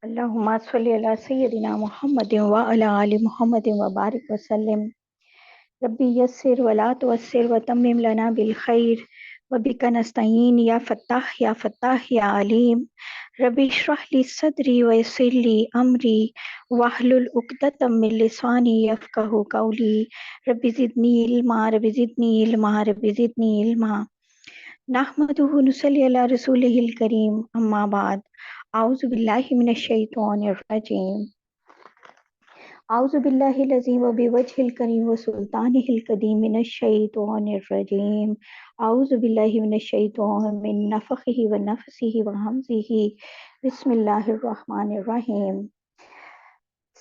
اللهم صل على سيدنا محمد وعلى آل محمد وبارك وسلم. ربي يسر ولا تعسر وتمم لنا بالخير وبك نستعين يا فتاح يا فتاح يا عليم. ربي اشرح لي صدري ويسر لي أمري واحلل عقدة من لساني يفقهوا قولي. ربي زدني علما ربي زدني علما ربي زدني علما. نحمده ونصلي على رسوله الكريم أما بعد. أعوذ بالله من الشيطان الرجيم. أعوذ بالله العظيم وبوجهه الكريم وسلطانه القديم من الشيطان الرجيم. أعوذ بالله من الشيطان من نفخه ونفسه وهمزه. بسم اللہ الرحمن الرحیم.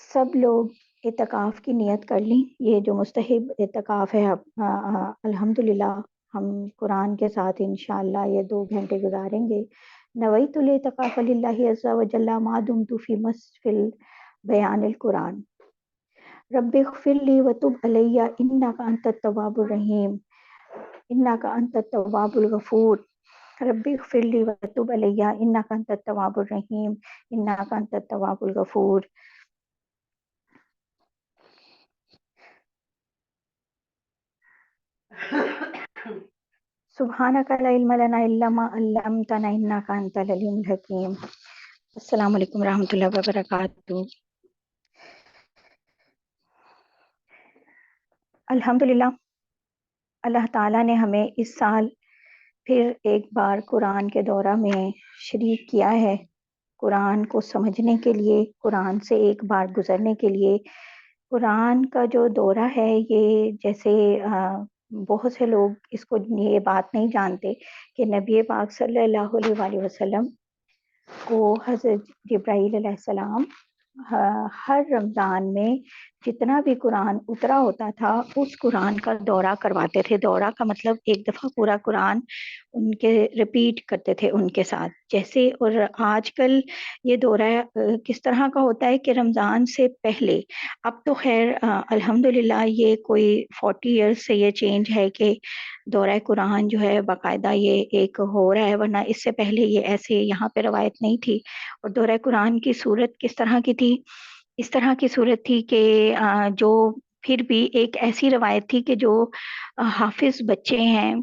سب لوگ اعتکاف کی نیت کر لیں. یہ جو مستحب اعتکاف ہے الحمدللہ ہم قرآن کے ساتھ انشاءاللہ یہ 2 گھنٹے گزاریں گے. نویت الاعتکاف للہ عز وجل ما دمت فی مسفل بیان القرآن. رب اغفر لی وتب علی انک انت التواب الرحیم انک انت التواب الغفور. رب اغفر لی وتب علی انک انت التواب الرحیم انک انت التواب الغفور. سبحانک لا علم لنا الا ما علمتنا انک انت العلیم الحکیم. السلام علیکم ورحمۃ اللہ وبرکاتہ. الحمدللہ اللہ تعالیٰ نے ہمیں اس سال پھر ایک بار قرآن کے دورہ میں شریک کیا ہے. قرآن کو سمجھنے کے لیے، قرآن سے ایک بار گزرنے کے لیے. قرآن کا جو دورہ ہے یہ جیسے بہت سے لوگ اس کو یہ بات نہیں جانتے کہ نبی پاک صلی اللہ علیہ وآلہ وسلم کو حضرت جبرائیل علیہ السلام ہر رمضان میں جتنا بھی قرآن اترا ہوتا تھا اس قرآن کا دورہ کرواتے تھے. دورہ کا مطلب ایک دفعہ پورا قرآن ان کے ریپیٹ کرتے تھے ان کے ساتھ جیسے. اور آج کل یہ دورہ کس طرح کا ہوتا ہے کہ رمضان سے پہلے، اب تو خیر الحمدللہ یہ کوئی 40 ایئرس سے یہ چینج ہے کہ دورہ قرآن جو ہے باقاعدہ یہ ایک ہو رہا ہے، ورنہ اس سے پہلے یہ ایسے یہاں پہ روایت نہیں تھی. اور دورہ قرآن کی صورت کس طرح کی تھی؟ اس طرح کی صورت تھی کہ جو پھر بھی ایک ایسی روایت تھی کہ جو حافظ بچے ہیں،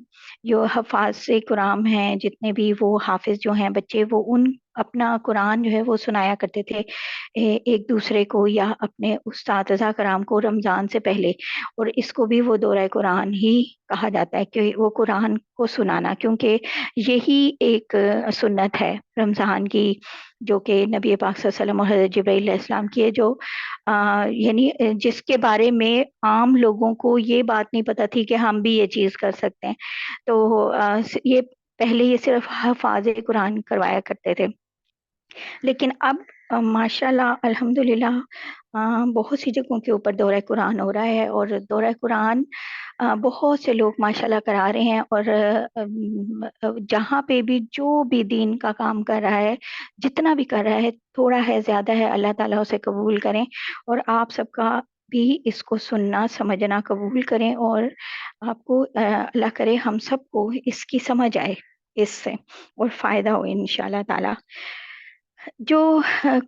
جو حفاظ قرآن ہیں، جتنے بھی وہ حافظ جو ہیں بچے، وہ ان اپنا قرآن جو ہے وہ سنایا کرتے تھے ایک دوسرے کو یا اپنے اساتذہ کرام کو رمضان سے پہلے. اور اس کو بھی وہ دورہ قرآن ہی کہا جاتا ہے کہ وہ قرآن کو سنانا، کیونکہ یہی ایک سنت ہے رمضان کی جو کہ نبی پاک صلی اللہ علیہ وسلم اور حضرت جبرائیل علیہ السلام کی ہے، جو یعنی جس کے بارے میں عام لوگوں کو یہ بات نہیں پتہ تھی کہ ہم بھی یہ چیز کر سکتے ہیں. تو یہ پہلے یہ صرف حفاظ قرآن کروایا کرتے تھے، لیکن اب ماشاءاللہ الحمدللہ بہت سی جگہوں کے اوپر دورہ قرآن ہو رہا ہے. اور دورہ قرآن بہت سے لوگ ماشاءاللہ کرا رہے ہیں. اور جہاں پہ بھی جو بھی دین کا کام کر رہا ہے، جتنا بھی کر رہا ہے، تھوڑا ہے زیادہ ہے، اللہ تعالیٰ اسے قبول کریں. اور آپ سب کا بھی اس کو سننا سمجھنا قبول کریں، اور آپ کو اللہ کرے ہم سب کو اس کی سمجھ آئے اس سے اور فائدہ ہو انشاءاللہ تعالیٰ. جو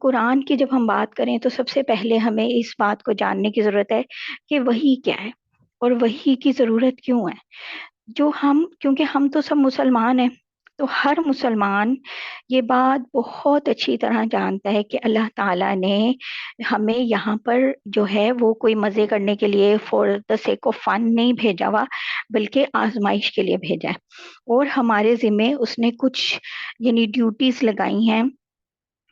قرآن کی جب ہم بات کریں تو سب سے پہلے ہمیں اس بات کو جاننے کی ضرورت ہے کہ وحی کیا ہے اور وحی کی ضرورت کیوں ہے. کیونکہ ہم تو سب مسلمان ہیں، تو ہر مسلمان یہ بات بہت اچھی طرح جانتا ہے کہ اللہ تعالیٰ نے ہمیں یہاں پر جو ہے وہ کوئی مزے کرنے کے لیے for the sake of fun نہیں بھیجا ہوا، بلکہ آزمائش کے لیے بھیجا ہے. اور ہمارے ذمے اس نے کچھ یعنی ڈیوٹیز لگائی ہیں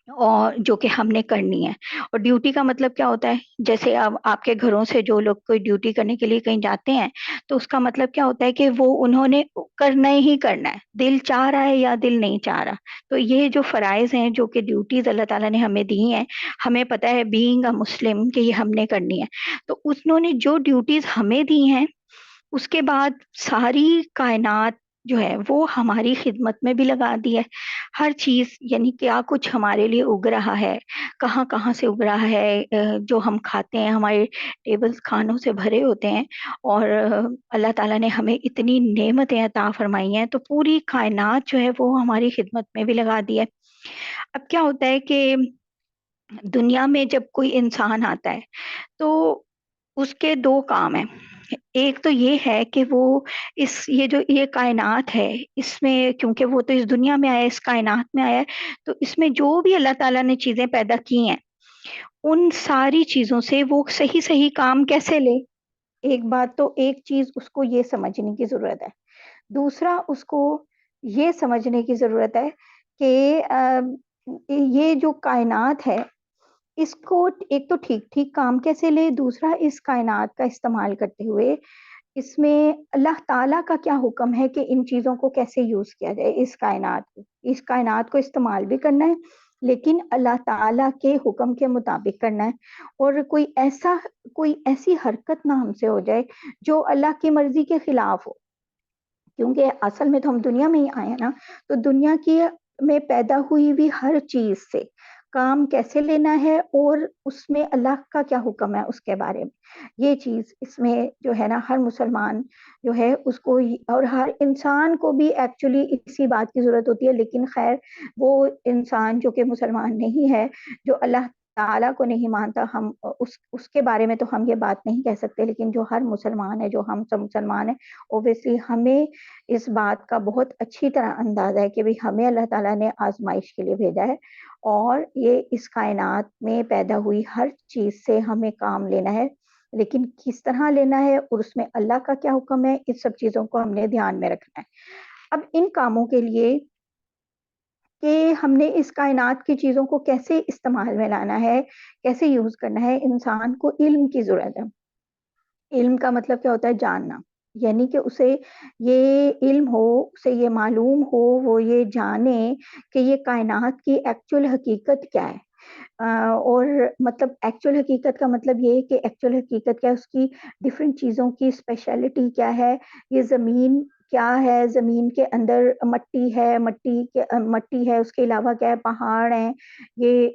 اور جو کہ ہم نے کرنی ہے. اور ڈیوٹی کا مطلب کیا ہوتا ہے؟ جیسے اب آپ کے گھروں سے جو لوگ کوئی ڈیوٹی کرنے کے لیے کہیں جاتے ہیں تو اس کا مطلب کیا ہوتا ہے کہ وہ انہوں نے کرنا ہی کرنا ہے، دل چاہ رہا ہے یا دل نہیں چاہ رہا. تو یہ جو فرائض ہیں، جو کہ ڈیوٹیز اللہ تعالیٰ نے ہمیں دی ہیں، ہمیں پتہ ہے بینگ اے مسلم کہ یہ ہم نے کرنی ہے. تو انہوں نے جو ڈیوٹیز ہمیں دی ہیں، اس کے بعد ساری کائنات جو ہے وہ ہماری خدمت میں بھی لگا دی ہے. ہر چیز یعنی کیا کچھ ہمارے لیے اگ رہا ہے، کہاں کہاں سے اگ رہا ہے، جو ہم کھاتے ہیں ہمارے ٹیبلز کھانوں سے بھرے ہوتے ہیں. اور اللہ تعالیٰ نے ہمیں اتنی نعمتیں عطا فرمائی ہیں، تو پوری کائنات جو ہے وہ ہماری خدمت میں بھی لگا دی ہے. اب کیا ہوتا ہے کہ دنیا میں جب کوئی انسان آتا ہے تو اس کے دو کام ہیں. ایک تو یہ ہے کہ وہ یہ کائنات ہے اس میں، کیونکہ وہ تو اس دنیا میں آیا ہے، اس کائنات میں آیا ہے، تو اس میں جو بھی اللہ تعالیٰ نے چیزیں پیدا کی ہیں ان ساری چیزوں سے وہ صحیح صحیح کام کیسے لے. ایک بات تو ایک چیز اس کو یہ سمجھنے کی ضرورت ہے. دوسرا اس کو یہ سمجھنے کی ضرورت ہے کہ یہ جو کائنات ہے اس کو ایک تو ٹھیک ٹھیک کام کیسے لے، دوسرا اس کائنات کا استعمال کرتے ہوئے اس میں اللہ تعالیٰ کا کیا حکم ہے کہ ان چیزوں کو کیسے یوز کیا جائے. اس کائنات کو استعمال بھی کرنا ہے لیکن اللہ تعالیٰ کے حکم کے مطابق کرنا ہے، اور کوئی ایسی حرکت نہ ہم سے ہو جائے جو اللہ کی مرضی کے خلاف ہو. کیونکہ اصل میں تو ہم دنیا میں ہی آئے ہیں نا، تو دنیا کی میں پیدا ہوئی ہوئی ہر چیز سے کام کیسے لینا ہے اور اس میں اللہ کا کیا حکم ہے اس کے بارے میں، یہ چیز اس میں جو ہے نا ہر مسلمان جو ہے اس کو، اور ہر انسان کو بھی ایکچولی اسی بات کی ضرورت ہوتی ہے. لیکن خیر وہ انسان جو کہ مسلمان نہیں ہے، جو اللہ تعالیٰ کو نہیں مانتا، ہم اس کے بارے میں تو ہم یہ بات نہیں کہہ سکتے، لیکن جو ہر مسلمان ہے، جو ہم سب مسلمان ہیں، اوبیسلی ہمیں اس بات کا بہت اچھی طرح اندازہ ہے کہ بھی ہمیں اللہ تعالیٰ نے آزمائش کے لیے بھیجا ہے، اور یہ اس کائنات میں پیدا ہوئی ہر چیز سے ہمیں کام لینا ہے. لیکن کس طرح لینا ہے اور اس میں اللہ کا کیا حکم ہے، اس سب چیزوں کو ہم نے دھیان میں رکھنا ہے. اب ان کاموں کے لیے کہ ہم نے اس کائنات کی چیزوں کو کیسے استعمال میں لانا ہے، کیسے یوز کرنا ہے، انسان کو علم کی ضرورت ہے. علم کا مطلب کیا ہوتا ہے؟ جاننا. یعنی کہ اسے یہ علم ہو، اسے یہ معلوم ہو، وہ یہ جانے کہ یہ کائنات کی ایکچوئل حقیقت کیا ہے. اور مطلب ایکچوئل حقیقت کا مطلب یہ کہ ایکچوئل حقیقت کیا ہے، اس کی ڈفرینٹ چیزوں کی اسپیشلٹی کیا ہے. یہ زمین کیا ہے، زمین کے اندر مٹی ہے، مٹی ہے، اس کے علاوہ کیا ہے، پہاڑ ہیں. یہ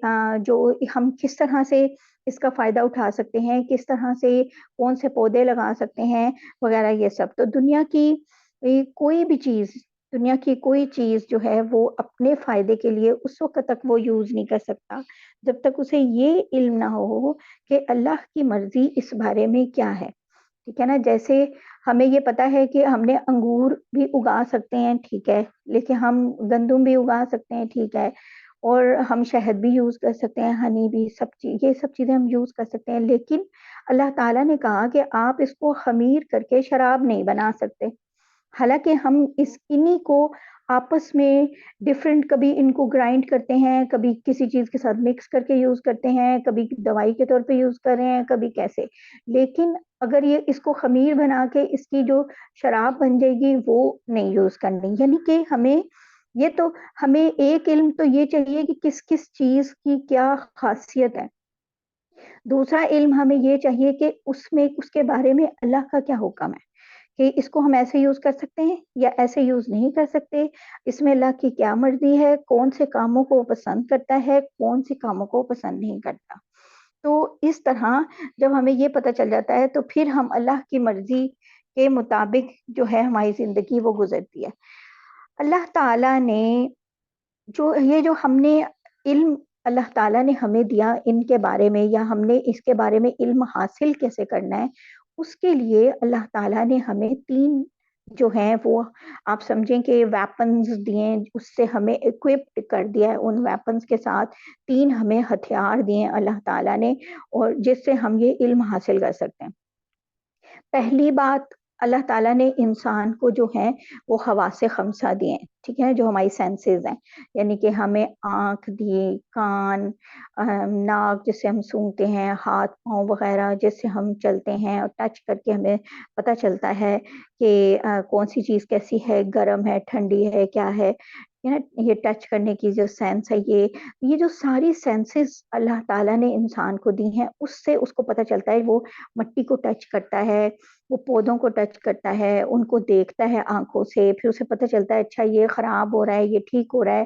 جو ہم کس طرح سے اس کا فائدہ اٹھا سکتے ہیں، کس طرح سے کون سے پودے لگا سکتے ہیں وغیرہ، یہ سب. تو دنیا کی کوئی چیز جو ہے وہ اپنے فائدے کے لیے اس وقت تک وہ یوز نہیں کر سکتا جب تک اسے یہ علم نہ ہو کہ اللہ کی مرضی اس بارے میں کیا ہے. ٹھیک ہے نا. جیسے ہمیں یہ پتا ہے کہ ہم نے انگور بھی اگا سکتے ہیں، ٹھیک ہے، لیکن ہم گندم بھی اگا سکتے ہیں، ٹھیک ہے، اور ہم شہد بھی یوز کر سکتے ہیں، ہنی بھی، یہ سب چیزیں ہم یوز کر سکتے ہیں. لیکن اللہ تعالیٰ نے کہا کہ آپ اس کو خمیر کر کے شراب نہیں بنا سکتے. حالانکہ ہم انہی کو آپس میں ڈفرینٹ، کبھی ان کو گرائنڈ کرتے ہیں، کبھی کسی چیز کے ساتھ مکس کر کے یوز کرتے ہیں، کبھی دوائی کے طور پہ یوز کر رہے ہیں، کبھی کیسے. لیکن اگر یہ اس کو خمیر بنا کے اس کی جو شراب بن جائے گی وہ نہیں یوز کرنی. یعنی کہ ہمیں ایک علم تو یہ چاہیے کہ کس کس چیز کی کیا خاصیت ہے. دوسرا علم ہمیں یہ چاہیے کہ اس کے بارے میں اللہ کا کیا حکم ہے، کہ اس کو ہم ایسے یوز کر سکتے ہیں یا ایسے یوز نہیں کر سکتے. اس میں اللہ کی کیا مرضی ہے، کون سے کاموں کو وہ پسند کرتا ہے، کون سے کاموں کو پسند نہیں کرتا. تو اس طرح جب ہمیں یہ پتہ چل جاتا ہے تو پھر ہم اللہ کی مرضی کے مطابق جو ہے ہماری زندگی وہ گزرتی ہے. اللہ تعالیٰ نے جو ہم نے علم اللہ تعالیٰ نے ہمیں دیا ان کے بارے میں، یا ہم نے اس کے بارے میں علم حاصل کیسے کرنا ہے، اس کے لیے اللہ تعالیٰ نے ہمیں 3 جو ہیں وہ آپ سمجھیں کہ ویپنز دیے، اس سے ہمیں اکوپڈ کر دیا ہے. ان ویپنز کے ساتھ 3 ہمیں ہتھیار دیے اللہ تعالیٰ نے، اور جس سے ہم یہ علم حاصل کر سکتے ہیں. پہلی بات، اللہ تعالیٰ نے انسان کو جو ہے وہ حواس خمسہ دیے ہیں، ٹھیک ہے، جو ہماری سینسز ہیں. یعنی کہ ہمیں آنکھ دیے، کان، ناک جس سے ہم سونگتے ہیں، ہاتھ پاؤں وغیرہ جس سے ہم چلتے ہیں، اور ٹچ کر کے ہمیں پتہ چلتا ہے کہ کون سی چیز کیسی ہے، گرم ہے، ٹھنڈی ہے، کیا ہے. یہ ٹچ کرنے کی جو سینس ہے، یہ جو ساری سینسز اللہ تعالیٰ نے انسان کو دی ہیں، اس سے اس کو پتہ چلتا ہے. وہ مٹی کو ٹچ کرتا ہے، وہ پودوں کو ٹچ کرتا ہے، ان کو دیکھتا ہے آنکھوں سے، پھر اسے پتہ چلتا ہے اچھا یہ خراب ہو رہا ہے، یہ ٹھیک ہو رہا ہے،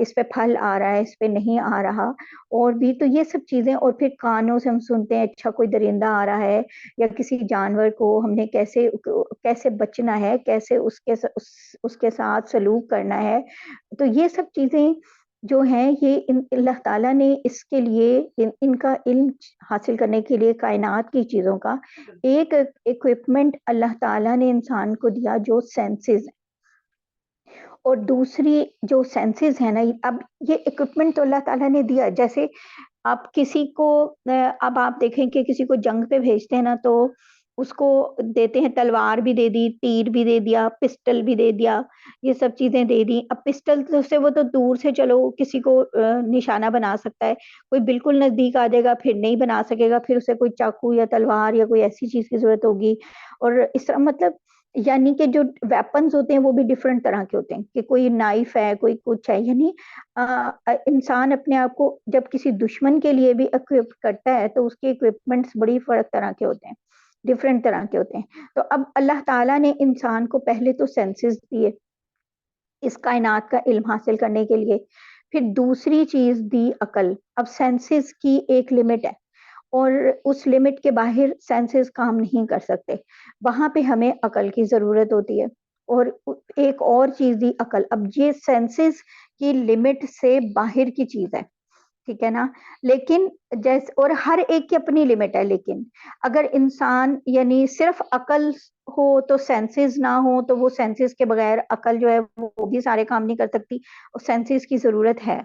اس پہ پھل آ رہا ہے، اس پہ نہیں آ رہا. اور بھی تو یہ سب چیزیں. اور پھر کانوں سے ہم سنتے ہیں اچھا کوئی درندہ آ رہا ہے، یا کسی جانور کو ہم نے کیسے بچنا ہے، کیسے اس کے ساتھ سلوک کرنا ہے. تو یہ سب چیزیں جو ہیں یہ اللہ تعالیٰ نے اس کے لیے ان کا علم حاصل کرنے کے لیے کائنات کی چیزوں کا ایک اکوپمنٹ اللہ تعالیٰ نے انسان کو دیا جو سینسز ہیں، اور دوسری جو سینسز ہے نا، اب یہ اکوپمنٹ تو اللہ تعالیٰ نے دیا. جیسے آپ کسی کو اب آپ دیکھیں کہ کسی کو جنگ پہ بھیجتے ہیں نا، تو اس کو دیتے ہیں تلوار بھی دے دی، تیر بھی دے دیا، پسٹل بھی دے دیا، یہ سب چیزیں دے دی. اب پسٹل سے وہ تو دور سے چلو کسی کو نشانہ بنا سکتا ہے، کوئی بالکل نزدیک آ جائے گا پھر نہیں بنا سکے گا، پھر اسے کوئی چاقو یا تلوار یا کوئی ایسی چیز کی ضرورت ہوگی. اور اس طرح مطلب یعنی کہ جو ویپنز ہوتے ہیں وہ بھی ڈفرینٹ طرح کے ہوتے ہیں، کہ کوئی نائف ہے، کوئی کچھ ہے. یعنی انسان اپنے آپ کو جب کسی دشمن کے لیے بھی اکوپ کرتا ہے تو اس کے اکوپمنٹس بڑی فرق طرح کے ہوتے ہیں، ڈفرینٹ طرح کے ہوتے ہیں. تو اب اللہ تعالیٰ نے انسان کو پہلے تو سینسز دیے اس کائنات کا علم حاصل کرنے کے لیے، پھر دوسری چیز دی عقل. اب سینسز کی ایک لمٹ ہے اور اس لمٹ کے باہر سینسز کام نہیں کر سکتے، وہاں پہ ہمیں عقل کی ضرورت ہوتی ہے. اور ایک اور چیز دی عقل. اب یہ سینسز کی لمٹ سے باہر کی چیز ہے، ٹھیک ہے نا. لیکن جیسے اور ہر ایک کی اپنی لمٹ ہے، لیکن اگر انسان یعنی صرف عقل ہو تو سینسز نہ ہو تو وہ سینسز کے بغیر عقل جو ہے وہ بھی سارے کام نہیں کر سکتی، اور سینسز کی ضرورت ہے،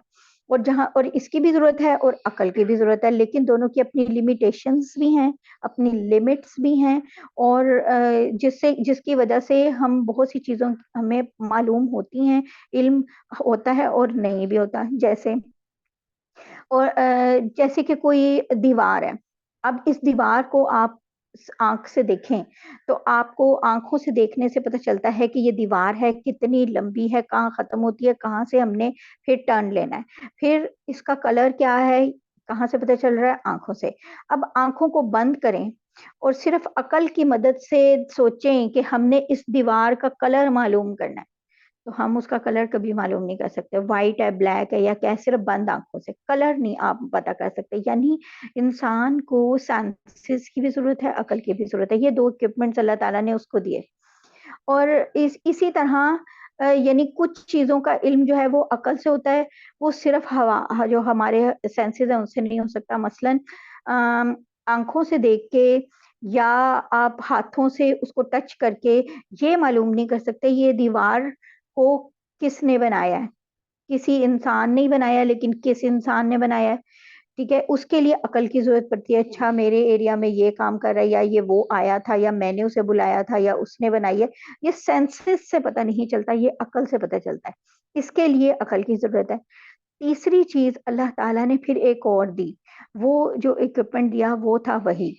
اور جہاں اور اس کی بھی ضرورت ہے اور عقل کی بھی ضرورت ہے. لیکن دونوں کی اپنی لمیٹیشنز بھی ہیں، اپنی لمٹس بھی ہیں، اور جس کی وجہ سے ہم بہت سی چیزوں ہمیں معلوم ہوتی ہیں، علم ہوتا ہے اور نہیں بھی ہوتا. جیسے کہ کوئی دیوار ہے. اب اس دیوار کو آپ آنکھ سے دیکھیں تو آپ کو آنکھوں سے دیکھنے سے پتہ چلتا ہے کہ یہ دیوار ہے، کتنی لمبی ہے، کہاں ختم ہوتی ہے، کہاں سے ہم نے پھر ٹرن لینا ہے، پھر اس کا کلر کیا ہے، کہاں سے پتہ چل رہا ہے، آنکھوں سے. اب آنکھوں کو بند کریں اور صرف عقل کی مدد سے سوچیں کہ ہم نے اس دیوار کا کلر معلوم کرنا ہے، تو ہم اس کا کلر کبھی معلوم نہیں کر سکتے، وائٹ ہے، بلیک ہے یا کیا. صرف بند آنکھوں سے کلر نہیں آپ پتا کر سکتے. یعنی انسان کو سینسز کی بھی ضرورت ہے، عقل کی بھی ضرورت ہے. یہ دو اکوپمنٹس اللہ تعالیٰ نے اس کو دیے. اور اسی طرح یعنی کچھ چیزوں کا علم جو ہے وہ عقل سے ہوتا ہے، وہ صرف ہوا جو ہمارے سینسز ہیں ان سے نہیں ہو سکتا. مثلاً آنکھوں سے دیکھ کے یا آپ ہاتھوں سے اس کو ٹچ کر کے یہ معلوم نہیں کر سکتے یہ دیوار کو کس نے بنایا ہے. کسی انسان نے بنایا، لیکن کس انسان نے بنایا ہے، ٹھیک ہے. اس کے لیے عقل کی ضرورت پڑتی ہے. اچھا میرے ایریا میں یہ کام کر رہا ہے، یا یہ وہ آیا تھا، یا میں نے اسے بلایا تھا، یا اس نے بنائی ہے. یہ سینسز سے پتہ نہیں چلتا، یہ عقل سے پتہ چلتا ہے. اس کے لیے عقل کی ضرورت ہے. تیسری چیز اللہ تعالیٰ نے پھر ایک اور دی، وہ جو اکوپمنٹ دیا وہ تھا وحی.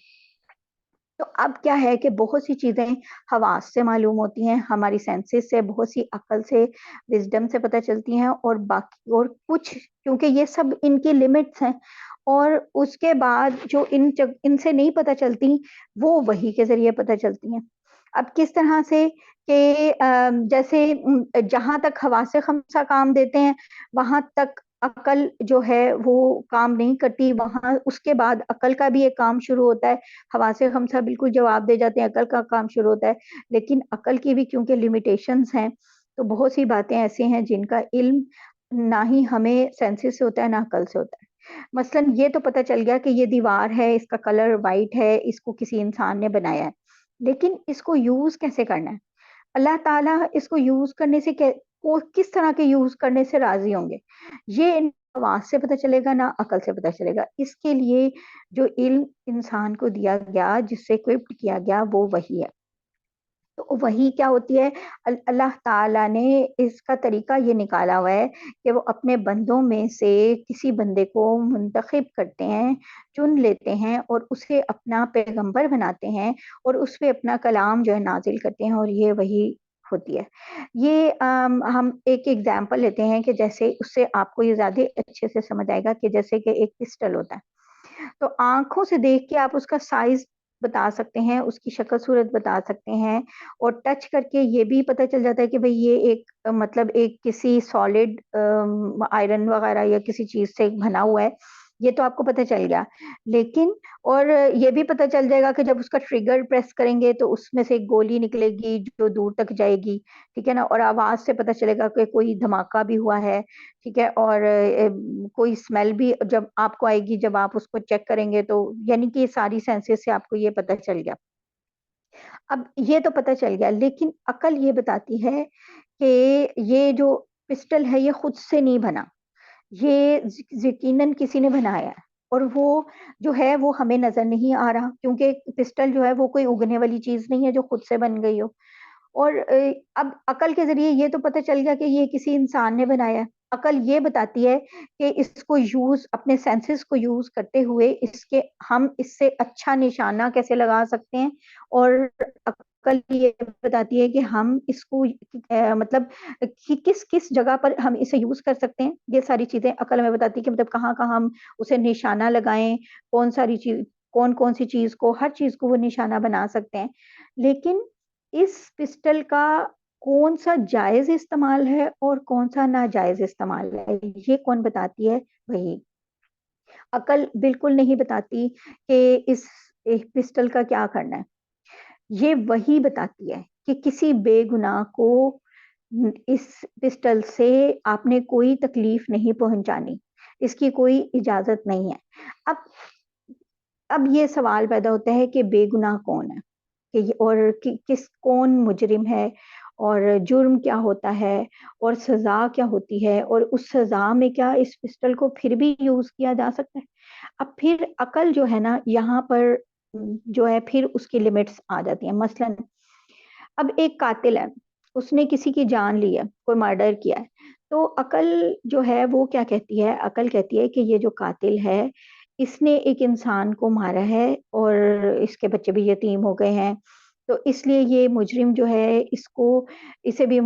تو اب کیا ہے کہ بہت سی چیزیں حواس سے معلوم ہوتی ہیں، ہماری سینسز سے، بہت سی عقل سے، وزڈم سے پتہ چلتی ہیں، اور باقی اور کچھ کیونکہ یہ سب ان کی لمٹس ہیں. اور اس کے بعد جو ان سے نہیں پتہ چلتی وہ وحی کے ذریعے پتہ چلتی ہیں. اب کس طرح سے کہ جیسے جہاں تک حواس خمسہ کام دیتے ہیں وہاں تک عقل جو ہے وہ کام نہیں کرتی. وہاں اس کے بعد عقل کا بھی ایک کام شروع ہوتا ہے. حواس خمسہ بالکل جواب دے جاتے ہیں، عقل کا کام شروع ہوتا ہے. لیکن عقل کی بھی کیونکہ لمیٹیشنز ہیں، تو بہت سی باتیں ایسی ہیں جن کا علم نہ ہی ہمیں سینسز سے ہوتا ہے نہ عقل سے ہوتا ہے. مثلا یہ تو پتہ چل گیا کہ یہ دیوار ہے، اس کا کلر وائٹ ہے، اس کو کسی انسان نے بنایا ہے. لیکن اس کو یوز کیسے کرنا ہے؟ اللہ تعالیٰ اس کو یوز کرنے سے کس طرح کے یوز کرنے سے راضی ہوں گے، یہ حواس سے پتہ چلے گا نہ عقل سے پتہ چلے گا. اس کے لیے جو علم انسان کو دیا گیا، جس سے equipped کیا گیا، وہ وحی ہے. تو وحی کیا ہوتی ہے؟ اللہ تعالیٰ نے اس کا طریقہ یہ نکالا ہوا ہے کہ وہ اپنے بندوں میں سے کسی بندے کو منتخب کرتے ہیں، چن لیتے ہیں، اور اسے اپنا پیغمبر بناتے ہیں، اور اس پہ اپنا کلام جو ہے نازل کرتے ہیں، اور یہ وحی ہوتی ہے. یہ ہم ایک ایگزامپل لیتے ہیں کہ جیسے اس سے آپ کو یہ زیادہ اچھے سے سمجھ آئے گا، کہ جیسے کہ ایک پسٹل ہوتا ہے، تو آنکھوں سے دیکھ کے آپ اس کا سائز بتا سکتے ہیں، اس کی شکل صورت بتا سکتے ہیں، اور ٹچ کر کے یہ بھی پتہ چل جاتا ہے کہ بھئی یہ ایک مطلب ایک کسی سالڈ آئرن وغیرہ یا کسی چیز سے بنا ہوا ہے، یہ تو آپ کو پتہ چل گیا، لیکن اور یہ بھی پتہ چل جائے گا کہ جب اس کا ٹریگر پریس کریں گے تو اس میں سے ایک گولی نکلے گی جو دور تک جائے گی، ٹھیک ہے نا، اور آواز سے پتہ چلے گا کہ کوئی دھماکہ بھی ہوا ہے، ٹھیک ہے، اور کوئی اسمیل بھی جب آپ کو آئے گی جب آپ اس کو چیک کریں گے، تو یعنی کہ یہ ساری سینسز سے آپ کو یہ پتہ چل گیا۔ اب یہ تو پتہ چل گیا، لیکن عقل یہ بتاتی ہے کہ یہ جو پسٹل ہے یہ خود سے نہیں بنا، یہ یقیناً کسی نے بنایا ہے، اور وہ جو ہے وہ ہمیں نظر نہیں آ رہا، کیونکہ پسٹل جو ہے وہ کوئی اگنے والی چیز نہیں ہے جو خود سے بن گئی ہو۔ اور اب عقل کے ذریعے یہ تو پتہ چل گیا کہ یہ کسی انسان نے بنایا ہے۔ عقل یہ بتاتی ہے کہ اس کو یوز اپنے سینسز کو یوز کرتے ہوئے ہم اس سے اچھا نشانہ کیسے لگا سکتے ہیں، اور عقل یہ بتاتی ہے کہ ہم اس کو مطلب کس کس جگہ پر ہم اسے یوز کر سکتے ہیں، یہ ساری چیزیں عقل ہمیں بتاتی ہے کہ مطلب کہاں کہاں ہم اسے نشانہ لگائیں، کون کون سی چیز کو، ہر چیز کو وہ نشانہ بنا سکتے ہیں۔ لیکن اس پسٹل کا کون سا جائز استعمال ہے اور کون سا ناجائز استعمال ہے، یہ کون بتاتی ہے؟ وہی عقل بالکل نہیں بتاتی کہ اس پسٹل کا کیا کرنا ہے، یہ وہی بتاتی ہے کہ کسی بے گناہ کو اس پسٹل سے آپ نے کوئی تکلیف نہیں پہنچانی، اس کی کوئی اجازت نہیں ہے۔ اب یہ سوال پیدا ہوتا ہے کہ بے گناہ کون ہے، اور کون مجرم ہے، اور جرم کیا ہوتا ہے، اور سزا کیا ہوتی ہے، اور اس سزا میں کیا اس پسٹل کو پھر بھی یوز کیا جا سکتا ہے۔ اب پھر عقل جو ہے نا یہاں پر جو ہے پھر اس کی لمٹس آ جاتی ہیں۔ مثلا اب ایک قاتل ہے، اس نے کسی کی جان لی ہے، کوئی مرڈر کیا ہے، تو عقل جو ہے وہ کیا کہتی ہے؟ عقل کہتی ہے کہ یہ جو قاتل ہے اس نے ایک انسان کو مارا ہے، اور اس کے بچے بھی یتیم ہو گئے ہیں، تو اس لیے یہ مجرم جو ہے اسے بھی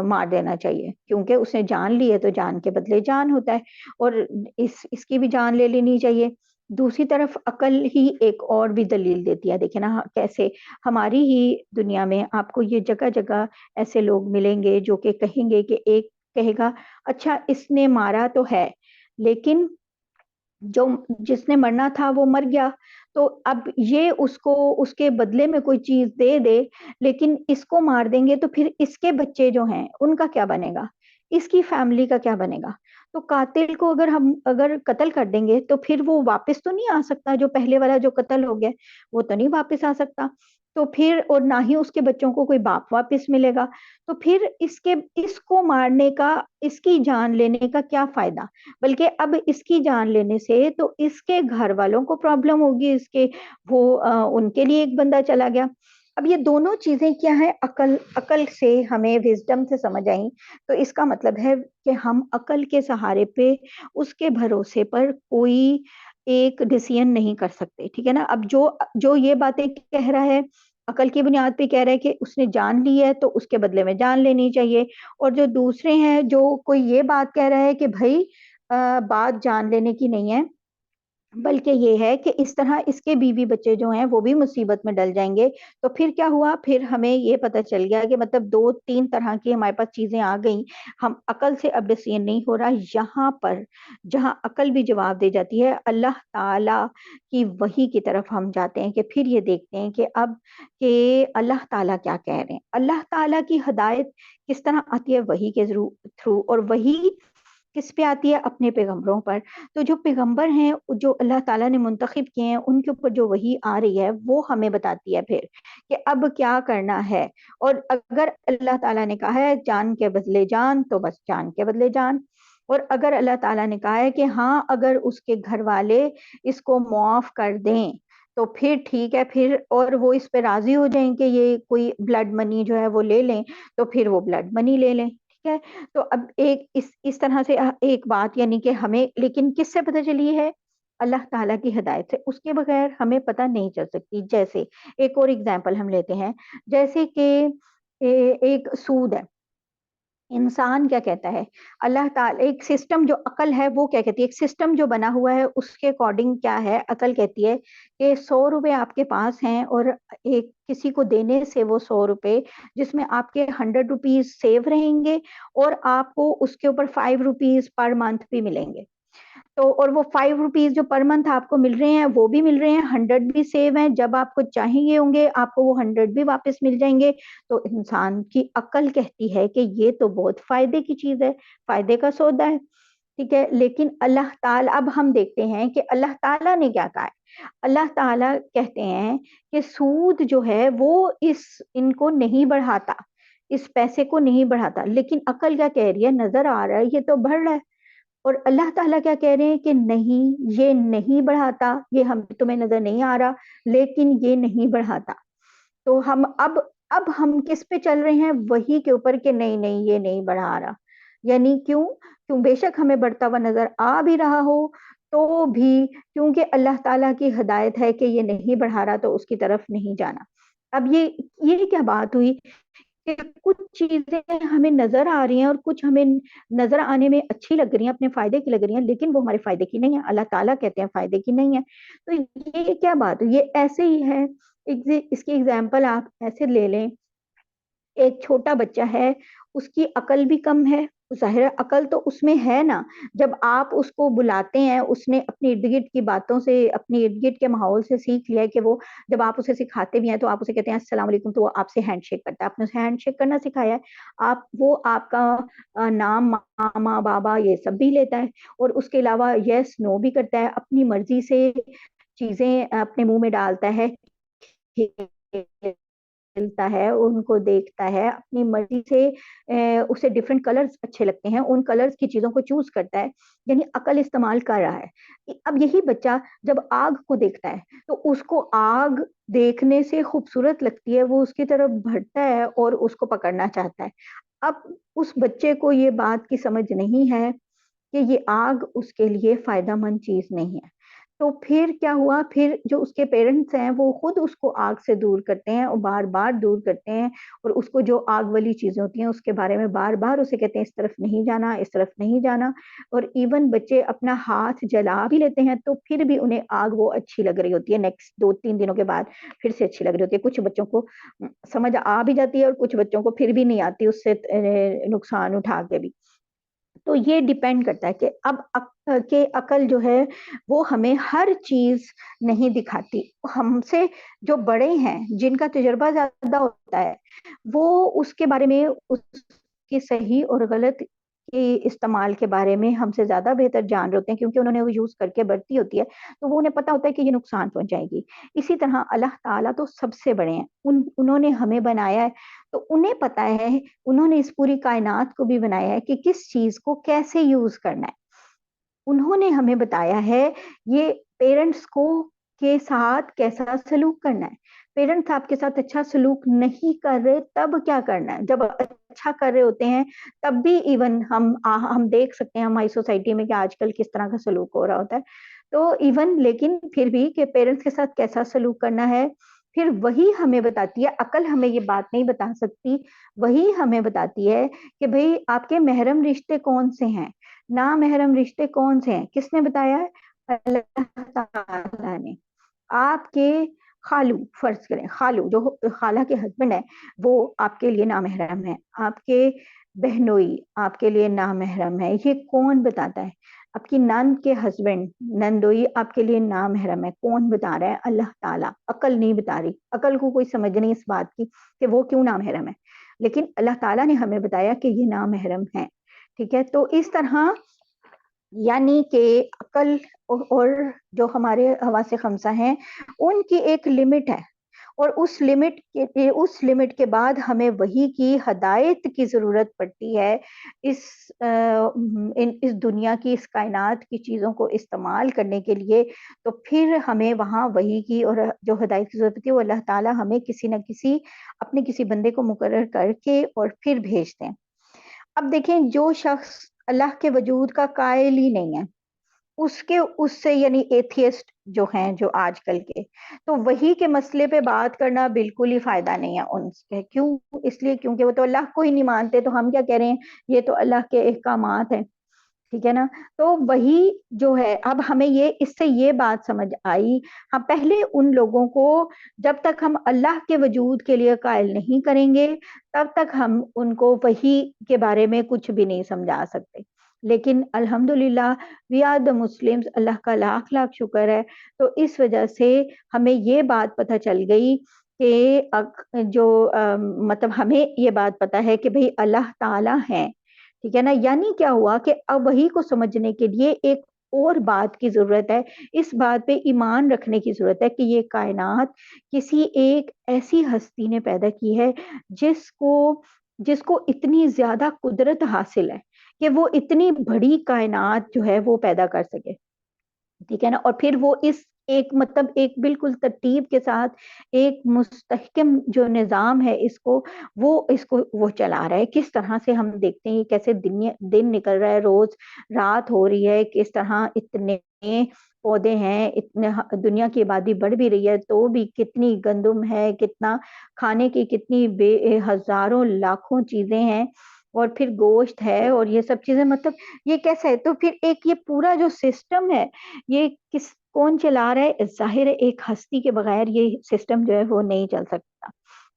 مار دینا چاہیے، کیونکہ اس نے جان لی ہے تو جان کے بدلے جان ہوتا ہے، اور اس کی بھی جان لے لینی چاہیے۔ دوسری طرف عقل ہی ایک اور بھی دلیل دیتی ہے، دیکھیں نا کیسے ہماری ہی دنیا میں آپ کو یہ جگہ جگہ ایسے لوگ ملیں گے جو کہ کہیں گے کہ ایک کہے گا اچھا اس نے مارا تو ہے، لیکن جس نے مرنا تھا وہ مر گیا، تو اب یہ اس کے بدلے میں کوئی چیز دے دے، لیکن اس کو مار دیں گے تو پھر اس کے بچے جو ہیں ان کا کیا بنے گا، اس کی فیملی کا کیا بنے گا؟ تو قاتل کو اگر قتل کر دیں گے تو پھر وہ واپس تو نہیں آ سکتا، جو پہلے والا جو قتل ہو گیا وہ تو نہیں واپس آ سکتا، تو پھر اور نہ ہی اس کے بچوں کو کوئی باپ واپس ملے گا، تو پھر اس کو مارنے کا، اس کی جان لینے کا کیا فائدہ؟ بلکہ اب اس کی جان لینے سے تو اس کے گھر والوں کو پرابلم ہوگی، ان کے لیے ایک بندہ چلا گیا۔ اب یہ دونوں چیزیں کیا ہے، عقل سے ہمیں وزڈم سے سمجھ آئیں، تو اس کا مطلب ہے کہ ہم عقل کے سہارے پہ اس کے بھروسے پر کوئی ایک ڈیسیژن نہیں کر سکتے، ٹھیک ہے نا۔ اب جو یہ باتیں کہہ رہا ہے عقل کی بنیاد پہ کہہ رہا ہے کہ اس نے جان لی ہے تو اس کے بدلے میں جان لینی چاہیے، اور جو دوسرے ہیں جو کوئی یہ بات کہہ رہا ہے کہ بھائی بات جان لینے کی نہیں ہے، بلکہ یہ ہے کہ اس طرح اس کے بیوی بچے جو ہیں وہ بھی مصیبت میں ڈل جائیں گے، تو پھر کیا ہوا؟ پھر ہمیں یہ پتہ چل گیا کہ مطلب 2-3 طرح کی ہمارے پاس چیزیں آ گئیں، ہم عقل سے اب ڈیسیژن نہیں ہو رہا۔ یہاں پر جہاں عقل بھی جواب دے جاتی ہے، اللہ تعالی کی وحی کی طرف ہم جاتے ہیں کہ پھر یہ دیکھتے ہیں کہ اللہ تعالیٰ کیا کہہ رہے ہیں۔ اللہ تعالیٰ کی ہدایت کس طرح آتی ہے؟ وحی کے تھرو، اور وحی کس پہ آتی ہے؟ اپنے پیغمبروں پر۔ تو جو پیغمبر ہیں جو اللہ تعالیٰ نے منتخب کیے ہیں، ان کے اوپر جو وحی آ رہی ہے وہ ہمیں بتاتی ہے پھر کہ اب کیا کرنا ہے، اور اگر اللہ تعالیٰ نے کہا ہے جان کے بدلے جان تو بس جان کے بدلے جان، اور اگر اللہ تعالیٰ نے کہا ہے کہ ہاں اگر اس کے گھر والے اس کو معاف کر دیں تو پھر ٹھیک ہے، پھر اور وہ اس پہ راضی ہو جائیں کہ یہ کوئی بلڈ منی جو ہے وہ لے لیں، تو پھر وہ بلڈ منی لے لیں، ٹھیک ہے۔ تو اب اس طرح سے ایک بات یعنی کہ ہمیں لیکن کس سے پتہ چلی ہے؟ اللہ تعالیٰ کی ہدایت سے، اس کے بغیر ہمیں پتہ نہیں چل سکتی۔ جیسے ایک اور اگزامپل ہم لیتے ہیں، جیسے کہ ایک سود ہے، انسان کیا کہتا ہے؟ اللہ تعالیٰ ایک سسٹم جو عقل ہے وہ کیا کہتی ہے؟ ایک سسٹم جو بنا ہوا ہے اس کے اکارڈنگ کیا ہے؟ عقل کہتی ہے کہ 100 روپے آپ کے پاس ہیں، اور ایک کسی کو دینے سے وہ 100 روپے جس میں آپ کے 100 روپیز سیو رہیں گے، اور آپ کو اس کے اوپر 5 روپیز پر منتھ بھی ملیں گے۔ تو اور وہ 5 روپیز جو پر منتھ آپ کو مل رہے ہیں وہ بھی مل رہے ہیں، 100 بھی سیو ہیں، جب آپ کو چاہیے ہوں گے آپ کو وہ 100 بھی واپس مل جائیں گے. تو انسان کی عقل کہتی ہے کہ یہ تو بہت فائدے کی چیز ہے، فائدے کا سودا ہے. ٹھیک ہے، لیکن اللہ تعالیٰ، اب ہم دیکھتے ہیں کہ اللہ تعالیٰ نے کیا کہا ہے. اللہ تعالیٰ کہتے ہیں کہ سود جو ہے وہ ان کو نہیں بڑھاتا، اس پیسے کو نہیں بڑھاتا، لیکن عقل کیا کہہ رہی ہے، نظر آ رہا ہے یہ تو بڑھ رہا ہے. اور اللہ تعالیٰ کیا کہہ رہے ہیں کہ نہیں، یہ نہیں بڑھاتا، یہ تمہیں نظر نہیں آ رہا لیکن یہ نہیں بڑھاتا. تو اب ہم کس پہ چل رہے ہیں؟ وہی کے اوپر کہ نہیں نہیں یہ نہیں بڑھا رہا. یعنی کیوں بے شک ہمیں بڑھتا ہوا نظر آ بھی رہا ہو تو بھی کیونکہ اللہ تعالیٰ کی ہدایت ہے کہ یہ نہیں بڑھا رہا تو اس کی طرف نہیں جانا. اب یہ کیا بات ہوئی کہ کچھ چیزیں ہمیں نظر آ رہی ہیں اور کچھ ہمیں نظر آنے میں اچھی لگ رہی ہیں، اپنے فائدے کی لگ رہی ہیں، لیکن وہ ہمارے فائدے کی نہیں ہے. اللہ تعالیٰ کہتے ہیں فائدے کی نہیں ہے. تو یہ کیا بات ہے؟ یہ ایسے ہی ہے. اس کی ایگزامپل آپ ایسے لے لیں، ایک چھوٹا بچہ ہے، اس کی عقل بھی کم ہے، ظاہر عقل تو اس میں ہے نا. جب آپ اس کو بلاتے ہیں، اس نے اپنی ارد گرد کی باتوں سے، اپنی ارد گرد کے ماحول سے سیکھ لیا ہے کہ وہ جب آپ اسے سکھاتے بھی ہیں تو آپ اسے کہتے ہیں السلام علیکم، تو وہ آپ سے ہینڈ شیک کرتا ہے. آپ نے اسے ہینڈ شیک کرنا سکھایا ہے، وہ آپ کا نام ماما بابا یہ سب بھی لیتا ہے، اور اس کے علاوہ یس نو بھی کرتا ہے، اپنی مرضی سے چیزیں اپنے منہ میں ڈالتا ہے، ملتا ہے، ان کو دیکھتا ہے اپنی مرضی سے. اسے ڈفرینٹ کلرز اچھے لگتے ہیں، ان کلرز کی چیزوں کو چوز کرتا ہے، یعنی عقل استعمال کر رہا ہے. اب یہی بچہ جب آگ کو دیکھتا ہے تو اس کو آگ دیکھنے سے خوبصورت لگتی ہے، وہ اس کی طرف بڑھتا ہے اور اس کو پکڑنا چاہتا ہے. اب اس بچے کو یہ بات کی سمجھ نہیں ہے کہ یہ آگ اس کے لیے فائدہ مند چیز نہیں ہے. تو پھر کیا ہوا؟ پھر جو اس کے پیرنٹس ہیں وہ خود اس کو آگ سے دور کرتے ہیں اور بار بار دور کرتے ہیں، اور اس کو جو آگ والی چیزیں ہوتی ہیں اس کے بارے میں بار بار اسے کہتے ہیں اس طرف نہیں جانا، اس طرف نہیں جانا. اور ایون بچے اپنا ہاتھ جلا بھی لیتے ہیں تو پھر بھی انہیں آگ وہ اچھی لگ رہی ہوتی ہے، نیکسٹ 2-3 دنوں کے بعد پھر سے اچھی لگ رہی ہوتی ہے. کچھ بچوں کو سمجھ آ بھی جاتی ہے اور کچھ بچوں کو پھر بھی نہیں آتی، اس سے نقصان اٹھا کے بھی. تو یہ ڈیپینڈ کرتا ہے کہ اب کہ عقل جو ہے وہ ہمیں ہر چیز نہیں دکھاتی. ہم سے جو بڑے ہیں، جن کا تجربہ زیادہ ہوتا ہے، وہ اس کے بارے میں، اس کی صحیح اور غلط کے استعمال کے بارے میں ہم سے زیادہ بہتر جان رہے ہوتے ہیں، کیونکہ انہوں نے وہ یوز کر کے برتی ہوتی ہے، تو وہ انہیں پتا ہوتا ہے کہ یہ نقصان پہنچائے گی. اسی طرح اللہ تعالیٰ تو سب سے بڑے ہیں، انہوں نے ہمیں بنایا ہے تو انہیں پتا ہے، انہوں نے اس پوری کائنات کو بھی بنایا ہے کہ کس چیز کو کیسے یوز کرنا ہے. انہوں نے ہمیں بتایا ہے یہ پیرنٹس کو کے ساتھ کیسا سلوک کرنا ہے. پیرنٹس آپ کے ساتھ اچھا سلوک نہیں کر رہے تب کیا کرنا ہے؟ جب اچھا کر رہے ہوتے ہیں تب بھی ایون ہم دیکھ سکتے ہیں ہماری سوسائٹی میں کہ آج کل کس طرح کا سلوک ہو رہا ہوتا ہے. تو ایون لیکن پھر بھی کہ پیرنٹس کے ساتھ کیسا سلوک کرنا ہے، پھر وہی ہمیں بتاتی ہے. عقل ہمیں یہ بات نہیں بتا سکتی، وہی ہمیں بتاتی ہے کہ بھئی آپ کے محرم رشتے کون سے ہیں، نامحرم رشتے کون سے ہیں. کس نے بتایا ہے؟ اللہ تعالیٰ نے. آپ کے خالو، فرض کریں خالو جو خالہ کے ہسبینڈ ہے وہ آپ کے لیے نامحرم ہے، آپ کے بہنوئی آپ کے لیے نامحرم ہے. یہ کون بتاتا ہے؟ آپ کی نند کے ہسبینڈ، نندوئی آپ کے لیے نامحرم ہے. کون بتا رہا ہے؟ اللہ تعالیٰ. عقل نہیں بتا رہی، عقل کو کوئی سمجھ نہیں اس بات کی کہ وہ کیوں نامحرم ہے، لیکن اللہ تعالیٰ نے ہمیں بتایا کہ یہ نامحرم ہے. ٹھیک ہے، تو اس طرح یعنی کہ عقل اور جو ہمارے حواس خمسہ ہیں ان کی ایک لمٹ ہے، اور اس لمٹ کے بعد ہمیں وہی کی ہدایت کی ضرورت پڑتی ہے اس دنیا کی، اس کائنات کی چیزوں کو استعمال کرنے کے لیے. تو پھر ہمیں وہاں وہی کی اور جو ہدایت کی ضرورت ہوتی ہے وہ اللہ تعالیٰ ہمیں کسی نہ کسی اپنے کسی بندے کو مقرر کر کے اور پھر بھیجتے ہیں. اب دیکھیں جو شخص اللہ کے وجود کا قائل ہی نہیں ہے، اس سے یعنی ایتھیسٹ جو ہیں جو آج کل کے، تو وہی کے مسئلے پہ بات کرنا بالکل ہی فائدہ نہیں ہے ان سے. کیوں؟ اس لیے کیونکہ وہ تو اللہ کو ہی نہیں مانتے، تو ہم کیا کہہ رہے ہیں؟ یہ تو اللہ کے احکامات ہیں. ٹھیک ہے نا؟ تو وہی جو ہے، اب ہمیں اس سے یہ بات سمجھ آئی، ہم پہلے ان لوگوں کو جب تک ہم اللہ کے وجود کے لیے قائل نہیں کریں گے تب تک ہم ان کو وحی کے بارے میں کچھ بھی نہیں سمجھا سکتے. لیکن الحمدللہ وی آر دا مسلمس، اللہ کا لاکھ لاکھ شکر ہے. تو اس وجہ سے ہمیں یہ بات پتہ چل گئی کہ جو مطلب ہمیں یہ بات پتہ ہے کہ بھئی اللہ تعالیٰ ہیں، ٹھیک ہے نا. یعنی کیا ہوا کہ اب وہی کو سمجھنے کے لیے ایک اور بات کی ضرورت ہے، اس بات پہ ایمان رکھنے کی ضرورت ہے کہ یہ کائنات کسی ایک ایسی ہستی نے پیدا کی ہے جس کو اتنی زیادہ قدرت حاصل ہے کہ وہ اتنی بڑی کائنات جو ہے وہ پیدا کر سکے، ٹھیک ہے نا. اور پھر وہ اس ایک مطلب ایک بالکل ترتیب کے ساتھ ایک مستحکم جو نظام ہے اس کو وہ چلا رہا ہے. کس طرح سے ہم دیکھتے ہیں کیسے دن نکل رہا ہے، روز رات ہو رہی ہے، کس طرح اتنے پودے ہیں، اتنے دنیا کی آبادی بڑھ بھی رہی ہے تو بھی کتنی گندم ہے، کتنا کھانے کی کتنی ہزاروں لاکھوں چیزیں ہیں، اور پھر گوشت ہے اور یہ سب چیزیں. مطلب یہ کیسا ہے؟ تو پھر ایک یہ پورا جو سسٹم ہے یہ کون چلا رہا ہے؟ ظاہر ہے ایک ہستی کے بغیر یہ سسٹم جو ہے وہ نہیں چل سکتا.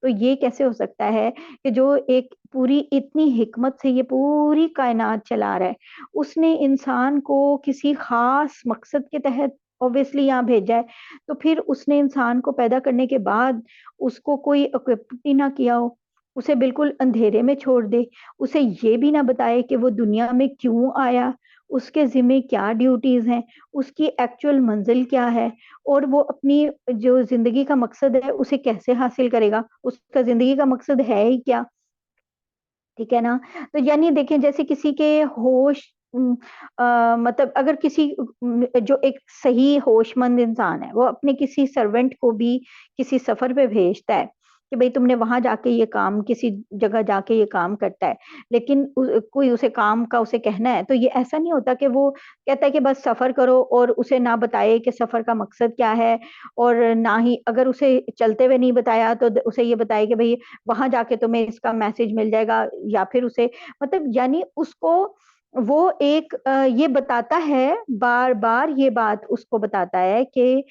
تو یہ کیسے ہو سکتا ہے کہ جو ایک پوری اتنی حکمت سے یہ پوری کائنات چلا رہا ہے، اس نے انسان کو کسی خاص مقصد کے تحت اوبیسلی یہاں بھیجا ہے. تو پھر اس نے انسان کو پیدا کرنے کے بعد اس کو کوئی اکوپمنٹ نہ کیا ہو، اسے بالکل اندھیرے میں چھوڑ دے، اسے یہ بھی نہ بتائے کہ وہ دنیا میں کیوں آیا، اس کے ذمہ کیا ڈیوٹیز ہیں، اس کی ایکچوئل منزل کیا ہے، اور وہ اپنی جو زندگی کا مقصد ہے اسے کیسے حاصل کرے گا، اس کا زندگی کا مقصد ہے ہی کیا، ٹھیک ہے نا. تو یعنی دیکھیں جیسے کسی کے ہوش مطلب اگر کسی جو ایک صحیح ہوش مند انسان ہے وہ اپنے کسی سرونٹ کو بھی کسی سفر پہ بھیجتا ہے کہ بھئی تم نے وہاں جا کے یہ کام، کسی جگہ جا کے یہ کام کرتا ہے، لیکن کوئی اسے کام کا اسے کہنا ہے تو یہ ایسا نہیں ہوتا کہ وہ کہتا ہے کہ بس سفر کرو اور اسے نہ بتائے کہ سفر کا مقصد کیا ہے، اور نہ ہی اگر اسے چلتے ہوئے نہیں بتایا تو اسے یہ بتائے کہ بھئی وہاں جا کے تمہیں اس کا میسج مل جائے گا، یا پھر اسے مطلب یعنی اس کو وہ ایک یہ بتاتا ہے، بار بار یہ بات اس کو بتاتا ہے کہ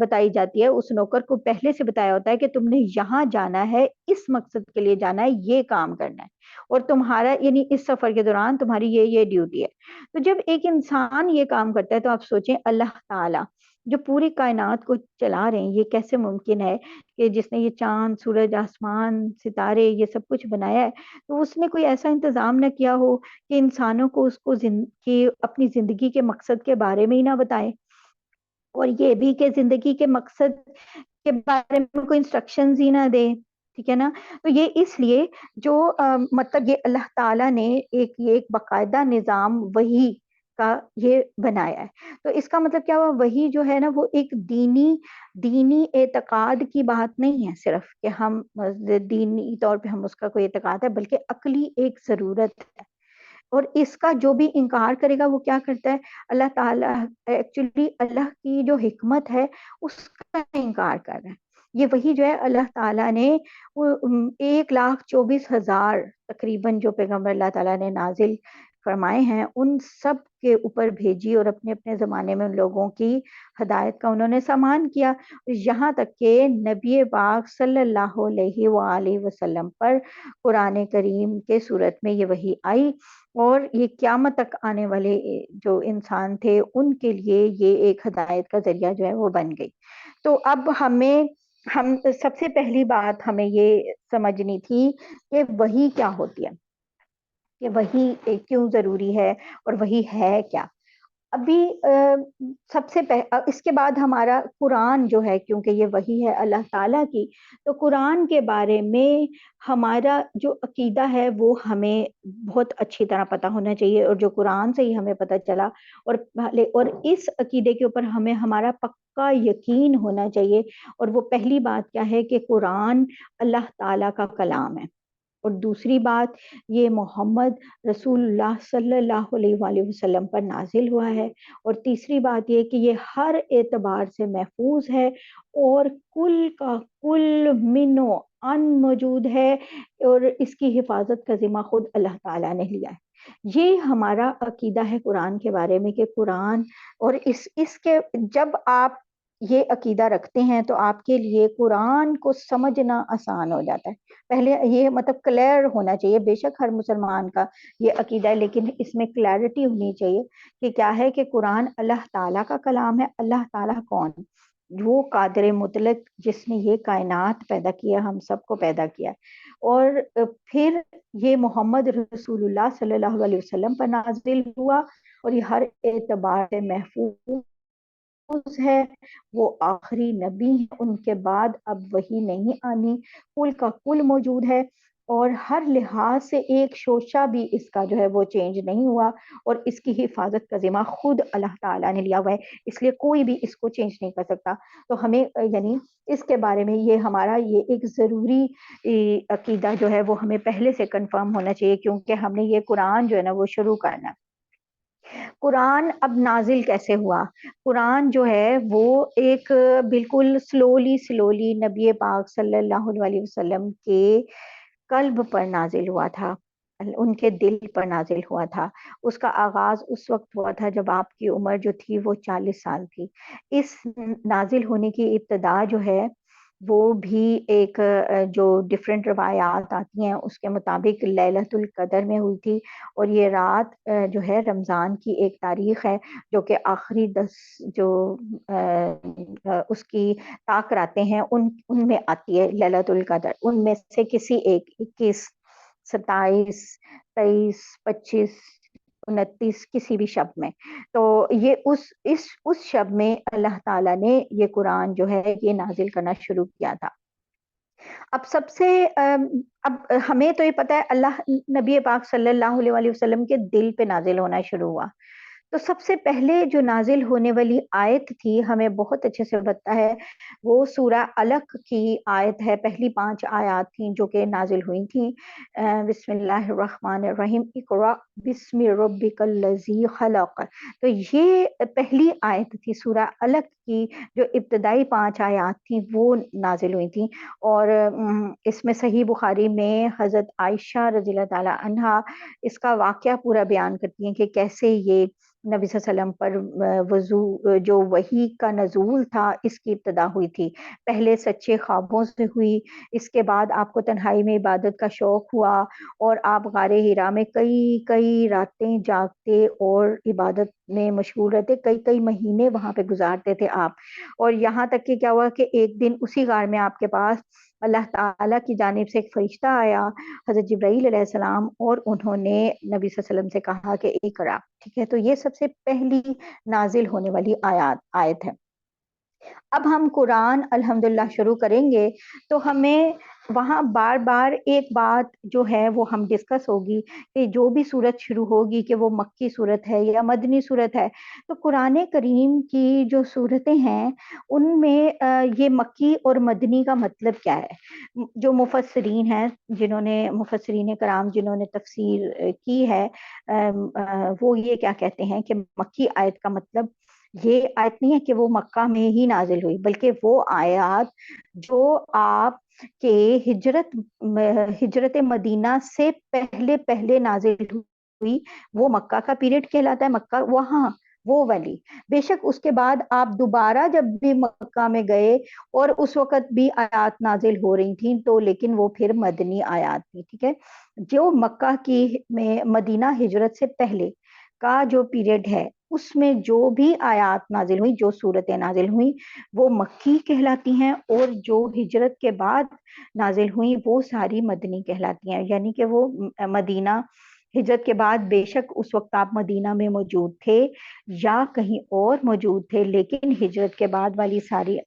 بتائی جاتی ہے، اس نوکر کو پہلے سے بتایا ہوتا ہے کہ تم نے یہاں جانا ہے، اس مقصد کے لیے جانا ہے، یہ کام کرنا ہے، اور تمہارا یعنی اس سفر کے دوران تمہاری یہ ڈیوٹی ہے. تو جب ایک انسان یہ کام کرتا ہے تو آپ سوچیں اللہ تعالی جو پوری کائنات کو چلا رہے ہیں، یہ کیسے ممکن ہے کہ جس نے یہ چاند، سورج، آسمان، ستارے یہ سب کچھ بنایا ہے، تو اس نے کوئی ایسا انتظام نہ کیا ہو کہ انسانوں کو اس کو کہ اپنی زندگی کے مقصد کے بارے میں ہی نہ بتائے، اور یہ بھی کہ زندگی کے مقصد کے بارے میں کوئی انسٹرکشنز ہی نہ دے، ٹھیک ہے نا. تو یہ اس لیے جو مطلب یہ اللہ تعالیٰ نے ایک باقاعدہ نظام وحی کا یہ بنایا ہے. تو اس کا مطلب کیا ہوا؟ وحی جو ہے نا وہ ایک دینی اعتقاد کی بات نہیں ہے صرف کہ ہم دینی طور پہ ہم اس کا کوئی اعتقاد ہے، بلکہ عقلی ایک ضرورت ہے. اور اس کا جو بھی انکار کرے گا وہ کیا کرتا ہے؟ اللہ تعالیٰ ایکچولی اللہ کی جو حکمت ہے اس کا انکار کر رہا ہے. یہ وہی جو ہے اللہ تعالیٰ نے 1,24,000 تقریباً جو پیغمبر اللہ تعالیٰ نے نازل فرمائے ہیں ان سب کے اوپر بھیجی، اور اپنے اپنے زمانے میں ان لوگوں کی ہدایت کا انہوں نے سامان کیا، یہاں تک کہ نبی پاک صلی اللہ علیہ وآلہ وسلم پر قرآن کریم کے صورت میں یہ وحی آئی، اور یہ قیامت تک آنے والے جو انسان تھے ان کے لیے یہ ایک ہدایت کا ذریعہ جو ہے وہ بن گئی. تو اب ہم سب سے پہلی بات ہمیں یہ سمجھنی تھی کہ وحی کیا ہوتی ہے، کہ وحی کیوں ضروری ہے، اور وحی ہے کیا. ابھی سب سے اس کے بعد ہمارا قرآن جو ہے، کیونکہ یہ وحی ہے اللہ تعالیٰ کی، تو قرآن کے بارے میں ہمارا جو عقیدہ ہے وہ ہمیں بہت اچھی طرح پتہ ہونا چاہیے، اور جو قرآن سے ہی ہمیں پتہ چلا، اور اس عقیدے کے اوپر ہمیں ہمارا پکا یقین ہونا چاہیے. اور وہ پہلی بات کیا ہے کہ قرآن اللہ تعالیٰ کا کلام ہے، اور دوسری بات یہ محمد رسول اللہ صلی اللہ علیہ وآلہ وسلم پر نازل ہوا ہے، اور تیسری بات یہ کہ یہ ہر اعتبار سے محفوظ ہے، اور کل کا کل منو ان موجود ہے، اور اس کی حفاظت کا ذمہ خود اللہ تعالیٰ نے لیا ہے. یہ ہمارا عقیدہ ہے قرآن کے بارے میں کہ قرآن، اور اس کے جب آپ یہ عقیدہ رکھتے ہیں تو آپ کے لیے قرآن کو سمجھنا آسان ہو جاتا ہے. پہلے یہ مطلب کلیئر ہونا چاہیے، بے شک ہر مسلمان کا یہ عقیدہ ہے، لیکن اس میں کلیئرٹی ہونی چاہیے کہ کیا ہے کہ قرآن اللہ تعالیٰ کا کلام ہے. اللہ تعالیٰ کون؟ وہ قادر مطلق جس نے یہ کائنات پیدا کیا، ہم سب کو پیدا کیا، اور پھر یہ محمد رسول اللہ صلی اللہ علیہ وسلم پر نازل ہوا، اور یہ ہر اعتبار سے محفوظ ہے. وہ آخری نبی ہیں، ان کے بعد اب وہی نہیں آنی، کل کا کل موجود ہے، اور ہر لحاظ سے ایک شوشہ بھی اس کا جو ہے وہ چینج نہیں ہوا، اور اس کی حفاظت کا ذمہ خود اللہ تعالیٰ نے لیا ہوا ہے، اس لیے کوئی بھی اس کو چینج نہیں کر سکتا. تو ہمیں یعنی اس کے بارے میں یہ ہمارا یہ ایک ضروری عقیدہ جو ہے وہ ہمیں پہلے سے کنفرم ہونا چاہیے، کیونکہ ہم نے یہ قرآن جو ہے نا وہ شروع کرنا ہے. قرآن اب نازل کیسے ہوا؟ قرآن جو ہے وہ ایک بالکل سلولی نبی پاک صلی اللہ علیہ وسلم کے قلب پر نازل ہوا تھا، ان کے دل پر نازل ہوا تھا. اس کا آغاز اس وقت ہوا تھا جب آپ کی عمر جو تھی وہ 40 سال تھی. اس نازل ہونے کی ابتدا جو ہے وہ بھی ایک جو ڈفرینٹ روایات آتی ہیں اس کے مطابق لیلۃ القدر میں ہوئی تھی، اور یہ رات جو ہے رمضان کی ایک تاریخ ہے جو کہ آخری 10 جو اس کی طاق راتیں ہیں ان میں آتی ہے لیلۃ القدر. ان میں سے کسی ایک 21، 27، 23، 25، 29 کسی بھی شب میں. تو یہ اس شب میں اللہ تعالیٰ نے یہ قرآن جو ہے یہ نازل کرنا شروع کیا تھا. اب سب سے اب ہمیں تو یہ پتا ہے اللہ نبی پاک صلی اللہ علیہ وسلم کے دل پہ نازل ہونا شروع ہوا. تو سب سے پہلے جو نازل ہونے والی آیت تھی ہمیں بہت اچھے سے پتا ہے، وہ سورہ علق کی آیت ہے. پہلی 5 آیات تھیں جو کہ نازل ہوئی تھیں. بسم اللہ الرحمن الرحیم، اقرأ بسم ربک الذی خلق. تو یہ پہلی آیت تھی سورہ علق کی، جو ابتدائی 5 آیات تھیں وہ نازل ہوئی تھیں. اور اس میں صحیح بخاری میں حضرت عائشہ رضی اللہ تعالی عنہا اس کا واقعہ پورا بیان کرتی ہیں کہ کیسے یہ نبی صلی اللہ علیہ وسلم پر وضو جو وحی کا نزول تھا اس کی ابتدا ہوئی تھی. پہلے سچے خوابوں سے ہوئی، اس کے بعد آپ کو تنہائی میں عبادت کا شوق ہوا، اور آپ غار حرا میں کئی راتیں جاگتے اور عبادت میں مشغول رہتے، کئی مہینے وہاں پہ گزارتے تھے آپ. اور یہاں تک کہ کیا ہوا کہ ایک دن اسی غار میں آپ کے پاس اللہ تعالیٰ کی جانب سے ایک فرشتہ آیا، حضرت جبرائیل علیہ السلام، اور انہوں نے نبی صلی اللہ علیہ وسلم سے کہا کہ اقرا. ٹھیک ہے، تو یہ سب سے پہلی نازل ہونے والی آیت ہے. اب ہم قرآن الحمدللہ شروع کریں گے تو ہمیں وہاں بار بار ایک بات جو ہے وہ ہم ڈسکس ہوگی کہ جو بھی صورت شروع ہوگی کہ وہ مکی صورت ہے یا مدنی صورت ہے. تو قرآن کریم کی جو صورتیں ہیں ان میں یہ مکی اور مدنی کا مطلب کیا ہے؟ جو مفسرین ہیں، جنہوں نے مفسرین کرام جنہوں نے تفسیر کی ہے، وہ یہ کیا کہتے ہیں کہ مکی آیت کا مطلب یہ آیت نہیں ہے کہ وہ مکہ میں ہی نازل ہوئی، بلکہ وہ آیات جو آپ کے ہجرت مدینہ سے پہلے نازل ہوئی، وہ مکہ کا پیریڈ کہلاتا ہے. مکہ وہاں وہ والی، بے شک اس کے بعد آپ دوبارہ جب بھی مکہ میں گئے اور اس وقت بھی آیات نازل ہو رہی تھیں تو لیکن وہ پھر مدنی آیات تھی. ٹھیک ہے، جو مکہ کی میں مدینہ ہجرت سے پہلے کا جو پیریڈ ہے اس میں جو بھی آیات نازل ہوئی، جو صورتیں نازل ہوئی وہ مکی کہلاتی ہیں، اور جو ہجرت کے بعد نازل ہوئی وہ ساری مدنی کہلاتی ہیں. یعنی کہ وہ مدینہ ہجرت کے بعد بے شک اس وقت آپ مدینہ میں موجود تھے یا کہیں اور موجود تھے، لیکن ہجرت کے بعد والی ساری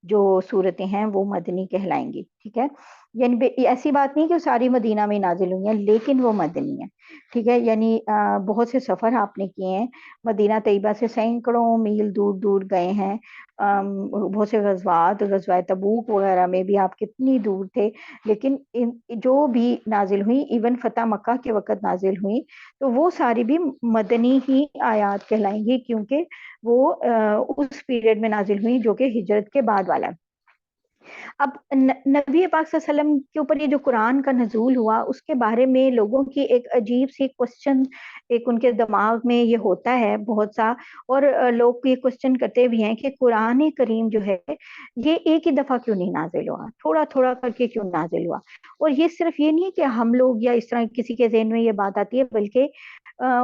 جو صورتیں ہیں وہ مدنی کہلائیں گی. ٹھیک ہے، یعنی ایسی بات نہیں کہ ساری مدینہ میں نازل ہوئی ہیں، لیکن وہ مدنی ہیں. ٹھیک ہے، یعنی بہت سے سفر آپ نے کیے ہیں، مدینہ طیبہ سے سینکڑوں میل دور گئے ہیں. بہت سے غزوات، غزوہ تبوک وغیرہ میں بھی آپ کتنی دور تھے، لیکن جو بھی نازل ہوئی، ایون فتح مکہ کے وقت نازل ہوئی، تو وہ ساری بھی مدنی ہی آیات کہلائیں گی، کیونکہ وہ اس پیریڈ میں نازل ہوئی جو کہ ہجرت کے بعد والا. اب نبی پاک صلی اللہ علیہ وسلم کے اوپر یہ جو قرآن کا نزول ہوا، اس کے بارے میں لوگوں کی ایک عجیب سی کوشچن ایک ان کے دماغ میں یہ ہوتا ہے بہت سا، اور لوگ یہ کوشچن کرتے بھی ہیں کہ قرآن کریم جو ہے یہ ایک ہی دفعہ کیوں نہیں نازل ہوا، تھوڑا تھوڑا کر کے کیوں نازل ہوا؟ اور یہ صرف یہ نہیں ہے کہ ہم لوگ یا اس طرح کسی کے ذہن میں یہ بات آتی ہے، بلکہ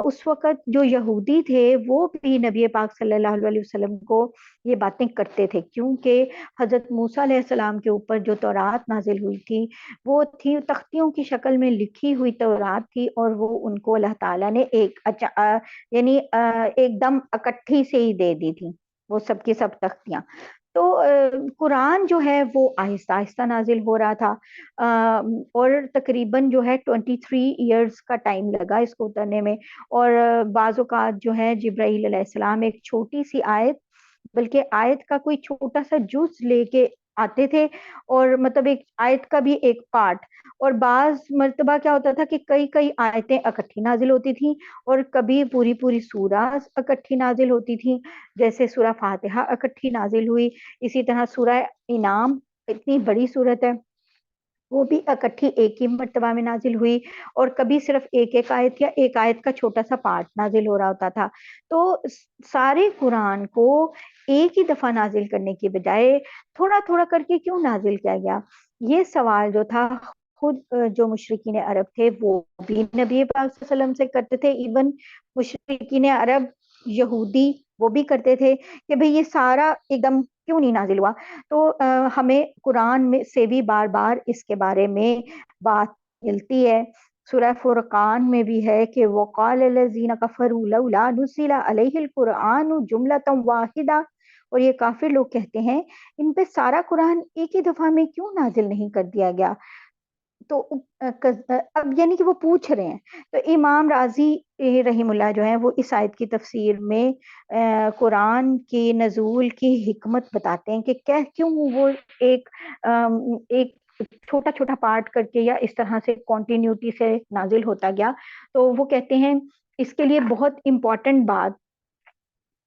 اس وقت جو یہودی تھے وہ بھی نبی پاک صلی اللہ علیہ وسلم کو یہ باتیں کرتے تھے، کیونکہ حضرت موسیٰ علیہ السلام کے اوپر جو تورات نازل ہوئی تھی وہ تھی تختیوں کی شکل میں لکھی ہوئی تورات تھی، اور وہ ان کو اللہ تعالیٰ نے یعنی ایک دم اکٹھی سے ہی دے دی تھی وہ سب کی سب تختیاں۔ تو قرآن جو ہے وہ آہستہ آہستہ نازل ہو رہا تھا، اور تقریباً جو ہے 23 ایئرز کا ٹائم لگا اس کو اترنے میں، اور بعض اوقات جو ہے جبرائیل علیہ السلام ایک چھوٹی سی آیت، بلکہ آیت کا کوئی چھوٹا سا جز لے کے آتے تھے، اور مطلب ایک آیت کا بھی ایک پارٹ، اور بعض مرتبہ کیا ہوتا تھا کہ کئی کئی آیتیں اکٹھی نازل ہوتی تھیں، اور کبھی پوری پوری سورہ اکٹھی نازل ہوتی تھیں، جیسے سورہ فاتحہ اکٹھی نازل ہوئی، اسی طرح سورہ انعام اتنی بڑی صورت ہے وہ بھی اکٹھی ایک ہی مرتبہ میں نازل ہوئی، اور کبھی صرف ایک ایک آیت یا ایک آیت کا چھوٹا سا پارٹ نازل ہو رہا ہوتا تھا۔ تو سارے قرآن کو ایک ہی دفعہ نازل کرنے کی بجائے تھوڑا تھوڑا کر کے کیوں نازل کیا گیا؟ یہ سوال جو تھا خود جو مشرکین عرب تھے وہ بھی نبی پاک صلی اللہ علیہ وسلم سے کرتے تھے، ایون مشرکین عرب یہودی وہ بھی کرتے تھے کہ بھئی یہ سارا ایک دم کیوں نہیں نازل ہوا؟ تو ہمیں قرآن میں سے بھی بار بار اس کے بارے میں بات ملتی ہے۔ سورہ فرقان میں بھی ہے کہ وَقَالَ الَّذِينَ كَفَرُوا لَوْلَا نُزِّلَ عَلَيْهِ الْقُرْآنُ جُمْلَةً وَاحِدَةً، اور یہ کافر لوگ کہتے ہیں ان پہ سارا قرآن ایک ہی دفعہ میں کیوں نازل نہیں کر دیا گیا؟ تو اب یعنی کہ وہ پوچھ رہے ہیں، تو امام راضی رحم اللہ جو ہے وہ اس آیت کی تفسیر میں قرآن کی نزول کی حکمت بتاتے ہیں کہ کیوں وہ ایک ایک چھوٹا چھوٹا پارٹ کر کے یا اس طرح سے کنٹینیوٹی سے نازل ہوتا گیا۔ تو وہ کہتے ہیں اس کے لیے بہت امپورٹنٹ بات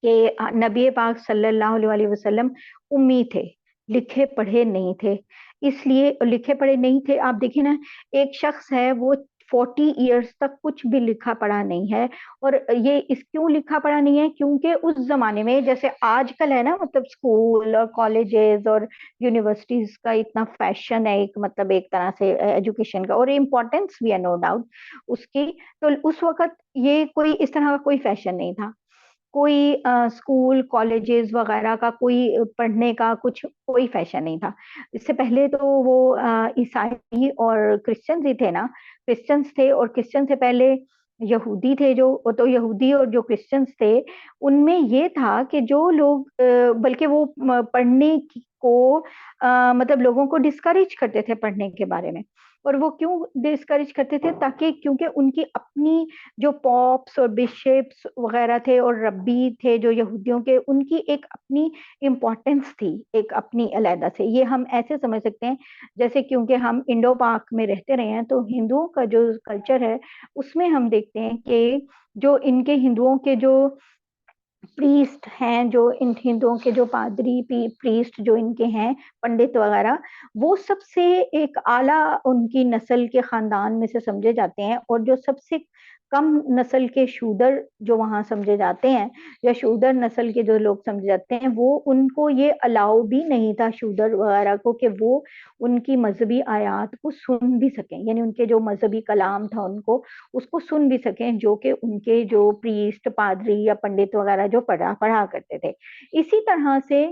کہ نبی پاک صلی اللہ علیہ وسلم امی تھے، لکھے پڑھے نہیں تھے، اس لیے لکھے پڑھے نہیں تھے۔ آپ دیکھیں نا، ایک شخص ہے وہ 40 ایئرز تک کچھ بھی لکھا پڑھا نہیں ہے، اور یہ اس کیوں لکھا پڑھا نہیں ہے؟ کیونکہ اس زمانے میں جیسے آج کل ہے نا، مطلب اسکول اور کالجز اور یونیورسٹیز کا اتنا فیشن ہے، ایک مطلب ایک طرح سے ایجوکیشن کا، اور امپورٹینس بھی ہے نو ڈاؤٹ اس کی، تو اس وقت یہ کوئی اس طرح کا کوئی فیشن نہیں تھا، کوئی اسکول کالجز وغیرہ کا کوئی پڑھنے کا کچھ کوئی فیشن نہیں تھا۔ اس سے پہلے تو وہ عیسائی اور کرسچنز ہی تھے نا، کرسچنز تھے، اور کرسچن سے پہلے یہودی تھے، جو تو یہودی اور جو کرسچنز تھے ان میں یہ تھا کہ جو لوگ بلکہ وہ پڑھنے کو مطلب لوگوں کو ڈسکریج کرتے تھے پڑھنے کے بارے میں، اور وہ کیوں ڈسکریج کرتے تھے؟ تاکہ کیونکہ ان کی اپنی جو پاپس اور بشپس وغیرہ تھے اور ربی تھے جو یہودیوں کے، ان کی ایک اپنی امپورٹنس تھی، ایک اپنی علیحدہ سے۔ یہ ہم ایسے سمجھ سکتے ہیں جیسے کیونکہ ہم انڈو پاک میں رہتے رہے ہیں، تو ہندوؤں کا جو کلچر ہے اس میں ہم دیکھتے ہیں کہ جو ان کے ہندوؤں کے جو پریسٹ ہیں، جو ان ہندوؤں کے جو پادری پریسٹ جو ان کے ہیں پنڈت وغیرہ، وہ سب سے ایک اعلیٰ ان کی نسل کے خاندان میں سے سمجھے جاتے ہیں، اور جو سب سے کم نسل کے شودر جو وہاں سمجھے جاتے ہیں، یا شودر نسل کے جو لوگ سمجھے جاتے ہیں، وہ ان کو یہ الاؤ بھی نہیں تھا شودر وغیرہ کو کہ وہ ان کی مذہبی آیات کو سن بھی سکیں، یعنی ان کے جو مذہبی کلام تھا ان کو اس کو سن بھی سکیں، جو کہ ان کے جو پریسٹ پادری یا پنڈت وغیرہ جو پڑھا کرتے تھے۔ اسی طرح سے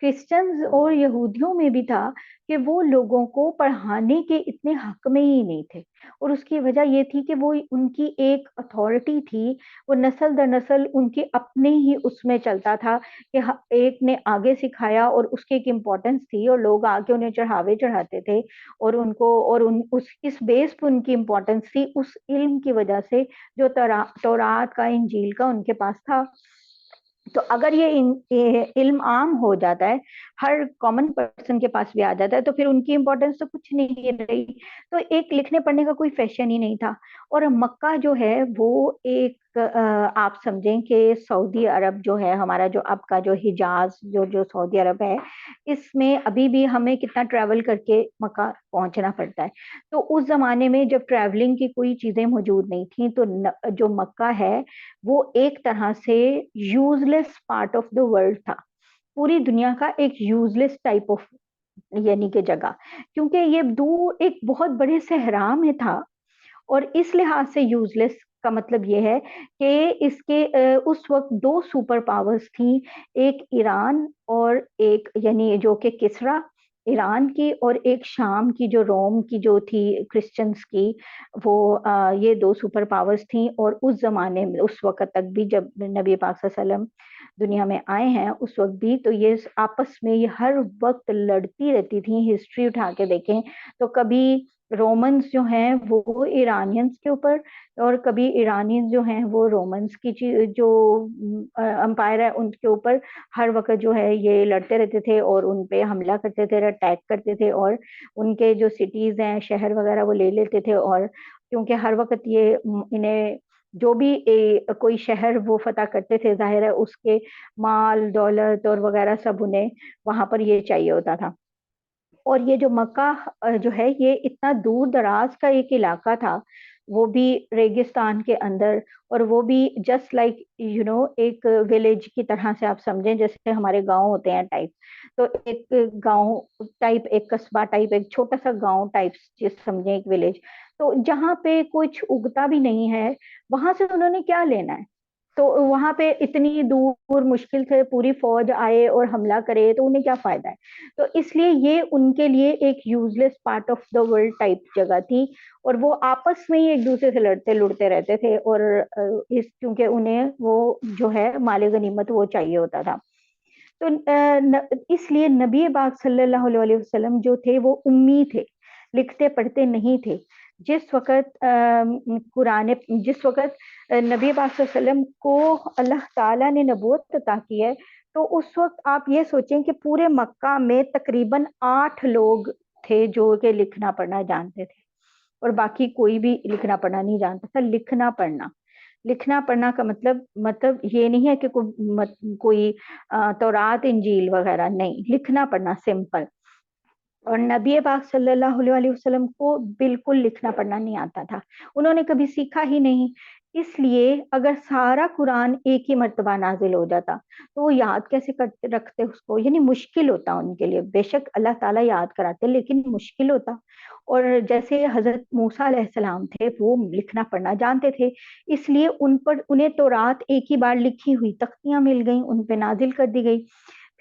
کرسچنز اور یہودیوں میں بھی تھا کہ وہ لوگوں کو پڑھانے کے اتنے حق میں ہی نہیں تھے، اور اس کی وجہ یہ تھی کہ وہ ان کی ایک اتھارٹی تھی، وہ نسل در نسل ان کی اپنے ہی اس میں چلتا تھا کہ ایک نے آگے سکھایا اور اس کی ایک امپورٹنس تھی، اور لوگ آگے انہیں چڑھاوے چڑھاتے تھے، اور ان کو اور اس بیس پہ ان کی امپورٹنس تھی اس علم کی وجہ سے جو تورات کا انجیل کا ان کے پاس تھا۔ تو اگر یہ علم عام ہو جاتا ہے، ہر کامن پرسن کے پاس بھی آ جاتا ہے، تو پھر ان کی امپورٹنس تو کچھ نہیں رہی، تو ایک لکھنے پڑھنے کا کوئی فیشن ہی نہیں تھا۔ اور مکہ جو ہے وہ ایک آپ سمجھیں کہ سعودی عرب جو ہے ہمارا، جو اب کا جو حجاز جو سعودی عرب ہے، اس میں ابھی بھی ہمیں کتنا ٹریول کر کے مکہ پہنچنا پڑتا ہے. تو اس زمانے میں جب ٹریولنگ کی کوئی چیزیں موجود نہیں تھیں تو جو مکہ ہے وہ ایک طرح سے use less part of the world تھا، پوری دنیا کا ایک یوز لیس ٹائپ آف یعنی کہ جگہ، کیونکہ یہ دور ایک بہت بڑے صحرا میں تھا. اور اس لحاظ سے یوز لیس کا مطلب یہ ہے کہ اس کے اس وقت دو سپر پاورز تھیں، ایک ایران اور ایک یعنی جو کہ کسرا ایران کی، اور ایک شام کی جو روم کی جو تھی کرسچنز کی، وہ یہ دو سپر پاورز تھیں. اور اس زمانے میں اس وقت تک بھی جب نبی پاک صلی اللہ علیہ وسلم دنیا میں آئے ہیں اس وقت بھی تو یہ آپس میں یہ ہر وقت لڑتی رہتی تھیں. ہسٹری اٹھا کے دیکھیں تو کبھی رومنز جو ہیں وہ ایرانینز کے اوپر، اور کبھی ایرانینز جو ہیں وہ رومنز کی جو امپائر ہے ان کے اوپر ہر وقت جو ہے یہ لڑتے رہتے تھے اور ان پہ حملہ کرتے تھے، اٹیک کرتے تھے، اور ان کے جو سٹیز ہیں شہر وغیرہ وہ لے لیتے تھے. اور کیونکہ ہر وقت یہ انہیں جو بھی کوئی شہر وہ فتح کرتے تھے ظاہر ہے اس کے مال دولت اور وغیرہ سب انہیں وہاں پر یہ چاہیے ہوتا تھا. اور یہ جو مکہ جو ہے یہ اتنا دور دراز کا ایک علاقہ تھا، وہ بھی ریگستان کے اندر، اور وہ بھی جسٹ لائک ایک ولیج کی طرح سے آپ سمجھیں جیسے ہمارے گاؤں ہوتے ہیں ٹائپ. تو ایک گاؤں ٹائپ، ایک قصبہ ٹائپ، ایک چھوٹا سا گاؤں ٹائپ جس سمجھیں ایک ولیج. تو جہاں پہ کچھ اگتا بھی نہیں ہے وہاں سے انہوں نے کیا لینا ہے؟ تو وہاں پہ اتنی دور مشکل سے پوری فوج آئے اور حملہ کرے تو انہیں کیا فائدہ ہے؟ تو اس لیے یہ ان کے لیے ایک use less part of the world type جگہ تھی، اور وہ آپس میں ہی ایک دوسرے سے لڑتے لڑتے رہتے تھے. اور اس کیونکہ انہیں وہ جو ہے مال غنیمت وہ چاہیے ہوتا تھا. تو اس لیے نبی پاک صلی اللہ علیہ وسلم جو تھے وہ امی تھے، لکھتے پڑھتے نہیں تھے. جس وقت قرآن جس وقت نبی پاک صلی اللہ علیہ وسلم کو اللہ تعالیٰ نے نبوت عطا کی ہے تو اس وقت آپ یہ سوچیں کہ پورے مکہ میں تقریباً 8 لوگ تھے جو کہ لکھنا پڑھنا جانتے تھے، اور باقی کوئی بھی لکھنا پڑھنا نہیں جانتا تھا. لکھنا پڑھنا کا مطلب یہ نہیں ہے کہ کوئی تورات انجیل وغیرہ نہیں، لکھنا پڑھنا سمپل. اور نبی پاک صلی اللہ علیہ وسلم کو بالکل لکھنا پڑھنا نہیں آتا تھا، انہوں نے کبھی سیکھا ہی نہیں. اس لیے اگر سارا قرآن ایک ہی مرتبہ نازل ہو جاتا تو وہ یاد کیسے کرتے رکھتے اس کو، یعنی مشکل ہوتا ان کے لیے. بے شک اللہ تعالیٰ یاد کراتے لیکن مشکل ہوتا. اور جیسے حضرت موسیٰ علیہ السلام تھے وہ لکھنا پڑھنا جانتے تھے، اس لیے انہیں تورات ایک ہی بار لکھی ہوئی تختیاں مل گئیں، ان پہ نازل کر دی گئی.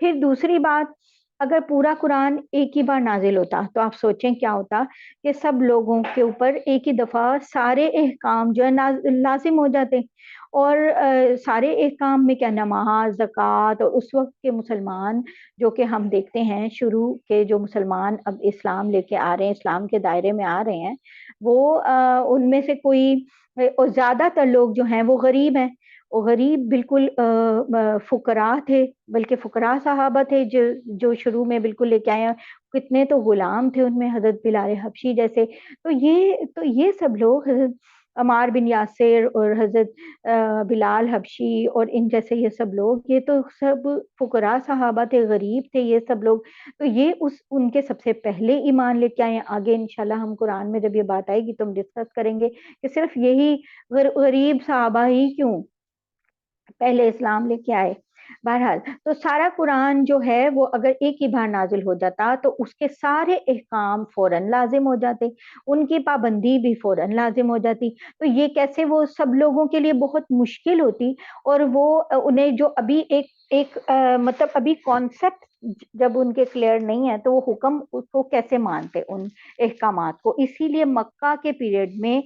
پھر دوسری بات، اگر پورا قرآن ایک ہی بار نازل ہوتا تو آپ سوچیں کیا ہوتا کہ سب لوگوں کے اوپر ایک ہی دفعہ سارے احکام جو ہے لازم ہو جاتے. اور سارے احکام میں کیا، نماز، زکوٰۃ، اور اس وقت کے مسلمان جو کہ ہم دیکھتے ہیں شروع کے جو مسلمان اب اسلام لے کے آ رہے ہیں، اسلام کے دائرے میں آ رہے ہیں، وہ ان میں سے کوئی اور زیادہ تر لوگ جو ہیں وہ غریب ہیں. وہ غریب بالکل فقراء تھے، بلکہ فقراء صحابہ تھے جو شروع میں بالکل لے کے آئے ہیں. کتنے تو غلام تھے ان میں، حضرت بلال حبشی جیسے. تو یہ سب لوگ حضرت عمار بن یاسر اور حضرت بلال حبشی اور ان جیسے یہ سب لوگ، یہ تو سب فقراء صحابہ تھے، غریب تھے یہ سب لوگ. تو یہ ان کے سب سے پہلے ایمان لے کے آئے ہیں. آگے انشاءاللہ ہم قرآن میں جب یہ بات آئے گی تو ہم ڈسکس کریں گے کہ صرف یہی غریب صحابہ ہی کیوں پہلے اسلام لے کے آئے. بہرحال تو سارا قرآن جو ہے وہ اگر ایک ہی بار نازل ہو جاتا تو اس کے سارے احکام فوراً لازم ہو جاتے، ان کی پابندی بھی فوراً لازم ہو جاتی. تو یہ کیسے وہ سب لوگوں کے لیے بہت مشکل ہوتی، اور وہ انہیں جو ابھی ایک مطلب ابھی کانسیپٹ جب ان کے کلیئر نہیں ہے تو وہ حکم اس کو کیسے مانتے ان احکامات کو. اسی لیے مکہ کے پیریڈ میں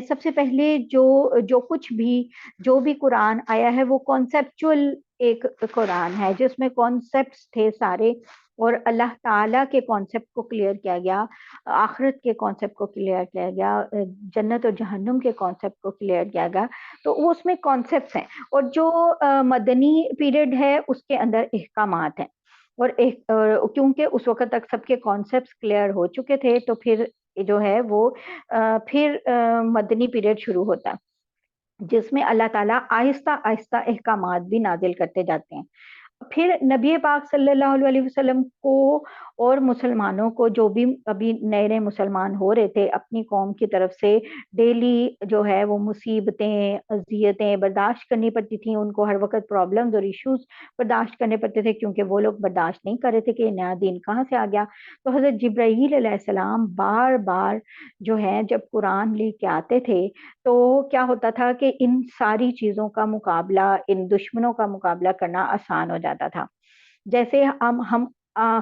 سب سے پہلے جو کچھ بھی جو بھی قرآن آیا ہے وہ کانسیپچول ایک قرآن ہے جس میں کانسیپٹس تھے سارے، اور اللہ تعالیٰ کے کانسیپٹ کو کلیئر کیا گیا، آخرت کے کانسیپٹ کو کلیئر کیا گیا، جنت اور جہنم کے کانسیپٹ کو کلیئر کیا گیا. تو وہ اس میں کانسیپٹس ہیں، اور جو مدنی پیریڈ ہے اس کے اندر احکامات ہیں. اور کیونکہ اس وقت تک سب کے کانسیپٹس کلیئر ہو چکے تھے تو پھر جو ہے وہ پھر مدنی پیریڈ شروع ہوتا. جس میں اللہ تعالیٰ آہستہ آہستہ احکامات بھی نازل کرتے جاتے ہیں۔ پھر نبی پاک صلی اللہ علیہ وسلم کو اور مسلمانوں کو، جو بھی ابھی نئے نئے مسلمان ہو رہے تھے، اپنی قوم کی طرف سے ڈیلی جو ہے وہ مصیبتیں، اذیتیں برداشت کرنی پڑتی تھیں، ان کو ہر وقت پرابلمز اور ایشوز برداشت کرنے پڑتے تھے، کیونکہ وہ لوگ برداشت نہیں کر رہے تھے کہ یہ نیا دین کہاں سے آ گیا۔ تو حضرت جبرائیل علیہ السلام بار بار جو ہے جب قرآن لے کے آتے تھے، تو کیا ہوتا تھا کہ ان ساری چیزوں کا مقابلہ، ان دشمنوں کا مقابلہ کرنا آسان ہو جاتا تھا۔ جیسے ہم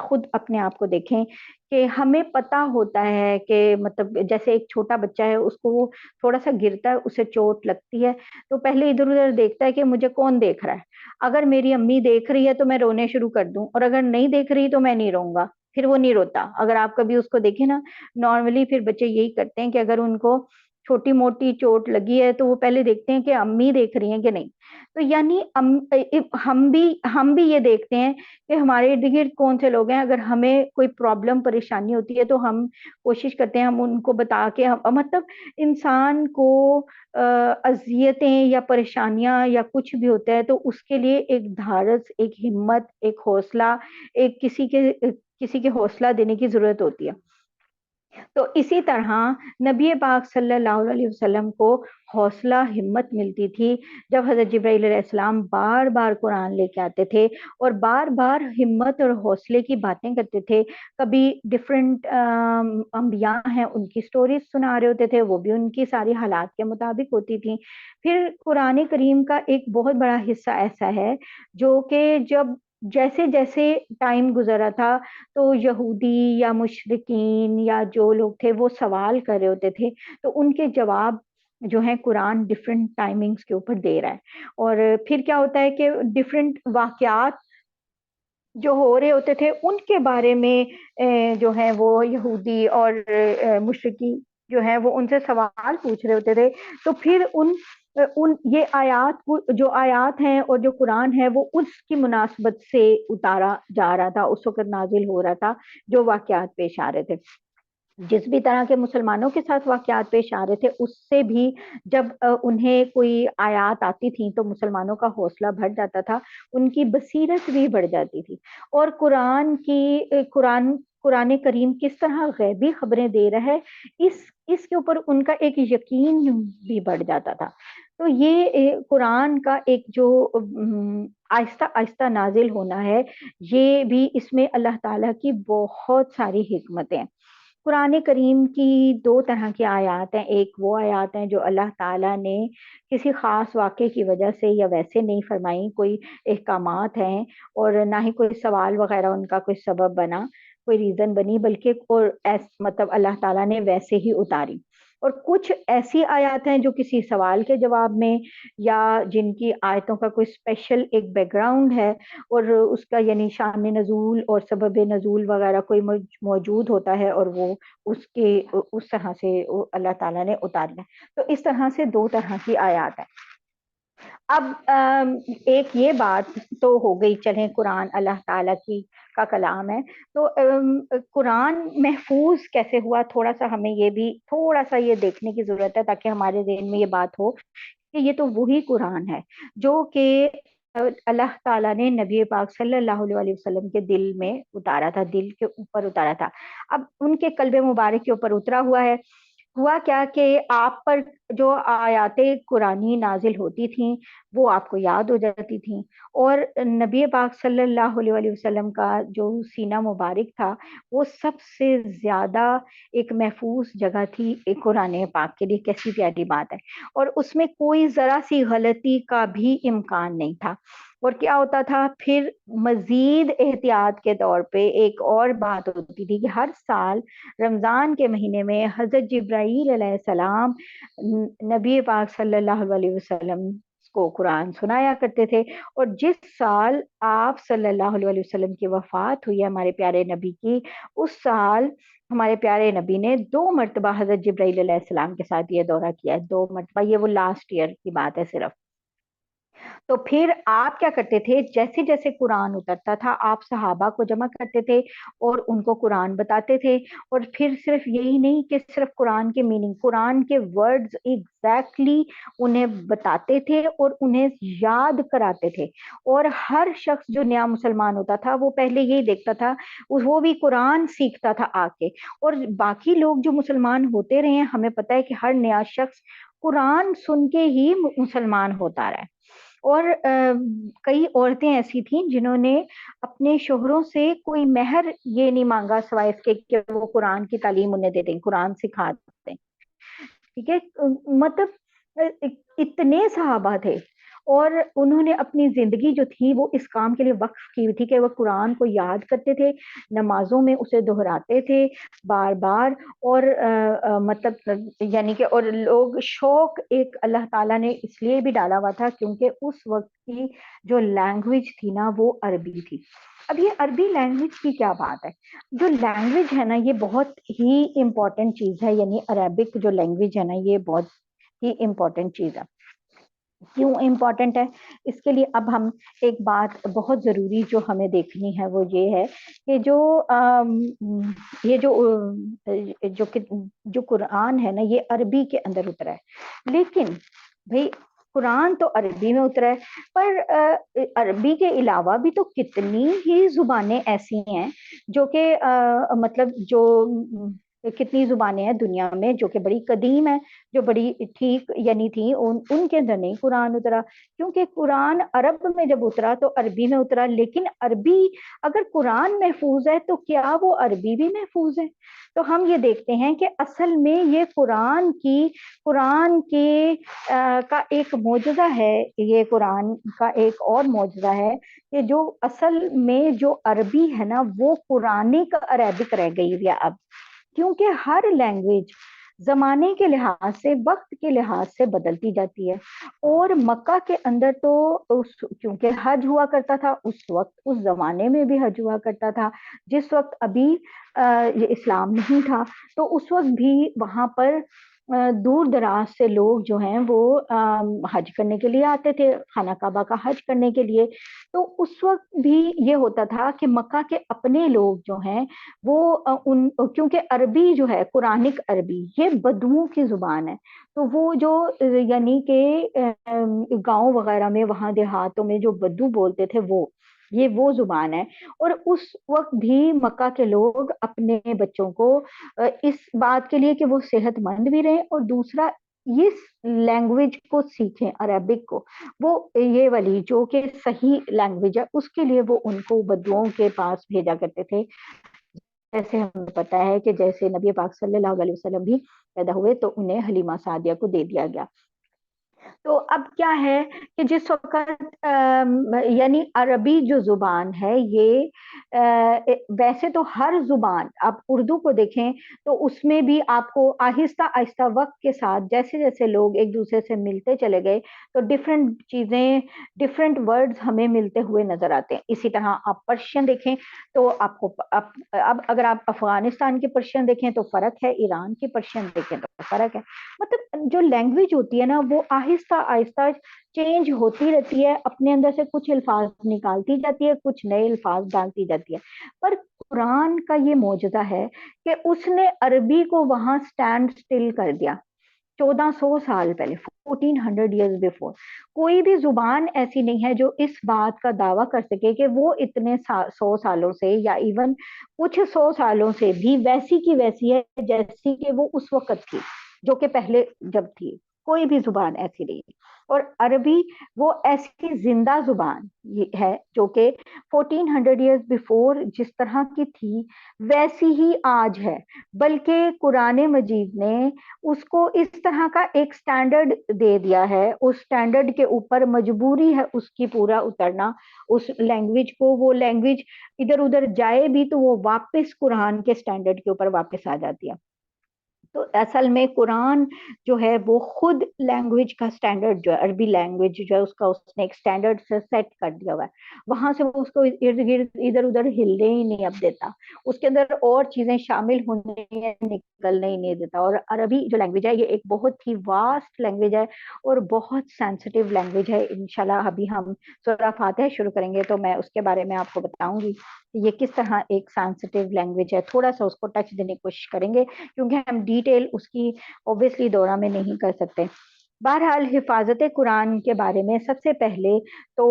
خود اپنے آپ کو دیکھیں کہ ہمیں پتا ہوتا ہے کہ مطلب جیسے ایک چھوٹا بچہ ہے، اس کو وہ تھوڑا سا گرتا ہے، اسے چوٹ لگتی ہے، تو پہلے ادھر ادھر دیکھتا ہے کہ مجھے کون دیکھ رہا ہے۔ اگر میری امی دیکھ رہی ہے تو میں رونے شروع کر دوں، اور اگر نہیں دیکھ رہی تو میں نہیں روں گا، پھر وہ نہیں روتا۔ اگر آپ کبھی اس کو دیکھیں نا، نارملی پھر بچے یہی کرتے ہیں کہ اگر ان کو چھوٹی موٹی چوٹ لگی ہے تو وہ پہلے دیکھتے ہیں کہ امی دیکھ رہی ہیں کہ نہیں۔ تو یعنی ہم بھی یہ دیکھتے ہیں کہ ہمارے ارد گرد کون سے لوگ ہیں، اگر ہمیں کوئی پرابلم پریشانی ہوتی ہے تو ہم کوشش کرتے ہیں ہم ان کو بتا کے مطلب انسان کو اذیتیں یا پریشانیاں یا کچھ بھی ہوتا ہے تو اس کے لیے ایک دھارس، ایک ہمت، ایک حوصلہ، ایک کسی کے حوصلہ دینے کی ضرورت ہوتی ہے۔ تو اسی طرح نبی پاک صلی اللہ علیہ وسلم کو حوصلہ، ہمت ملتی تھی جب حضرت جبرائیل علیہ السلام بار بار قرآن لے کے آتے تھے اور بار بار ہمت اور حوصلے کی باتیں کرتے تھے۔ کبھی ڈفرینٹ انبیاء ہیں، ان کی سٹوریز سنا رہے ہوتے تھے، وہ بھی ان کی ساری حالات کے مطابق ہوتی تھیں۔ پھر قرآن کریم کا ایک بہت بڑا حصہ ایسا ہے جو کہ جب جیسے جیسے ٹائم گزرا تھا تو یہودی یا مشرکین یا جو لوگ تھے وہ سوال کر رہے ہوتے تھے، تو ان کے جواب جو ہیں قرآن ڈفرینٹ ٹائمنگز کے اوپر دے رہا ہے۔ اور پھر کیا ہوتا ہے کہ ڈفرینٹ واقعات جو ہو رہے ہوتے تھے ان کے بارے میں جو ہے وہ یہودی اور مشرکی جو ہے وہ ان سے سوال پوچھ رہے ہوتے تھے، تو پھر ان یہ آیات جو آیات ہیں اور جو قرآن ہے وہ اس کی مناسبت سے اتارا جا رہا تھا، اس وقت نازل ہو رہا تھا جو واقعات پیش آ رہے تھے۔ جس بھی طرح کے مسلمانوں کے ساتھ واقعات پیش آ رہے تھے، اس سے بھی جب انہیں کوئی آیات آتی تھیں تو مسلمانوں کا حوصلہ بڑھ جاتا تھا، ان کی بصیرت بھی بڑھ جاتی تھی، اور قرآن کریم کس طرح غیبی خبریں دے رہا ہے، اس کے اوپر ان کا ایک یقین بھی بڑھ جاتا تھا۔ تو یہ قرآن کا ایک جو آہستہ آہستہ نازل ہونا ہے، یہ بھی اس میں اللہ تعالیٰ کی بہت ساری حکمتیں۔ قرآن کریم کی دو طرح کی آیات ہیں، ایک وہ آیات ہیں جو اللہ تعالیٰ نے کسی خاص واقعے کی وجہ سے یا ویسے نہیں فرمائی، کوئی احکامات ہیں اور نہ ہی کوئی سوال وغیرہ ان کا کوئی سبب بنا، کوئی ریزن بنی، بلکہ مطلب اللہ تعالیٰ نے ویسے ہی اتاری۔ اور کچھ ایسی آیات ہیں جو کسی سوال کے جواب میں یا جن کی آیتوں کا کوئی اسپیشل ایک بیک گراؤنڈ ہے اور اس کا یعنی شان نزول اور سبب نزول وغیرہ کوئی موجود ہوتا ہے، اور وہ اس طرح سے اللہ تعالیٰ نے اتارنا ہے۔ تو اس طرح سے دو طرح کی آیات ہیں۔ اب ایک یہ بات تو ہو گئی، چلیں قرآن اللہ تعالیٰ کا کلام ہے، تو قرآن محفوظ کیسے ہوا، تھوڑا سا ہمیں یہ بھی تھوڑا سا یہ دیکھنے کی ضرورت ہے تاکہ ہمارے ذہن میں یہ بات ہو کہ یہ تو وہی قرآن ہے جو کہ اللہ تعالیٰ نے نبی پاک صلی اللہ علیہ وسلم کے دل میں اتارا تھا، دل کے اوپر اتارا تھا۔ اب ان کے قلب مبارک کے اوپر اترا ہوا ہے۔ ہوا کیا کہ آپ پر جو آیات قرآنی نازل ہوتی تھیں وہ آپ کو یاد ہو جاتی تھیں، اور نبی پاک صلی اللہ علیہ وسلم کا جو سینہ مبارک تھا وہ سب سے زیادہ ایک محفوظ جگہ تھی ایک قرآن پاک کے لیے۔ کیسی پیاری بات ہے، اور اس میں کوئی ذرا سی غلطی کا بھی امکان نہیں تھا۔ اور کیا ہوتا تھا پھر مزید احتیاط کے طور پہ ایک اور بات ہوتی تھی کہ ہر سال رمضان کے مہینے میں حضرت جبرائیل علیہ السلام نبی پاک صلی اللہ علیہ وسلم کو قرآن سنایا کرتے تھے، اور جس سال آپ صلی اللہ علیہ وسلم کی وفات ہوئی ہے ہمارے پیارے نبی کی، اس سال ہمارے پیارے نبی نے 2 مرتبہ حضرت جبرائیل علیہ السلام کے ساتھ یہ دورہ کیا ہے، 2 مرتبہ، یہ وہ لاسٹ ایئر کی بات ہے صرف۔ تو پھر آپ کیا کرتے تھے، جیسے جیسے قرآن اترتا تھا آپ صحابہ کو جمع کرتے تھے اور ان کو قرآن بتاتے تھے، اور پھر صرف یہی نہیں کہ صرف قرآن کے میننگ، قرآن کے ورڈز ایگزیکٹلی انہیں بتاتے تھے اور انہیں یاد کراتے تھے۔ اور ہر شخص جو نیا مسلمان ہوتا تھا وہ پہلے یہی دیکھتا تھا، وہ بھی قرآن سیکھتا تھا آ کے، اور باقی لوگ جو مسلمان ہوتے رہے ہیں ہمیں پتہ ہے کہ ہر نیا شخص قرآن سن کے ہی مسلمان ہوتا رہا ہے۔ اور کئی عورتیں ایسی تھیں جنہوں نے اپنے شوہروں سے کوئی مہر یہ نہیں مانگا سوائے اس کے کہ وہ قرآن کی تعلیم انہیں دے دیں، قرآن سکھا دیں، ٹھیک ہے۔ مطلب اتنے صحابہ تھے اور انہوں نے اپنی زندگی جو تھی وہ اس کام کے لیے وقف کی ہوئی تھی کہ وہ قرآن کو یاد کرتے تھے، نمازوں میں اسے دہراتے تھے بار بار، اور مطلب یعنی کہ اور لوگ شوق ایک اللہ تعالیٰ نے اس لیے بھی ڈالا ہوا تھا کیونکہ اس وقت کی جو لینگویج تھی نا وہ عربی تھی۔ اب یہ عربی لینگویج کی کیا بات ہے، جو لینگویج ہے نا یہ بہت ہی امپورٹنٹ چیز ہے، یعنی عربک جو لینگویج ہے نا یہ بہت ہی امپورٹنٹ چیز ہے۔ کیوں امپورٹنٹ ہے؟ اس کے لیے اب ہم ایک بات بہت ضروری جو ہمیں دیکھنی ہے وہ یہ ہے کہ یہ جو قرآن ہے نا یہ عربی کے اندر اترا ہے، لیکن بھئی قرآن تو عربی میں اترا ہے، پر عربی کے علاوہ بھی تو کتنی ہی زبانیں ایسی ہیں جو کہ مطلب جو کتنی زبانیں ہیں دنیا میں جو کہ بڑی قدیم ہیں، جو بڑی ٹھیک یعنی تھی، ان کے اندر نہیں قرآن اترا، کیونکہ قرآن عرب میں جب اترا تو عربی میں اترا، لیکن عربی اگر قرآن محفوظ ہے تو کیا وہ عربی بھی محفوظ ہے؟ تو ہم یہ دیکھتے ہیں کہ اصل میں یہ قرآن کے کا ایک معجزہ ہے، یہ قرآن کا ایک اور معجزہ ہے کہ جو اصل میں جو عربی ہے نا وہ قرآنک عربک رہ گئی ہے اب، کیونکہ ہر لینگویج زمانے کے لحاظ سے وقت کے لحاظ سے بدلتی جاتی ہے۔ اور مکہ کے اندر تو کیونکہ حج ہوا کرتا تھا اس وقت، اس زمانے میں بھی حج ہوا کرتا تھا جس وقت ابھی یہ اسلام نہیں تھا، تو اس وقت بھی وہاں پر دور دراز سے لوگ جو ہیں وہ حج کرنے کے لیے آتے تھے، خانہ کعبہ کا حج کرنے کے لیے۔ تو اس وقت بھی یہ ہوتا تھا کہ مکہ کے اپنے لوگ جو ہیں وہ کیونکہ عربی جو ہے قرآنک عربی یہ بدوؤں کی زبان ہے، تو وہ جو یعنی کہ گاؤں وغیرہ میں وہاں دیہاتوں میں جو بدو بولتے تھے وہ زبان ہے۔ اور اس وقت بھی مکہ کے لوگ اپنے بچوں کو اس بات کے لیے کہ وہ صحت مند بھی رہیں اور دوسرا اس لینگویج کو سیکھیں عربک کو، وہ یہ والی جو کہ صحیح لینگویج ہے اس کے لیے وہ ان کو بدوؤں کے پاس بھیجا کرتے تھے۔ جیسے ہمیں پتا ہے کہ جیسے نبی پاک صلی اللہ علیہ وسلم بھی پیدا ہوئے تو انہیں حلیمہ سعدیہ کو دے دیا گیا۔ تو اب کیا ہے کہ جس وقت یعنی عربی جو زبان ہے یہ ویسے تو ہر زبان، آپ اردو کو دیکھیں تو اس میں بھی آپ کو آہستہ آہستہ وقت کے ساتھ جیسے جیسے لوگ ایک دوسرے سے ملتے چلے گئے تو ڈفرینٹ چیزیں، ڈفرینٹ ورڈز ہمیں ملتے ہوئے نظر آتے ہیں۔ اسی طرح آپ پرشین دیکھیں تو آپ کو اب اگر آپ افغانستان کے پرشین دیکھیں تو فرق ہے، ایران کے پرشین دیکھیں تو فرق ہے۔ مطلب جو لینگویج ہوتی ہے نا وہ آہستہ آہستہ چینج ہوتی رہتی ہے، اپنے اندر سے کچھ الفاظ نکالتی جاتی ہے، کچھ نئے الفاظ ڈالتی جاتی ہے۔ پر قرآن کا یہ معجزہ ہے کہ اس نے عربی کو وہاں سٹینڈ سٹل کر دیا 1400 سال پہلے، 1400 ایئرز بیفور۔ کوئی بھی زبان ایسی نہیں ہے جو اس بات کا دعویٰ کر سکے کہ وہ اتنے 100 سالوں سے یا ایون کچھ 100 سالوں سے بھی ویسی کی ویسی ہے جیسی کہ وہ اس وقت تھی، جو کہ پہلے جب تھی۔ کوئی بھی زبان ایسی نہیں، اور عربی وہ ایسی زندہ زبان ہے جو کہ 1400 ایئرز بیفور جس طرح کی تھی ویسی ہی آج ہے، بلکہ قرآن مجید نے اس کو اس طرح کا ایک سٹینڈرڈ دے دیا ہے، اس سٹینڈرڈ کے اوپر مجبوری ہے اس کی پورا اترنا، اس لینگویج کو، وہ لینگویج ادھر ادھر جائے بھی تو وہ واپس قرآن کے سٹینڈرڈ کے اوپر واپس آ جاتی ہے۔ تو اصل میں قرآن جو ہے وہ خود لینگویج کا اسٹینڈرڈ جو ہے، عربی لینگویج جو ہے اس کا اس نے ایک اسٹینڈرڈ سے سیٹ کر دیا ہوا ہے، وہاں سے وہ اس کو ارد گرد ادھر ادھر ہلنے ہی نہیں اب دیتا، اس کے اندر اور چیزیں شامل ہونے نکلنے ہی نہیں دیتا۔ اور عربی جو لینگویج ہے یہ ایک بہت ہی واسٹ لینگویج ہے اور بہت سینسٹیو لینگویج ہے۔ انشاءاللہ ابھی ہم سورہ فاتحہ شروع کریں گے تو میں اس کے بارے میں آپ کو بتاؤں گی کہ یہ کس طرح ایک سینسٹیو لینگویج ہے، تھوڑا سا اس کو ٹچ دینے کی کوشش کریں گے کیونکہ ہم ڈیٹیل اس کی اوبیسلی دورہ میں نہیں کر سکتے۔ بہرحال حفاظت قرآن کے بارے میں سب سے پہلے تو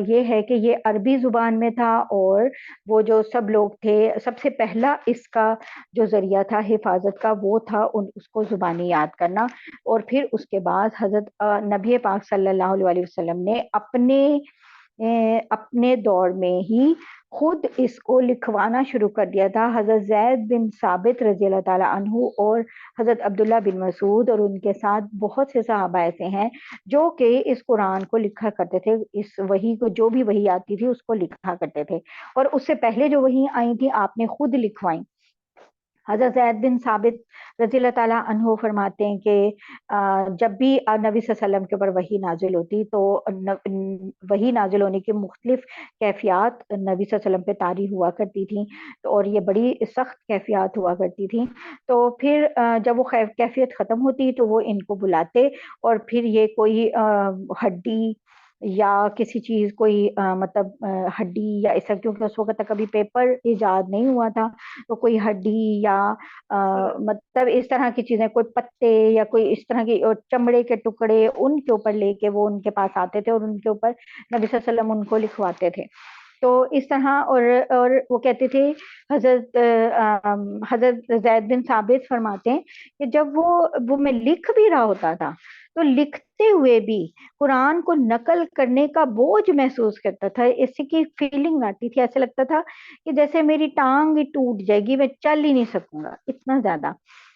یہ ہے کہ یہ عربی زبان میں تھا، اور وہ جو سب لوگ تھے، سب سے پہلا اس کا جو ذریعہ تھا حفاظت کا وہ تھا اس کو زبانی یاد کرنا، اور پھر اس کے بعد حضرت نبی پاک صلی اللہ علیہ وسلم نے اپنے دور میں ہی خود اس کو لکھوانا شروع کر دیا تھا۔ حضرت زید بن ثابت رضی اللہ تعالیٰ عنہ اور حضرت عبداللہ بن مسعود اور ان کے ساتھ بہت سے صحابہ ایسے ہیں جو کہ اس قرآن کو لکھا کرتے تھے، اس وحی کو، جو بھی وحی آتی تھی اس کو لکھا کرتے تھے، اور اس سے پہلے جو وحی آئی تھی آپ نے خود لکھوائیں۔ حضرت زید بن ثابت رضی اللہ تعالیٰ عنہ فرماتے ہیں کہ جب بھی نبی صلی اللہ علیہ وسلم کے اوپر وحی نازل ہوتی تو وحی نازل ہونے کی مختلف کیفیات نبی صلی اللہ علیہ وسلم پہ طاری ہوا کرتی تھیں، اور یہ بڑی سخت کیفیات ہوا کرتی تھیں۔ تو پھر جب وہ کیفیت ختم ہوتی تو وہ ان کو بلاتے، اور پھر یہ کوئی ہڈی یا کسی چیز کوئی مطلب ہڈی یا اس طرح، کیونکہ اس وقت تک ابھی پیپر ایجاد نہیں ہوا تھا، تو کوئی ہڈی یا مطلب اس طرح کی چیزیں، کوئی پتے یا کوئی اس طرح کی چمڑے کے ٹکڑے ان کے اوپر لے کے وہ ان کے پاس آتے تھے، اور ان کے اوپر نبی صلی اللہ علیہ وسلم ان کو لکھواتے تھے۔ تو اس طرح اور وہ کہتے تھے، حضرت زید بن ثابت فرماتے ہیں کہ جب وہ میں لکھ بھی رہا ہوتا تھا تو لکھتے ہوئے بھی قرآن کو نقل کرنے کا بوجھ محسوس کرتا تھا، اس کی فیلنگ آتی تھی، ایسے لگتا تھا کہ جیسے میری ٹانگ ہی ٹوٹ جائے گی، میں چل ہی نہیں سکوں گا، اتنا زیادہ۔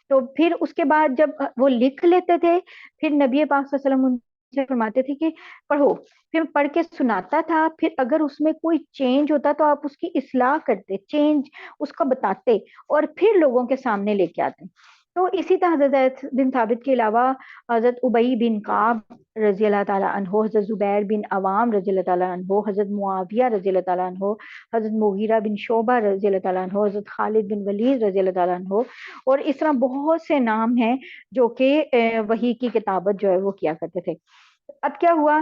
تو پھر اس کے بعد جب وہ لکھ لیتے تھے، پھر نبی پاک صلی اللہ علیہ وسلم ان سے فرماتے تھے کہ پڑھو، پھر پڑھ کے سناتا تھا، پھر اگر اس میں کوئی چینج ہوتا تو آپ اس کی اصلاح کرتے، چینج اس کو بتاتے، اور پھر لوگوں کے سامنے لے کے آتے۔ تو اسی طرح حضرت زید بن ثابت کے علاوہ حضرت ابی بن کعب رضی اللہ تعالیٰ عنہ، حضرت زبیر بن عوام رضی اللہ تعالیٰ عنہ، حضرت معاویہ رضی اللہ تعالیٰ عنہ، حضرت مغیرہ بن شعبہ رضی اللہ تعالیٰ عنہ، حضرت خالد بن ولید رضی اللہ تعالیٰ عنہ، اور اس طرح بہت سے نام ہیں جو کہ وحی کی کتابت جو ہے وہ کیا کرتے تھے۔ اب کیا ہوا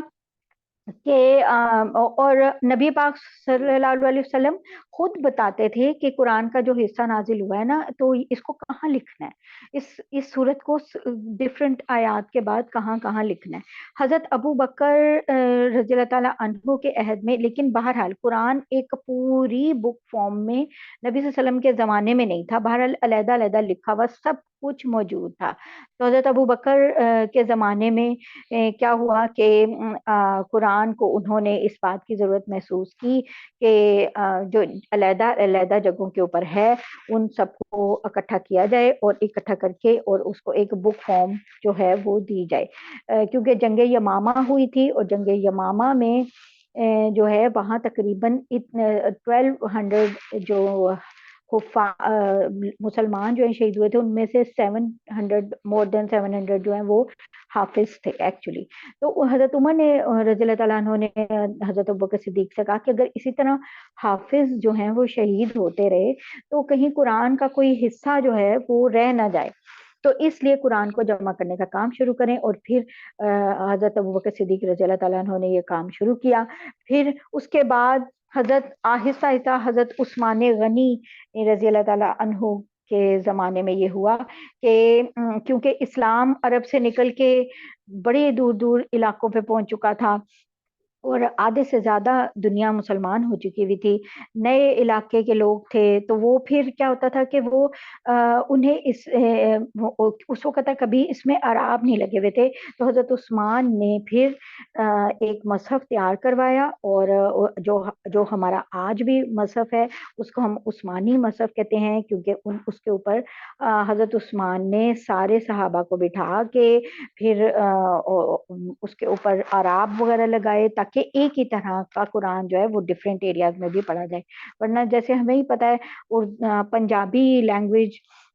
کہ اور نبی پاک صلی اللہ علیہ وسلم خود بتاتے تھے کہ قرآن کا جو حصہ نازل ہوا ہے نا، تو اس کو کہاں لکھنا ہے، اس صورت کو ڈفرینٹ آیات کے بعد کہاں کہاں لکھنا ہے۔ حضرت ابو بکر رضی اللہ تعالیٰ عنہ کے عہد میں، لیکن بہرحال قرآن ایک پوری بک فارم میں نبی صلی اللہ علیہ وسلم کے زمانے میں نہیں تھا، بہرحال علیحدہ علیحدہ لکھا ہوا سب کچھ موجود تھا۔ تو حضرت ابو بکر کے زمانے میں کیا ہوا کہ قرآن کو انہوں نے اس بات کی ضرورت محسوس کی کہ جو علیحدہ علیحدہ جگہوں کے اوپر ہے ان سب کو اکٹھا کیا جائے، اور اکٹھا کر کے اور اس کو ایک بک فارم جو ہے وہ دی جائے، کیونکہ جنگ یمامہ ہوئی تھی، اور جنگ یمامہ میں جو ہے وہاں تقریباً 1200 جو مسلمان جو ہیں شہید ہوئے تھے، ان میں سے 700 مور دین 700 جو ہیں وہ حافظ تھے ایکچولی۔ تو حضرت عمر نے رضی اللہ تعالیٰ عنہ نے حضرت ابوبکر صدیق سے کہا کہ اگر اسی طرح حافظ جو ہیں وہ شہید ہوتے رہے تو کہیں قرآن کا کوئی حصہ جو ہے وہ رہ نہ جائے، تو اس لیے قرآن کو جمع کرنے کا کام شروع کریں۔ اور پھر حضرت ابوبکر صدیق رضی اللہ تعالیٰ عنہ نے یہ کام شروع کیا۔ پھر اس کے بعد حضرت آہستہ آہستہ حضرت عثمان غنی رضی اللہ تعالیٰ عنہ کے زمانے میں یہ ہوا کہ کیونکہ اسلام عرب سے نکل کے بڑے دور دور علاقوں پہ پہنچ چکا تھا، اور آدھے سے زیادہ دنیا مسلمان ہو چکی ہوئی تھی، نئے علاقے کے لوگ تھے، تو وہ پھر کیا ہوتا تھا کہ وہ انہیں اس وقت تک کبھی اس میں اعراب نہیں لگے ہوئے تھے، تو حضرت عثمان نے پھر ایک مصحف تیار کروایا، اور جو ہمارا آج بھی مصحف ہے اس کو ہم عثمانی مصحف کہتے ہیں، کیونکہ اس کے اوپر حضرت عثمان نے سارے صحابہ کو بٹھا کے پھر اس کے اوپر اعراب وغیرہ لگائے تاکہ ایک ہی طرح کا قرآن جو ہے وہ ڈفرینٹ ایریاز میں بھی پڑھا جائے، ورنہ جیسے ہمیں ہی پتہ ہے پنجابی لینگویج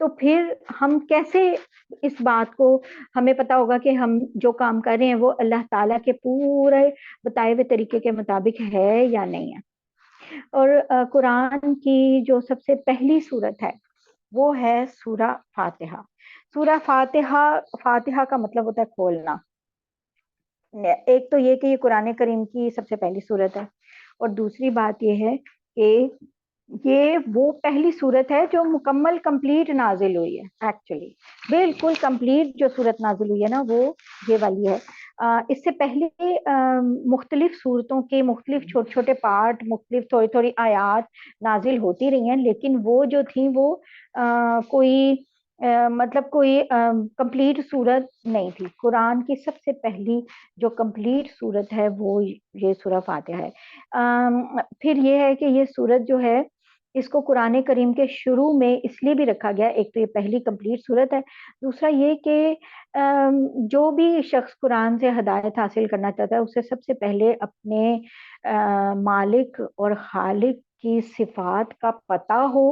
تو پھر ہم کیسے اس بات کو ہمیں پتا ہوگا کہ ہم جو کام کر رہے ہیں وہ اللہ تعالیٰ کے پورے بتائے ہوئے طریقے کے مطابق ہے یا نہیں ہے؟ اور قرآن کی جو سب سے پہلی صورت ہے وہ ہے سورہ فاتحہ. سورہ فاتحہ کا مطلب ہوتا ہے کھولنا. ایک تو یہ کہ یہ قرآن کریم کی سب سے پہلی صورت ہے، اور دوسری بات یہ ہے کہ یہ وہ پہلی صورت ہے جو مکمل کمپلیٹ نازل ہوئی ہے. ایکچولی بالکل کمپلیٹ جو صورت نازل ہوئی ہے نا وہ یہ والی ہے. اس سے پہلے مختلف صورتوں کے مختلف چھوٹے چھوٹے پارٹ، مختلف تھوڑی تھوڑی آیات نازل ہوتی رہی ہیں، لیکن وہ جو تھیں وہ کوئی مطلب کوئی کمپلیٹ صورت نہیں تھی. قرآن کی سب سے پہلی جو کمپلیٹ صورت ہے وہ یہ سورہ فاتحہ ہے. پھر یہ ہے کہ یہ صورت جو ہے اس کو قرآن کریم کے شروع میں اس لیے بھی رکھا گیا، ایک تو یہ پہلی کمپلیٹ صورت ہے، دوسرا یہ کہ جو بھی شخص قرآن سے ہدایت حاصل کرنا چاہتا ہے اسے سب سے پہلے اپنے مالک اور خالق کی صفات کا پتہ ہو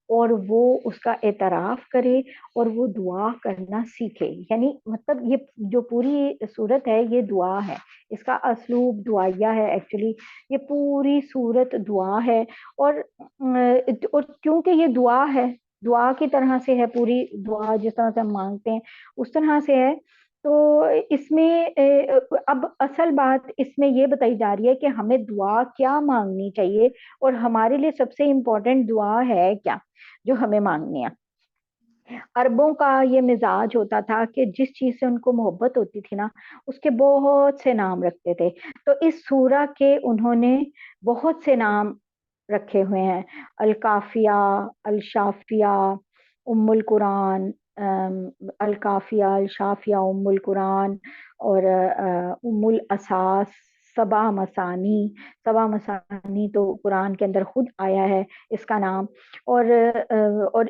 اور وہ اس کا اعتراف کرے اور وہ دعا کرنا سیکھے. یعنی مطلب یہ جو پوری صورت ہے یہ دعا ہے، اس کا اسلوب دعائیہ ہے. ایکچولی یہ پوری صورت دعا ہے، اور کیونکہ یہ دعا ہے، دعا کی طرح سے ہے، پوری دعا جس طرح سے ہم مانگتے ہیں اس طرح سے ہے. تو اس میں اب اصل بات اس میں یہ بتائی جا رہی ہے کہ ہمیں دعا کیا مانگنی چاہیے، اور ہمارے لیے سب سے امپورٹنٹ دعا ہے کیا جو ہمیں مانگنی ہے. عربوں کا یہ مزاج ہوتا تھا کہ جس چیز سے ان کو محبت ہوتی تھی نا اس کے بہت سے نام رکھتے تھے. تو اس سورہ کے انہوں نے بہت سے نام رکھے ہوئے ہیں: الکافیہ، الشافیہ، ام القرآن، الکافیہ، الشافیہ، ام القرآن، اور ام الاساس، سبع مسانی. سبع مسانی تو قرآن کے اندر خود آیا ہے اس کا نام. اور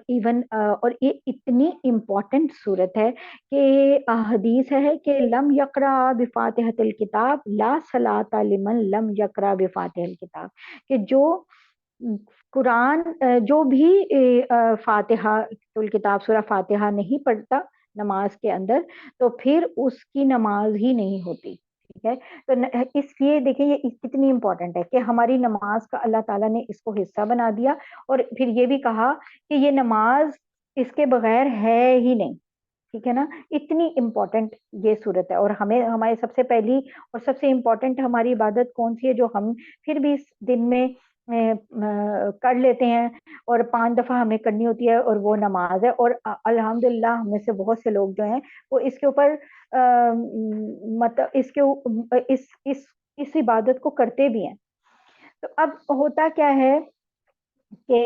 ایون اور یہ اتنی امپورٹنٹ صورت ہے کہ حدیث ہے کہ لم یقرأ بفاتحۃ الکتاب لا صلاۃ لمن لم یقرأ بفاتحۃ الکتاب، کہ جو قرآن جو بھی فاتحہ الکتاب سورہ فاتحہ نہیں پڑھتا نماز کے اندر تو پھر اس کی نماز ہی نہیں ہوتی. ٹھیک ہے، تو اس لیے دیکھیں یہ کتنی امپورٹنٹ ہے کہ ہماری نماز کا اللہ تعالیٰ نے اس کو حصہ بنا دیا، اور پھر یہ بھی کہا کہ یہ نماز اس کے بغیر ہے ہی نہیں. ٹھیک ہے نا، اتنی امپورٹنٹ یہ صورت ہے. اور ہمیں ہمارے سب سے پہلی اور سب سے امپورٹنٹ ہماری عبادت کون سی ہے جو ہم پھر بھی اس دن میں کر لیتے ہیں اور 5 دفعہ ہمیں کرنی ہوتی ہے، اور وہ نماز ہے. اور الحمدللہ ہم میں سے بہت سے لوگ جو ہیں وہ اس کے اوپر مطلب اس عبادت کو کرتے بھی ہیں. تو اب ہوتا کیا ہے کہ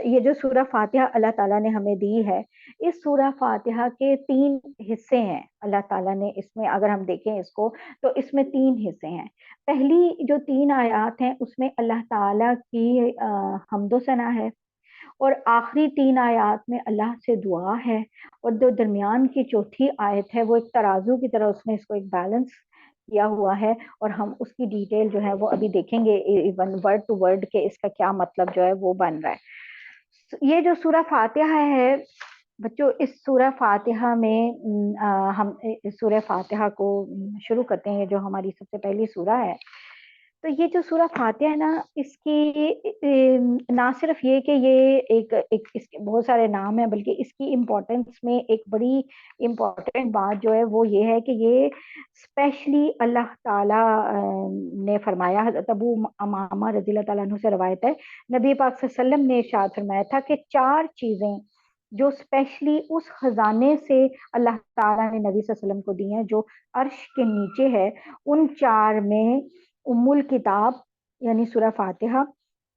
یہ جو سورہ فاتحہ اللہ تعالیٰ نے ہمیں دی ہے، اس سورہ فاتحہ کے 3 حصے ہیں. اللہ تعالیٰ نے اس میں اگر ہم دیکھیں اس کو تو اس میں 3 حصے ہیں. پہلی جو 3 آیات ہیں اس میں اللہ تعالیٰ کی حمد و ثنا ہے، اور آخری 3 آیات میں اللہ سے دعا ہے، اور جو درمیان کی چوتھی آیت ہے وہ ایک ترازو کی طرح اس نے اس کو ایک بیلنس کیا ہوا ہے. اور ہم اس کی ڈیٹیل جو ہے وہ ابھی دیکھیں گے ایون ورڈ ٹو ورڈ کہ اس کا کیا مطلب جو ہے وہ بن رہا ہے. یہ جو سورہ فاتحہ ہے بچوں، اس سورہ فاتحہ میں ہم اس سورہ فاتحہ کو شروع کرتے ہیں جو ہماری سب سے پہلی سورہ ہے. تو یہ جو سورہ فاتحہ ہے نا اس کی نہ صرف یہ کہ یہ اس کے بہت سارے نام ہیں، بلکہ اس کی امپورٹنس میں ایک بڑی امپورٹنٹ بات جو ہے وہ یہ ہے کہ یہ اسپیشلی اللہ تعالیٰ نے فرمایا. حضرت ابو امامہ رضی اللہ تعالیٰ عنہ سے روایت ہے، نبی پاک صلی اللہ علیہ وسلم نے ارشاد فرمایا تھا کہ 4 چیزیں جو اسپیشلی اس خزانے سے اللہ تعالیٰ نے نبی صلی اللہ علیہ وسلم کو دی ہیں جو عرش کے نیچے ہے، ان 4 میں ام الکتاب یعنی سورہ فاتحہ،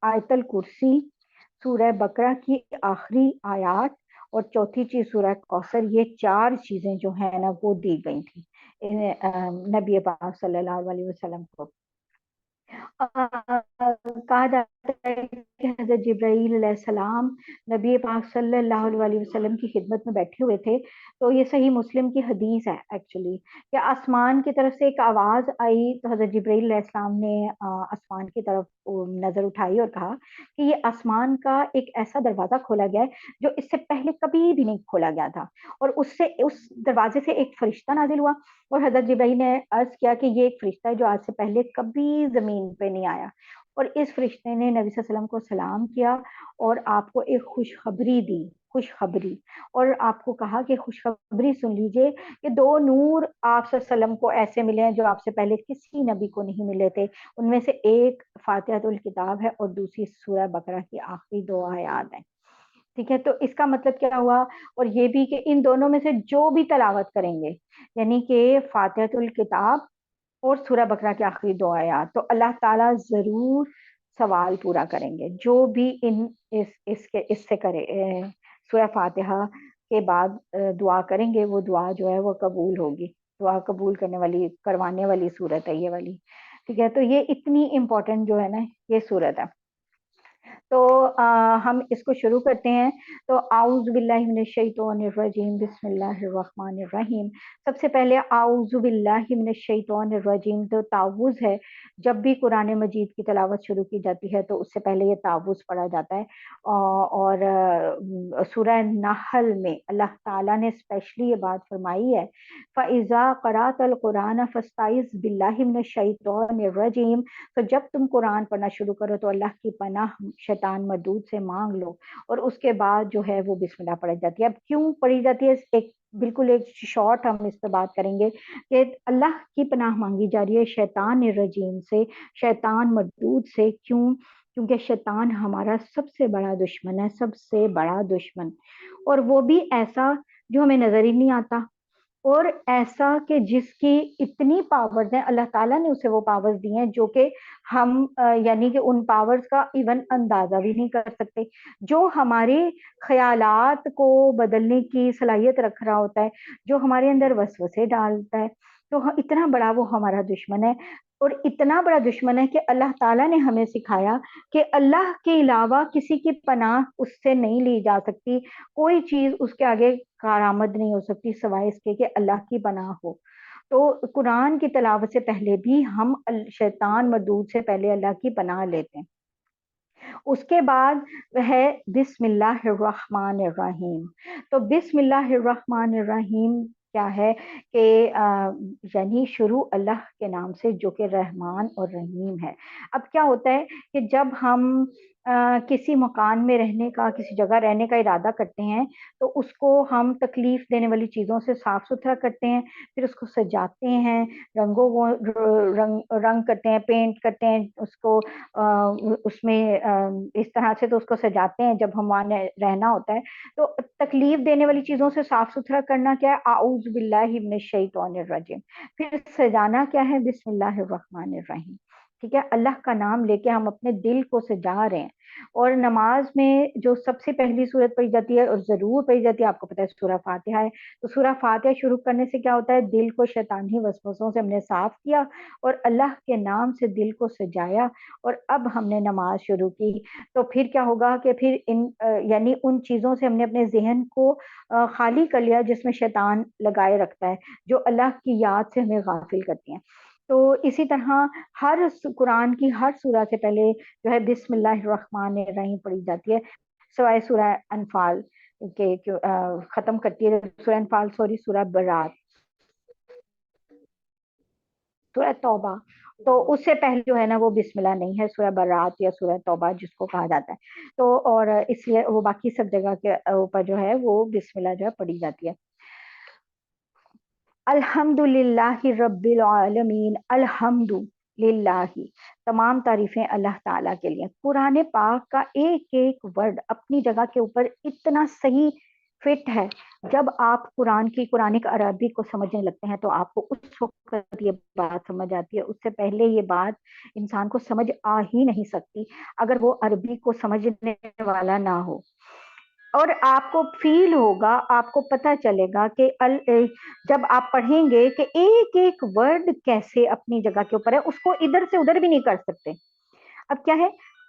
آیت الکرسی، سورہ بقرہ کی آخری آیات، اور چوتھی چیز سورہ کوثر. یہ 4 چیزیں جو ہیں نا وہ دی گئی تھی نبی پاک صلی اللہ علیہ وسلم کو. کہا جاتا ہے کہ حضرت جبرائیل علیہ السلام نبی پاک صلی اللہ علیہ وسلم کی خدمت میں بیٹھے ہوئے تھے. تو یہ صحیح مسلم کی حدیث ہے ایکچولی، کہ آسمان کی طرف سے ایک آواز آئی تو حضرت جبرائیل علیہ السلام نے آسمان کی طرف نظر اٹھائی اور کہا کہ یہ آسمان کا ایک ایسا دروازہ کھولا گیا ہے جو اس سے پہلے کبھی بھی نہیں کھولا گیا تھا، اور اس دروازے سے ایک فرشتہ نازل ہوا، اور حضرت جبرائیل نے عرض کیا کہ یہ ایک فرشتہ ہے جو آج سے پہلے کبھی زمین پہ نہیں آیا، اور اس فرشتے نے نبی صلی اللہ علیہ وسلم کو سلام کیا اور آپ کو ایک خوشخبری دی، خوشخبری، اور آپ کو کہا کہ خوشخبری سن لیجئے کہ دو نور آپ صلی اللہ علیہ وسلم کو ایسے ملے ہیں جو آپ سے پہلے کسی نبی کو نہیں ملے تھے. ان میں سے ایک فاتحۃ الکتاب ہے اور دوسری سورہ بقرہ کی آخری 2 آیات ہیں. ٹھیک ہے، تو اس کا مطلب کیا ہوا؟ اور یہ بھی کہ ان دونوں میں سے جو بھی تلاوت کریں گے، یعنی کہ فاتحۃ الکتاب اور سورہ بقرہ کے آخری 2 آیات، تو اللہ تعالیٰ ضرور سوال پورا کریں گے. جو بھی اس سے کرے سورہ فاتحہ کے بعد دعا کریں گے، وہ دعا جو ہے وہ قبول ہوگی. دعا قبول کرنے والی، کروانے والی صورت ہے یہ والی. ٹھیک ہے، تو یہ اتنی امپورٹنٹ جو ہے نا یہ صورت ہے. تو ہم اس کو شروع کرتے ہیں. تو اعوذ باللہ من الشیطان الرجیم، بسم اللہ الرحمن الرحیم. سب سے پہلے اعوذ باللہ من الشیطان الرجیم تو تعوذ ہے. جب بھی قرآن مجید کی تلاوت شروع کی جاتی ہے تو اس سے پہلے یہ تعوذ پڑھا جاتا ہے. اور سورہ نحل میں اللہ تعالیٰ نے اسپیشلی یہ بات فرمائی ہے، فَإِذَا قَرَأْتَ الْقُرْآنَ فَاسْتَعِذْ بِاللَّهِ مِنَ الشَّيْطَانِ الرَّجِيمِ. تو جب تم قرآن پڑھنا شروع کرو تو اللہ کی پناہ شیطان مردود سے مانگ لو، اور اس کے بعد جو ہے وہ بسم اللہ پڑھی جاتی ہے. اب کیوں پڑھی جاتی ہے؟ بالکل ایک شارٹ ہم اس پہ بات کریں گے کہ اللہ کی پناہ مانگی جا رہی ہے شیطان الرجیم سے، شیطان مردود سے. کیوں؟ کیونکہ شیطان ہمارا سب سے بڑا دشمن ہے، سب سے بڑا دشمن، اور وہ بھی ایسا جو ہمیں نظر ہی نہیں آتا، اور ایسا کہ جس کی اتنی پاورز ہیں، اللہ تعالیٰ نے اسے وہ پاورز دی ہیں جو کہ ہم یعنی کہ ان پاورز کا ایون اندازہ بھی نہیں کر سکتے، جو ہمارے خیالات کو بدلنے کی صلاحیت رکھ رہا ہوتا ہے، جو ہمارے اندر وسوسے ڈالتا ہے. تو اتنا بڑا وہ ہمارا دشمن ہے، اور اتنا بڑا دشمن ہے کہ اللہ تعالیٰ نے ہمیں سکھایا کہ اللہ کے علاوہ کسی کی پناہ اس سے نہیں لی جا سکتی. کوئی چیز اس کے آگے کارآمد نہیں ہو سکتی سوائے اس کے کہ اللہ کی پناہ ہو. تو قرآن کی تلاوت سے پہلے بھی ہم شیطان مردود سے پہلے اللہ کی پناہ لیتے ہیں. اس کے بعد ہے بسم اللہ الرحمن الرحیم. تو بسم اللہ الرحمن الرحیم کیا ہے کہ یعنی شروع اللہ کے نام سے جو کہ رحمان اور رحیم ہے. اب کیا ہوتا ہے کہ جب ہم کسی مکان میں رہنے کا، کسی جگہ رہنے کا ارادہ کرتے ہیں تو اس کو ہم تکلیف دینے والی چیزوں سے صاف ستھرا کرتے ہیں، پھر اس کو سجاتے ہیں، رنگوں کو رنگ کرتے ہیں، پینٹ کرتے ہیں اس کو، اس میں اس طرح سے تو اس کو سجاتے ہیں جب ہم وہاں رہنا ہوتا ہے. تو تکلیف دینے والی چیزوں سے صاف ستھرا کرنا کیا ہے؟ اعوذ باللہ من الشیطان الرجیم. پھر سجانا کیا ہے؟ بسم اللہ الرحمن الرحیم. ٹھیک ہے، اللہ کا نام لے کے ہم اپنے دل کو سجا رہے ہیں. اور نماز میں جو سب سے پہلی سورت پڑھی جاتی ہے اور ضرور پڑھی جاتی ہے، آپ کو پتہ ہے سورہ فاتحہ ہے. تو سورہ فاتحہ شروع کرنے سے کیا ہوتا ہے؟ دل کو شیطانی وسوسوں سے ہم نے صاف کیا اور اللہ کے نام سے دل کو سجایا، اور اب ہم نے نماز شروع کی. تو پھر کیا ہوگا کہ پھر یعنی ان چیزوں سے ہم نے اپنے ذہن کو خالی کر لیا جس میں شیطان لگائے رکھتا ہے، جو اللہ کی یاد سے ہمیں غافل کرتی ہیں. تو اسی طرح ہر قرآن کی ہر سورہ سے پہلے جو ہے بسم اللہ الرحمن الرحیم پڑھی جاتی ہے، سوائے سورہ انفال کے ختم کرتی ہے سورہ انفال، سورہ برات، سورہ توبہ. تو اس سے پہلے جو ہے نا وہ بسم اللہ نہیں ہے، سورہ برات یا سورہ توبہ جس کو کہا جاتا ہے. تو اور اس لیے وہ باقی سب جگہ کے اوپر جو ہے وہ بسم اللہ جو ہے پڑھی جاتی ہے. الحمد للہ رب العالمین. الحمد للہ، تمام تعریفیں اللہ تعالیٰ کے لیے. قرآن پاک کا ایک ایک ورڈ اپنی جگہ کے اوپر اتنا صحیح فٹ ہے. جب آپ قرآنک عربی کو سمجھنے لگتے ہیں تو آپ کو اس وقت یہ بات سمجھ آتی ہے. اس سے پہلے یہ بات انسان کو سمجھ آ ہی نہیں سکتی اگر وہ عربی کو سمجھنے والا نہ ہو. اور آپ کو فیل ہوگا، آپ کو پتہ چلے گا کہ جب آپ پڑھیں گے کہ ایک ایک ورڈ کیسے اپنی جگہ کے اوپر ہے، اس کو ادھر سے ادھر بھی نہیں کر سکتے. اب کیا ہے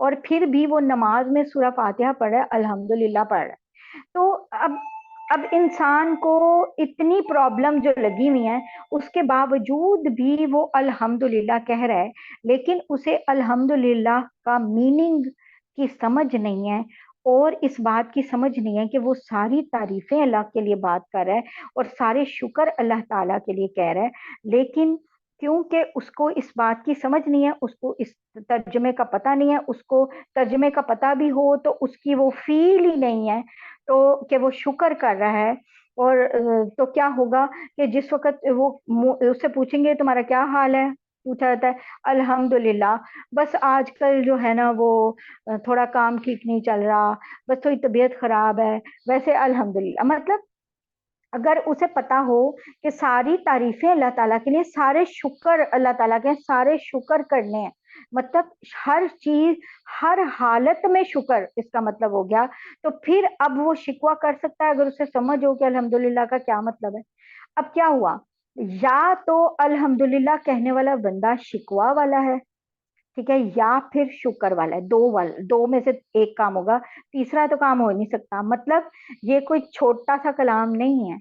اور پھر بھی وہ نماز میں سورہ فاتحہ پڑھ رہا ہے، الحمدللہ پڑھ رہا ہے۔ تو اب انسان کو اتنی پرابلم جو لگی ہوئی ہیں، اس کے باوجود بھی وہ الحمدللہ کہہ رہا ہے، لیکن اسے الحمدللہ کا میننگ کی سمجھ نہیں ہے، اور اس بات کی سمجھ نہیں ہے کہ وہ ساری تعریفیں اللہ کے لیے بات کر رہا ہے اور سارے شکر اللہ تعالیٰ کے لیے کہہ رہا ہے، لیکن کیونکہ اس کو اس بات کی سمجھ نہیں ہے، اس کو اس ترجمے کا پتہ نہیں ہے، اس کو ترجمے کا پتہ بھی ہو تو اس کی وہ فیل ہی نہیں ہے تو کہ وہ شکر کر رہا ہے۔ اور تو کیا ہوگا کہ جس وقت وہ اس سے پوچھیں گے تمہارا کیا حال ہے، پوچھا جاتا ہے الحمدللہ، بس آج کل جو ہے نا وہ تھوڑا کام ٹھیک نہیں چل رہا، بس تھوڑی طبیعت خراب ہے، ویسے الحمدللہ۔ مطلب اگر اسے پتا ہو کہ ساری تعریفیں اللہ تعالیٰ کے لیے، سارے شکر اللہ تعالیٰ کے ہیں، سارے شکر کرنے ہیں، مطلب ہر چیز ہر حالت میں شکر، اس کا مطلب ہو گیا، تو پھر اب وہ شکوہ کر سکتا ہے اگر اسے سمجھ ہو کہ الحمدللہ کا کیا مطلب ہے۔ اب کیا ہوا، یا تو الحمدللہ کہنے والا بندہ شکوہ والا ہے، ٹھیک ہے، یا پھر شکر والا ہے، دو میں سے ایک کام ہوگا، تیسرا تو کام ہو نہیں سکتا۔ مطلب یہ کوئی چھوٹا سا کلام نہیں ہے،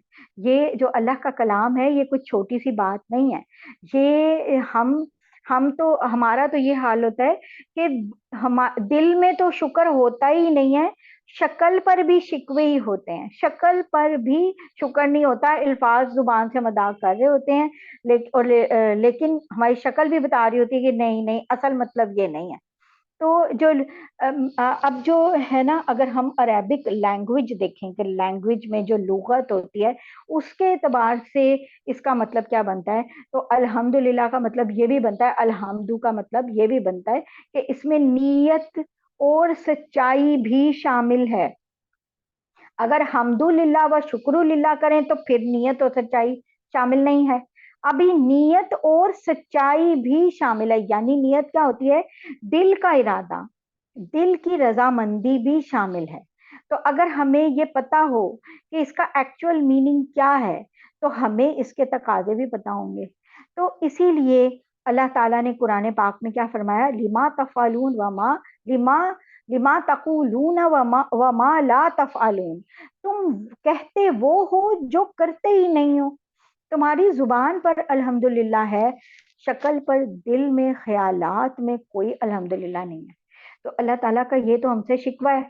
یہ جو اللہ کا کلام ہے یہ کوئی چھوٹی سی بات نہیں ہے۔ یہ ہم تو ہمارا تو یہ حال ہوتا ہے کہ دل میں تو شکر ہوتا ہی نہیں ہے، شکل پر بھی شکوے ہی ہوتے ہیں، شکل پر بھی شکر نہیں ہوتا، الفاظ زبان سے مذاق کر رہے ہوتے ہیں، لیکن ہماری شکل بھی بتا رہی ہوتی ہے کہ نہیں نہیں، اصل مطلب یہ نہیں ہے۔ تو جو اب جو ہے نا، اگر ہم عربک لینگویج دیکھیں کہ لینگویج میں جو لغت ہوتی ہے اس کے اعتبار سے اس کا مطلب کیا بنتا ہے، تو الحمدللہ کا مطلب یہ بھی بنتا ہے، الحمدو کا مطلب یہ بھی بنتا ہے کہ اس میں نیت اور سچائی بھی شامل ہے۔ اگر حمدللہ و شکرللہ کریں تو پھر نیت اور سچائی شامل نہیں ہے، ابھی نیت اور سچائی بھی شامل ہے، یعنی نیت کیا ہوتی ہے، دل کا ارادہ، دل کی رضامندی بھی شامل ہے۔ تو اگر ہمیں یہ پتا ہو کہ اس کا ایکچوئل میننگ کیا ہے تو ہمیں اس کے تقاضے بھی پتا ہوں گے۔ تو اسی لیے اللہ تعالیٰ نے قرآن پاک میں کیا فرمایا، لما تفعلون لما تقولون وما لا تفعلون، تم کہتے وہ ہو جو کرتے ہی نہیں ہو۔ تمہاری زبان پر الحمدللہ ہے، شکل پر، دل میں، خیالات میں کوئی الحمدللہ نہیں ہے۔ تو اللہ تعالیٰ کا یہ تو ہم سے شکوہ ہے۔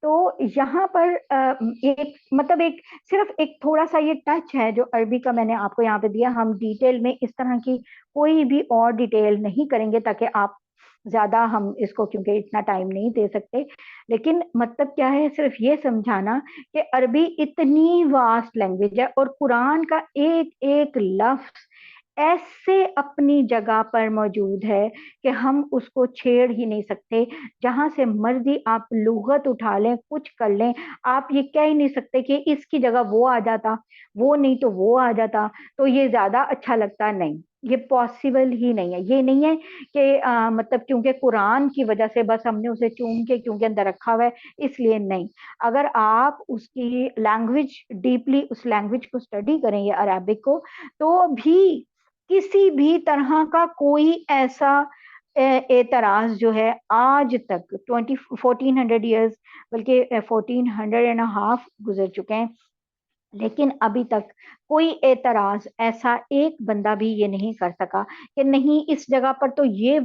تو یہاں پر ایک مطلب صرف ایک تھوڑا سا یہ ٹچ ہے جو عربی کا میں نے آپ کو یہاں پہ دیا، ہم ڈیٹیل میں اس طرح کی کوئی بھی اور ڈیٹیل نہیں کریں گے تاکہ آپ زیادہ، ہم اس کو کیونکہ اتنا ٹائم نہیں دے سکتے، لیکن مطلب کیا ہے، صرف یہ سمجھانا کہ عربی اتنی واسٹ لینگویج ہے اور قرآن کا ایک ایک لفظ ایسے اپنی جگہ پر موجود ہے کہ ہم اس کو چھیڑ ہی نہیں سکتے، جہاں سے مرضی آپ لغت اٹھا لیں، کچھ کر لیں، آپ یہ کہہ ہی نہیں سکتے کہ اس کی جگہ وہ آ جاتا، وہ نہیں تو وہ آ جاتا تو یہ زیادہ اچھا لگتا، نہیں، یہ پاسبل ہی نہیں ہے۔ یہ نہیں ہے کہ مطلب کیونکہ قرآن کی وجہ سے بس ہم نے اسے چون کے کیونکہ اندر رکھا ہوا ہے اس لیے نہیں۔ اگر آپ اس کی لینگویج ڈیپلی، اس لینگویج کو اسٹڈی کریں، یہ عربک کو، تو بھی کسی بھی طرح کا کوئی ایسا اعتراض جو ہے آج تک 1400 ایئرز، بلکہ 1450 گزر چکے ہیں، لیکن ابھی تک کوئی اعتراض ایسا ایک بندہ بھی یہ نہیں کر سکا کہ نہیں اس جگہ پر تو یہ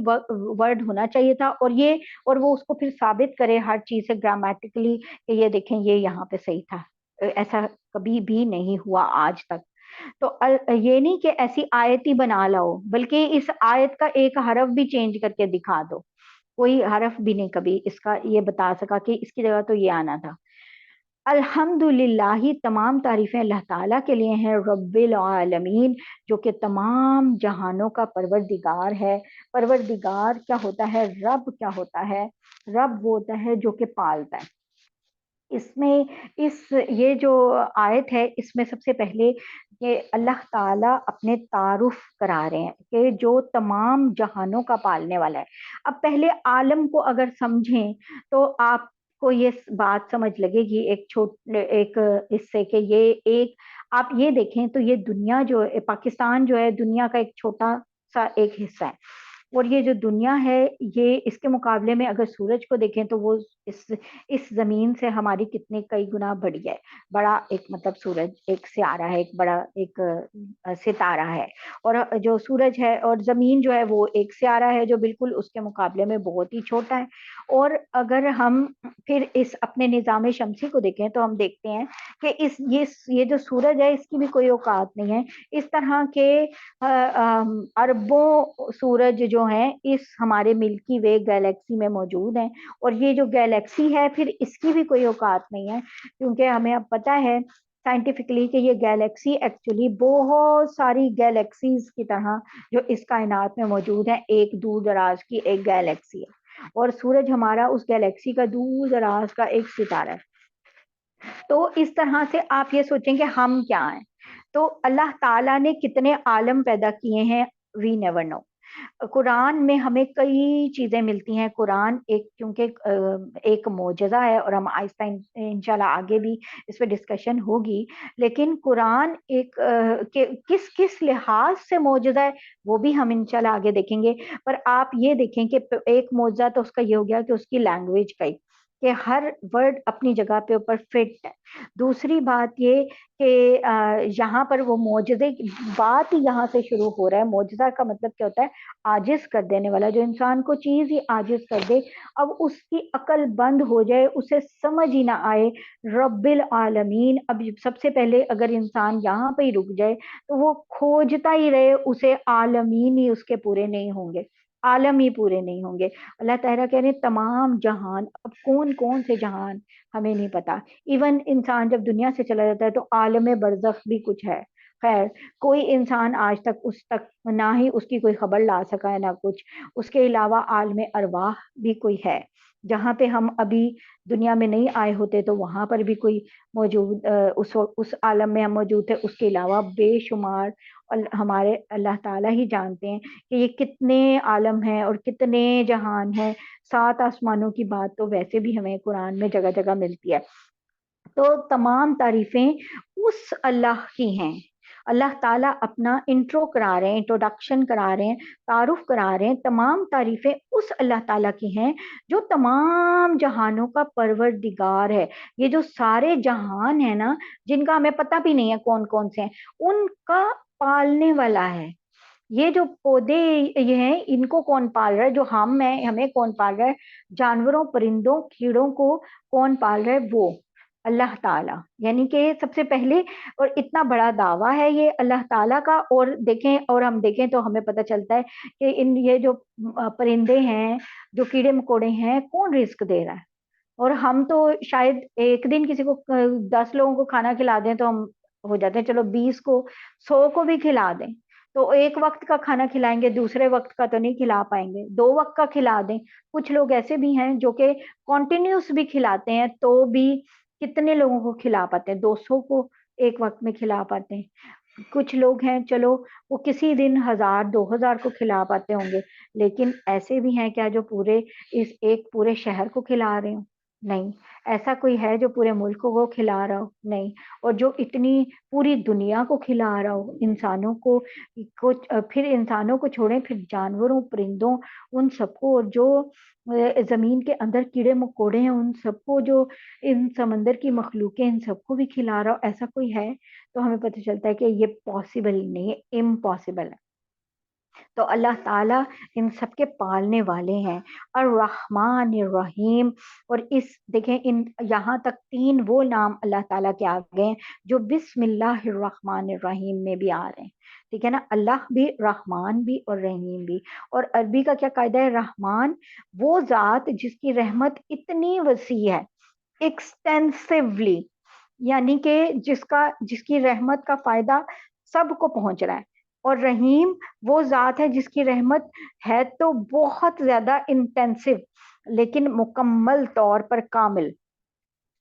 ورڈ ہونا چاہیے تھا، اور وہ اس کو پھر ثابت کرے ہر چیز سے گرامیٹیکلی کہ یہ دیکھیں یہ یہاں پہ صحیح تھا۔ ایسا کبھی بھی نہیں ہوا آج تک۔ تو یہ نہیں کہ ایسی آیت ہی بنا لاؤ، بلکہ اس آیت کا ایک حرف بھی چینج کر کے دکھا دو، کوئی حرف بھی نہیں کبھی اس کا یہ بتا سکا کہ اس کی جگہ تو یہ آنا تھا۔ الحمدللہ ہی تمام تعریفیں اللہ تعالیٰ کے لیے ہیں، رب العالمین، جو کہ تمام جہانوں کا پروردگار ہے۔ پروردگار کیا ہوتا ہے، رب کیا ہوتا ہے، رب وہ ہوتا ہے جو کہ پالتا ہے۔ اس میں یہ جو آیت ہے اس میں سب سے پہلے کہ اللہ تعالیٰ اپنے تعارف کرا رہے ہیں کہ جو تمام جہانوں کا پالنے والا ہے۔ اب پہلے عالم کو اگر سمجھیں تو آپ کو یہ بات سمجھ لگے گی ایک اس سے کہ یہ ایک، آپ یہ دیکھیں تو یہ دنیا جو ہے، پاکستان جو ہے دنیا کا ایک چھوٹا سا ایک حصہ ہے، اور یہ جو دنیا ہے یہ اس کے مقابلے میں اگر سورج کو دیکھیں تو وہ اس زمین سے ہماری کتنے کئی گنا بڑی ہے. بڑا ایک مطلب سورج ایک سیارہ ہے، ایک بڑا ایک ستارہ ہے. اور جو سورج ہے اور زمین جو ہے وہ ایک سیارہ ہے جو بالکل اس کے مقابلے میں بہت ہی چھوٹا ہے. اور اگر ہم پھر اس اپنے نظام شمسی کو دیکھیں تو ہم دیکھتے ہیں کہ یہ جو سورج ہے اس کی بھی کوئی اوقات نہیں ہے. اس طرح کے اربوں سورج جو ہیں اس ہمارے ملکی وے گیلیکسی میں موجود ہیں. اور یہ جو گیلیکسی ہے پھر اس کی بھی کوئی اوقات نہیں ہے، کیونکہ ہمیں اب پتہ ہے سائنٹیفکلی کہ یہ گیلیکسی ایکچولی بہت ساری گیلیکسیز کی طرح جو اس کائنات میں موجود ہیں ایک دور دراز کی ایک گیلیکسی ہے. اور سورج ہمارا اس گیلیکسی کا دور دراز کا ایک ستارہ ہے. تو اس طرح سے آپ یہ سوچیں کہ ہم کیا ہیں. تو اللہ تعالیٰ نے کتنے عالم پیدا کیے ہیں، وی نیور نو. قرآن میں ہمیں کئی چیزیں ملتی ہیں. قرآن کیونکہ ایک معجزہ ہے اور ہم آہستہ انشاءاللہ آگے بھی اس پہ ڈسکشن ہوگی. لیکن قرآن ایک کس کس لحاظ سے معجزہ ہے وہ بھی ہم انشاءاللہ آگے دیکھیں گے. پر آپ یہ دیکھیں کہ ایک معجزہ تو اس کا یہ ہو گیا کہ اس کی لینگویج کا کہ ہر ورڈ اپنی جگہ پہ اوپر فٹ ہے. دوسری بات یہ کہ یہاں پر وہ معجزے کی بات ہی یہاں سے شروع ہو رہا ہے. معجزہ کا مطلب کیا ہوتا ہے؟ عاجز کر دینے والا. جو انسان کو چیز ہی عاجز کر دے، اب اس کی عقل بند ہو جائے، اسے سمجھ ہی نہ آئے رب العالمین. اب سب سے پہلے اگر انسان یہاں پہ ہی رک جائے تو وہ کھوجتا ہی رہے، اسے عالمین ہی اس کے پورے نہیں ہوں گے، عالم ہی پورے نہیں ہوں گے. اللہ تعالیٰ کہہ رہے ہیں تمام جہان. اب کون کون سے جہان ہمیں نہیں پتا. ایون انسان جب دنیا سے چلا جاتا ہے تو عالم برزخ بھی کچھ ہے. خیر کوئی انسان آج تک اس تک نہ ہی اس کی کوئی خبر لا سکا ہے نہ کچھ. اس کے علاوہ عالم ارواح بھی کوئی ہے جہاں پہ ہم ابھی دنیا میں نہیں آئے ہوتے، تو وہاں پر بھی کوئی موجود اس عالم میں ہم موجود تھے. اس کے علاوہ بے شمار ہمارے اللہ تعالیٰ ہی جانتے ہیں کہ یہ کتنے عالم ہیں اور کتنے جہان ہیں. 7 آسمانوں کی بات تو ویسے بھی ہمیں قرآن میں جگہ جگہ ملتی ہے. تو تمام تعریفیں اس اللہ کی ہیں. اللہ تعالیٰ اپنا انٹرو کرا رہے ہیں، انٹروڈکشن کرا رہے ہیں، تعارف کرا رہے ہیں. تمام تعریفیں اس اللہ تعالیٰ کی ہیں جو تمام جہانوں کا پروردگار ہے. یہ جو سارے جہان ہیں نا، جن کا ہمیں پتہ بھی نہیں ہے کون کون سے ہیں، ان کا پالنے والا ہے. یہ جو پودے یہ ہیں ان کو کون پال رہا ہے؟ جو ہم ہیں ہمیں کون پال رہا ہے؟ جانوروں، پرندوں، کیڑوں کو کون پال رہا ہے؟ وہ اللہ تعالیٰ. یعنی کہ سب سے پہلے اور اتنا بڑا دعویٰ ہے یہ اللہ تعالیٰ کا. اور دیکھیں اور ہم دیکھیں تو ہمیں پتہ چلتا ہے کہ یہ جو پرندے ہیں، جو کیڑے مکوڑے ہیں، کون رزق دے رہا ہے. اور ہم تو شاید ایک دن کسی کو 10 لوگوں کو کھانا کھلا دیں تو ہم ہو جاتے ہیں، چلو 20 کو 100 کو بھی کھلا دیں تو ایک وقت کا کھانا کھلائیں گے، دوسرے وقت کا تو نہیں کھلا پائیں گے. 2 وقت کا کھلا دیں. کچھ لوگ ایسے بھی ہیں جو کہ کنٹینیوس بھی کھلاتے ہیں تو بھی کتنے لوگوں کو کھلا پاتے ہیں؟ 200 کو ایک وقت میں کھلا پاتے ہیں. کچھ لوگ ہیں چلو وہ کسی دن 1000 2000 کو کھلا پاتے ہوں گے، لیکن ایسے بھی ہیں کیا جو پورے اس ایک پورے شہر کو کھلا رہے ہوں؟ نہیں. ایسا کوئی ہے جو پورے ملک کو وہ کھلا رہا ہو؟ نہیں. اور جو اتنی پوری دنیا کو کھلا رہا ہو، انسانوں کو پھر انسانوں کو چھوڑیں، پھر جانوروں، پرندوں، ان سب کو، اور جو زمین کے اندر کیڑے مکوڑے ہیں ان سب کو، جو ان سمندر کی مخلوقیں ان سب کو بھی کھلا رہا ہو، ایسا کوئی ہے؟ تو ہمیں پتہ چلتا ہے کہ یہ پاسبل ہی نہیں ہے، امپاسبل ہے. تو اللہ تعالیٰ ان سب کے پالنے والے ہیں. الرحمن الرحیم. اور اس دیکھیں یہاں تک 3 وہ نام اللہ تعالیٰ کے آ گئے ہیں جو بسم اللہ الرحمن الرحیم میں بھی آ رہے ہیں. ٹھیک ہے نا؟ اللہ بھی، رحمان بھی اور رحیم بھی. اور عربی کا کیا قاعدہ ہے؟ رحمان وہ ذات جس کی رحمت اتنی وسیع ہے، ایکسٹینسولی، یعنی کہ جس کی رحمت کا فائدہ سب کو پہنچ رہا ہے. اور رحیم وہ ذات ہے جس کی رحمت ہے تو بہت زیادہ انٹینسو لیکن مکمل طور پر کامل.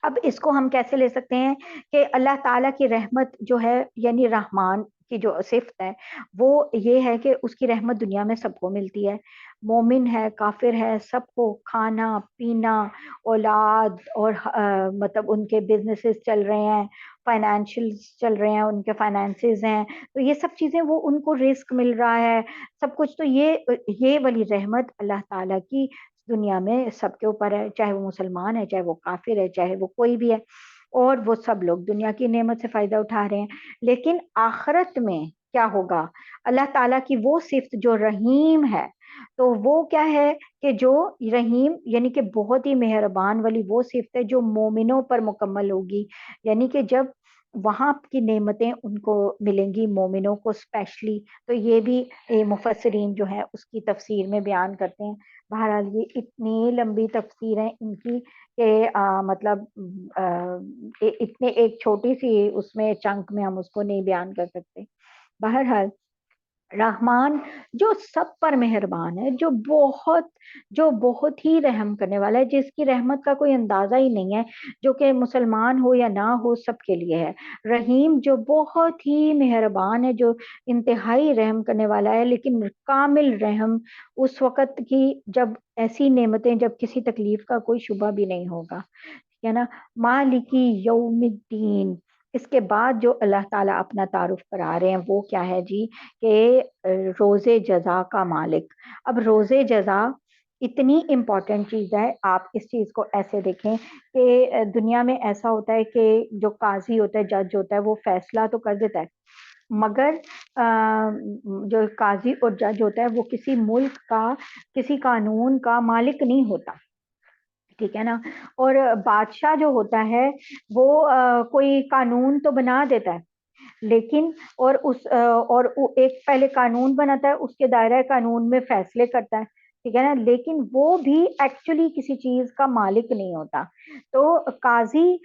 اب اس کو ہم کیسے لے سکتے ہیں کہ اللہ تعالیٰ کی رحمت جو ہے یعنی رحمان کی جو صفت ہے وہ یہ ہے کہ اس کی رحمت دنیا میں سب کو ملتی ہے، مومن ہے کافر ہے سب کو کھانا پینا، اولاد اور مطلب ان کے بزنسز چل رہے ہیں، فائنینشیل چل رہے ہیں، ان کے فائنینسز ہیں، تو یہ سب چیزیں وہ ان کو رزق مل رہا ہے سب کچھ، تو یہ والی رحمت اللہ تعالیٰ کی دنیا میں سب کے اوپر ہے، چاہے وہ مسلمان ہے، چاہے وہ کافر ہے، چاہے وہ کوئی بھی ہے، اور وہ سب لوگ دنیا کی نعمت سے فائدہ اٹھا رہے ہیں۔ لیکن آخرت میں کیا ہوگا؟ اللہ تعالیٰ کی وہ صفت جو رحیم ہے، تو وہ کیا ہے کہ جو رحیم یعنی کہ بہت ہی مہربان والی وہ صفت ہے جو مومنوں پر مکمل ہوگی، یعنی کہ جب وہاں کی نعمتیں ان کو ملیں گی مومنوں کو اسپیشلی، تو یہ بھی مفسرین جو ہیں اس کی تفسیر میں بیان کرتے ہیں۔ بہرحال یہ اتنی لمبی تفسیر ہے ان کی کہ مطلب اتنے ایک چھوٹی سی اس میں چنک میں ہم اس کو نہیں بیان کر سکتے۔ بہرحال رحمان جو سب پر مہربان ہے، جو بہت ہی رحم کرنے والا ہے، جس کی رحمت کا کوئی اندازہ ہی نہیں ہے، جو کہ مسلمان ہو یا نہ ہو سب کے لیے ہے۔ رحیم جو بہت ہی مہربان ہے، جو انتہائی رحم کرنے والا ہے، لیکن کامل رحم اس وقت کی جب ایسی نعمتیں، جب کسی تکلیف کا کوئی شبہ بھی نہیں ہوگا، ٹھیک ہے نا۔ مالکی یوم الدین، اس کے بعد جو اللہ تعالیٰ اپنا تعارف کرا رہے ہیں وہ کیا ہے جی، کہ روز جزا کا مالک۔ اب روز جزا اتنی امپورٹنٹ چیز ہے، آپ اس چیز کو ایسے دیکھیں کہ دنیا میں ایسا ہوتا ہے کہ جو قاضی ہوتا ہے، جج ہوتا ہے، وہ فیصلہ تو کر دیتا ہے، مگر جو قاضی اور جج ہوتا ہے وہ کسی ملک کا، کسی قانون کا مالک نہیں ہوتا، ٹھیک ہے نا۔ اور بادشاہ جو ہوتا ہے وہ کوئی قانون تو بنا دیتا ہے، لیکن اور ایک پہلے قانون بناتا ہے، اس کے دائرہ قانون میں فیصلے کرتا ہے، ٹھیک ہے نا، لیکن وہ بھی ایکچولی کسی چیز کا مالک نہیں ہوتا۔ تو قاضی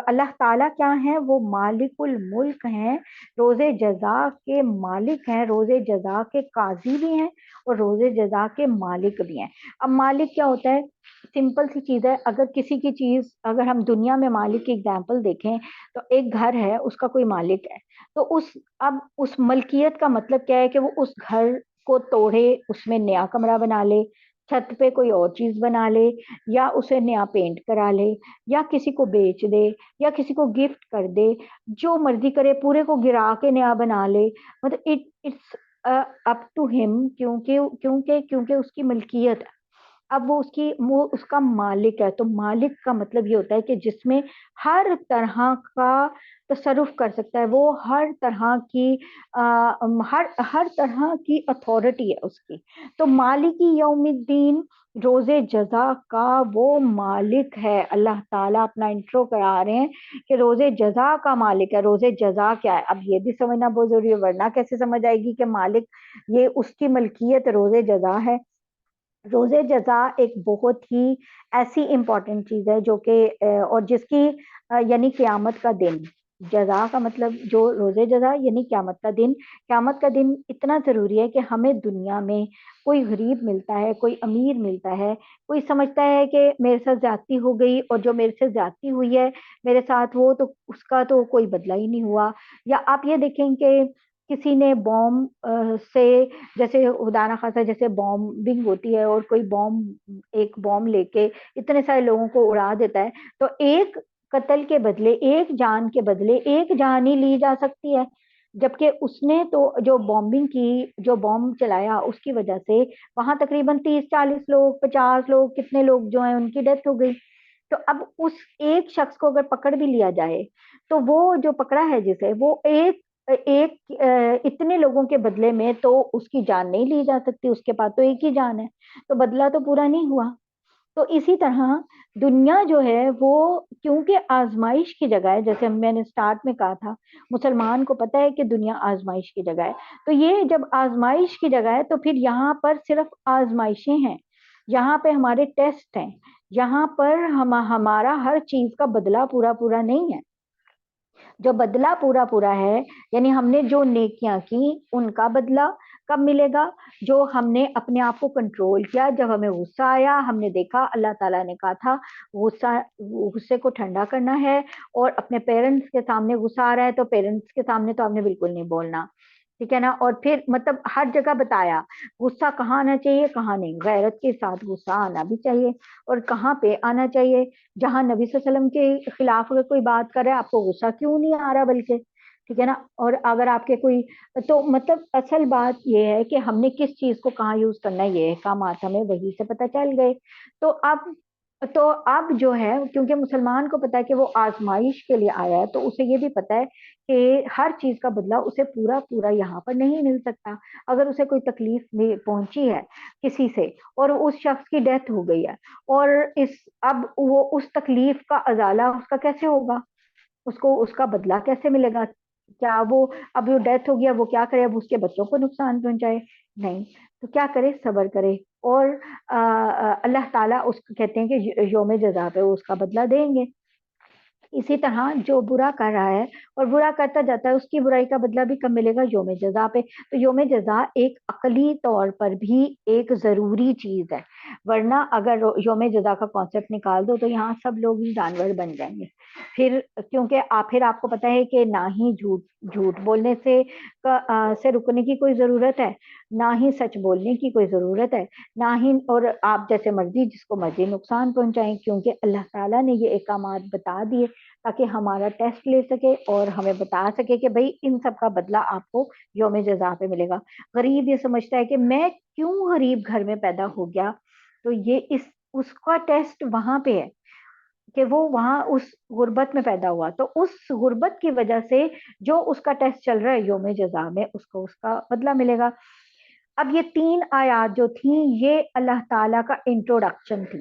اللہ تعالیٰ کیا ہیں؟ وہ مالک الملک ہیں، روز جزا کے مالک ہیں، روز جزا کے قاضی بھی ہیں اور روز جزا کے مالک بھی ہیں۔ اب مالک کیا ہوتا ہے؟ سمپل سی چیز ہے، اگر کسی کی چیز، اگر ہم دنیا میں مالک کی اگزامپل دیکھیں تو ایک گھر ہے، اس کا کوئی مالک ہے، تو اب اس ملکیت کا مطلب کیا ہے کہ وہ اس گھر کو توڑے، اس میں نیا کمرہ بنا لے، چھت پہ کوئی اور چیز بنا لے، یا اسے نیا پینٹ کرا لے، یا کسی کو بیچ دے، یا کسی کو گفٹ کر دے، جو مرضی کرے، پورے کو گرا کے نیا بنا لے، مطلب اٹس اپ ٹو ہم، کیونکہ اس کی ملکیت ہے، اب وہ اس کا مالک ہے۔ تو مالک کا مطلب یہ ہوتا ہے کہ جس میں ہر طرح کا تصرف کر سکتا ہے، وہ ہر طرح کی ہر طرح کی اتھارٹی ہے اس کی۔ تو مالکی یوم الدین، روز جزا کا وہ مالک ہے۔ اللہ تعالیٰ اپنا انٹرو کرا رہے ہیں کہ روز جزا کا مالک ہے۔ روز جزا کیا ہے؟ اب یہ بھی سمجھنا بہت ضروری ہے، ورنہ کیسے سمجھ آئے گی کہ مالک یہ اس کی ملکیت روز جزا ہے۔ روز جزا ایک بہت ہی ایسی امپورٹنٹ چیز ہے جو کہ اور جس کی یعنی قیامت کا دن، جزا کا مطلب جو روز جزا یعنی قیامت کا دن۔ قیامت کا دن اتنا ضروری ہے کہ ہمیں دنیا میں کوئی غریب ملتا ہے، کوئی امیر ملتا ہے، کوئی سمجھتا ہے کہ میرے ساتھ زیادتی ہو گئی، اور جو میرے سے زیادتی ہوئی ہے میرے ساتھ، وہ تو اس کا تو کوئی بدلہ ہی نہیں ہوا۔ یا آپ یہ دیکھیں کہ کسی نے بوم سے، جیسے خدا نہ خواستہ جیسے بومبنگ ہوتی ہے اور کوئی ایک بوم لے کے اتنے سارے لوگوں کو اڑا دیتا ہے، تو ایک قتل کے بدلے، ایک جان کے بدلے ایک جان ہی لی جا سکتی ہے، جبکہ اس نے تو جو بومبنگ کی، جو بوم چلایا، اس کی وجہ سے وہاں تقریباً 30-40 لوگ، 50 لوگ، کتنے لوگ جو ہیں ان کی ڈیتھ ہو گئی۔ تو اب اس ایک شخص کو اگر پکڑ بھی لیا جائے تو وہ جو پکڑا ہے جسے، وہ ایک ایک اتنے لوگوں کے بدلے میں تو اس کی جان نہیں لی جا سکتی، اس کے پاس تو ایک ہی جان ہے، تو بدلہ تو پورا نہیں ہوا۔ تو اسی طرح دنیا جو ہے وہ کیونکہ آزمائش کی جگہ ہے، جیسے میں نے سٹارٹ میں کہا تھا، مسلمان کو پتہ ہے کہ دنیا آزمائش کی جگہ ہے، تو یہ جب آزمائش کی جگہ ہے تو پھر یہاں پر صرف آزمائشیں ہیں، یہاں پہ ہمارے ٹیسٹ ہیں، یہاں پر ہمارا ہر چیز کا بدلہ پورا پورا نہیں ہے۔ جو بدلہ پورا پورا ہے، یعنی ہم نے جو نیکیاں کی ان کا بدلہ کب ملے گا؟ جو ہم نے اپنے آپ کو کنٹرول کیا. جب ہمیں غصہ آیا ہم نے دیکھا اللہ تعالیٰ نے کہا تھا غصے کو ٹھنڈا کرنا ہے, اور اپنے پیرنٹس کے سامنے غصہ آ رہا ہے تو پیرنٹس کے سامنے تو آپ نے بالکل نہیں بولنا, ٹھیک ہے نا. اور پھر مطلب ہر جگہ بتایا غصہ کہاں آنا چاہیے کہاں نہیں, غیرت کے ساتھ غصہ آنا بھی چاہیے اور کہاں پہ آنا چاہیے. جہاں نبی صلی اللہ علیہ وسلم کے خلاف اگر کوئی بات کر رہا ہے آپ کو غصہ کیوں نہیں آ رہا بلکہ, ٹھیک ہے نا. اور اگر آپ کے کوئی, تو مطلب اصل بات یہ ہے کہ ہم نے کس چیز کو کہاں یوز کرنا ہے, یہ احکامات ہمیں وہی سے پتہ چل گئے. تو اب جو ہے کیونکہ مسلمان کو پتا ہے کہ وہ آزمائش کے لیے آیا ہے, تو اسے یہ بھی پتا ہے کہ ہر چیز کا بدلہ اسے پورا پورا یہاں پر نہیں مل سکتا. اگر اسے کوئی تکلیف بھی پہنچی ہے کسی سے اور اس شخص کی ڈیتھ ہو گئی ہے, اور اب وہ اس تکلیف کا ازالہ اس کا کیسے ہوگا, اس کو اس کا بدلہ کیسے ملے گا؟ کیا وہ اب وہ ڈیتھ ہو گیا وہ کیا کرے, اب اس کے بچوں کو نقصان پہنچائے؟ نہیں. تو کیا کرے, صبر کرے. اور اللہ تعالیٰ اس کو کہتے ہیں کہ یوم جزا پہ اس کا بدلہ دیں گے. اسی طرح جو برا کر رہا ہے اور برا کرتا جاتا ہے اس کی برائی کا بدلہ بھی کب ملے گا؟ یوم جزا پہ. تو یوم جزا ایک عقلی طور پر بھی ایک ضروری چیز ہے, ورنہ اگر یوم جزا کا کانسیپٹ نکال دو تو یہاں سب لوگ ہی جانور بن جائیں گے. کیونکہ پھر آپ کو پتا ہے کہ نہ ہی جھوٹ بولنے سے رکنے کی کوئی ضرورت ہے, نہ ہی سچ بولنے کی کوئی ضرورت ہے, نہ ہی, اور آپ جیسے مرضی جس کو مرضی نقصان پہنچائیں, کیونکہ اللہ تعالیٰ نے یہ احکامات بتا دیے تاکہ ہمارا ٹیسٹ لے سکے اور ہمیں بتا سکے کہ بھئی ان سب کا بدلہ آپ کو یوم جزا پہ ملے گا. غریب یہ سمجھتا ہے کہ میں کیوں غریب گھر میں پیدا ہو گیا, تو یہ اس کا ٹیسٹ وہاں پہ ہے کہ وہ وہاں اس غربت میں پیدا ہوا, تو اس غربت کی وجہ سے جو اس کا ٹیسٹ چل رہا ہے یوم جزا میں اس کو اس کا بدلہ ملے گا. اب یہ 3 آیات جو تھیں یہ اللہ تعالیٰ کا انٹروڈکشن تھی.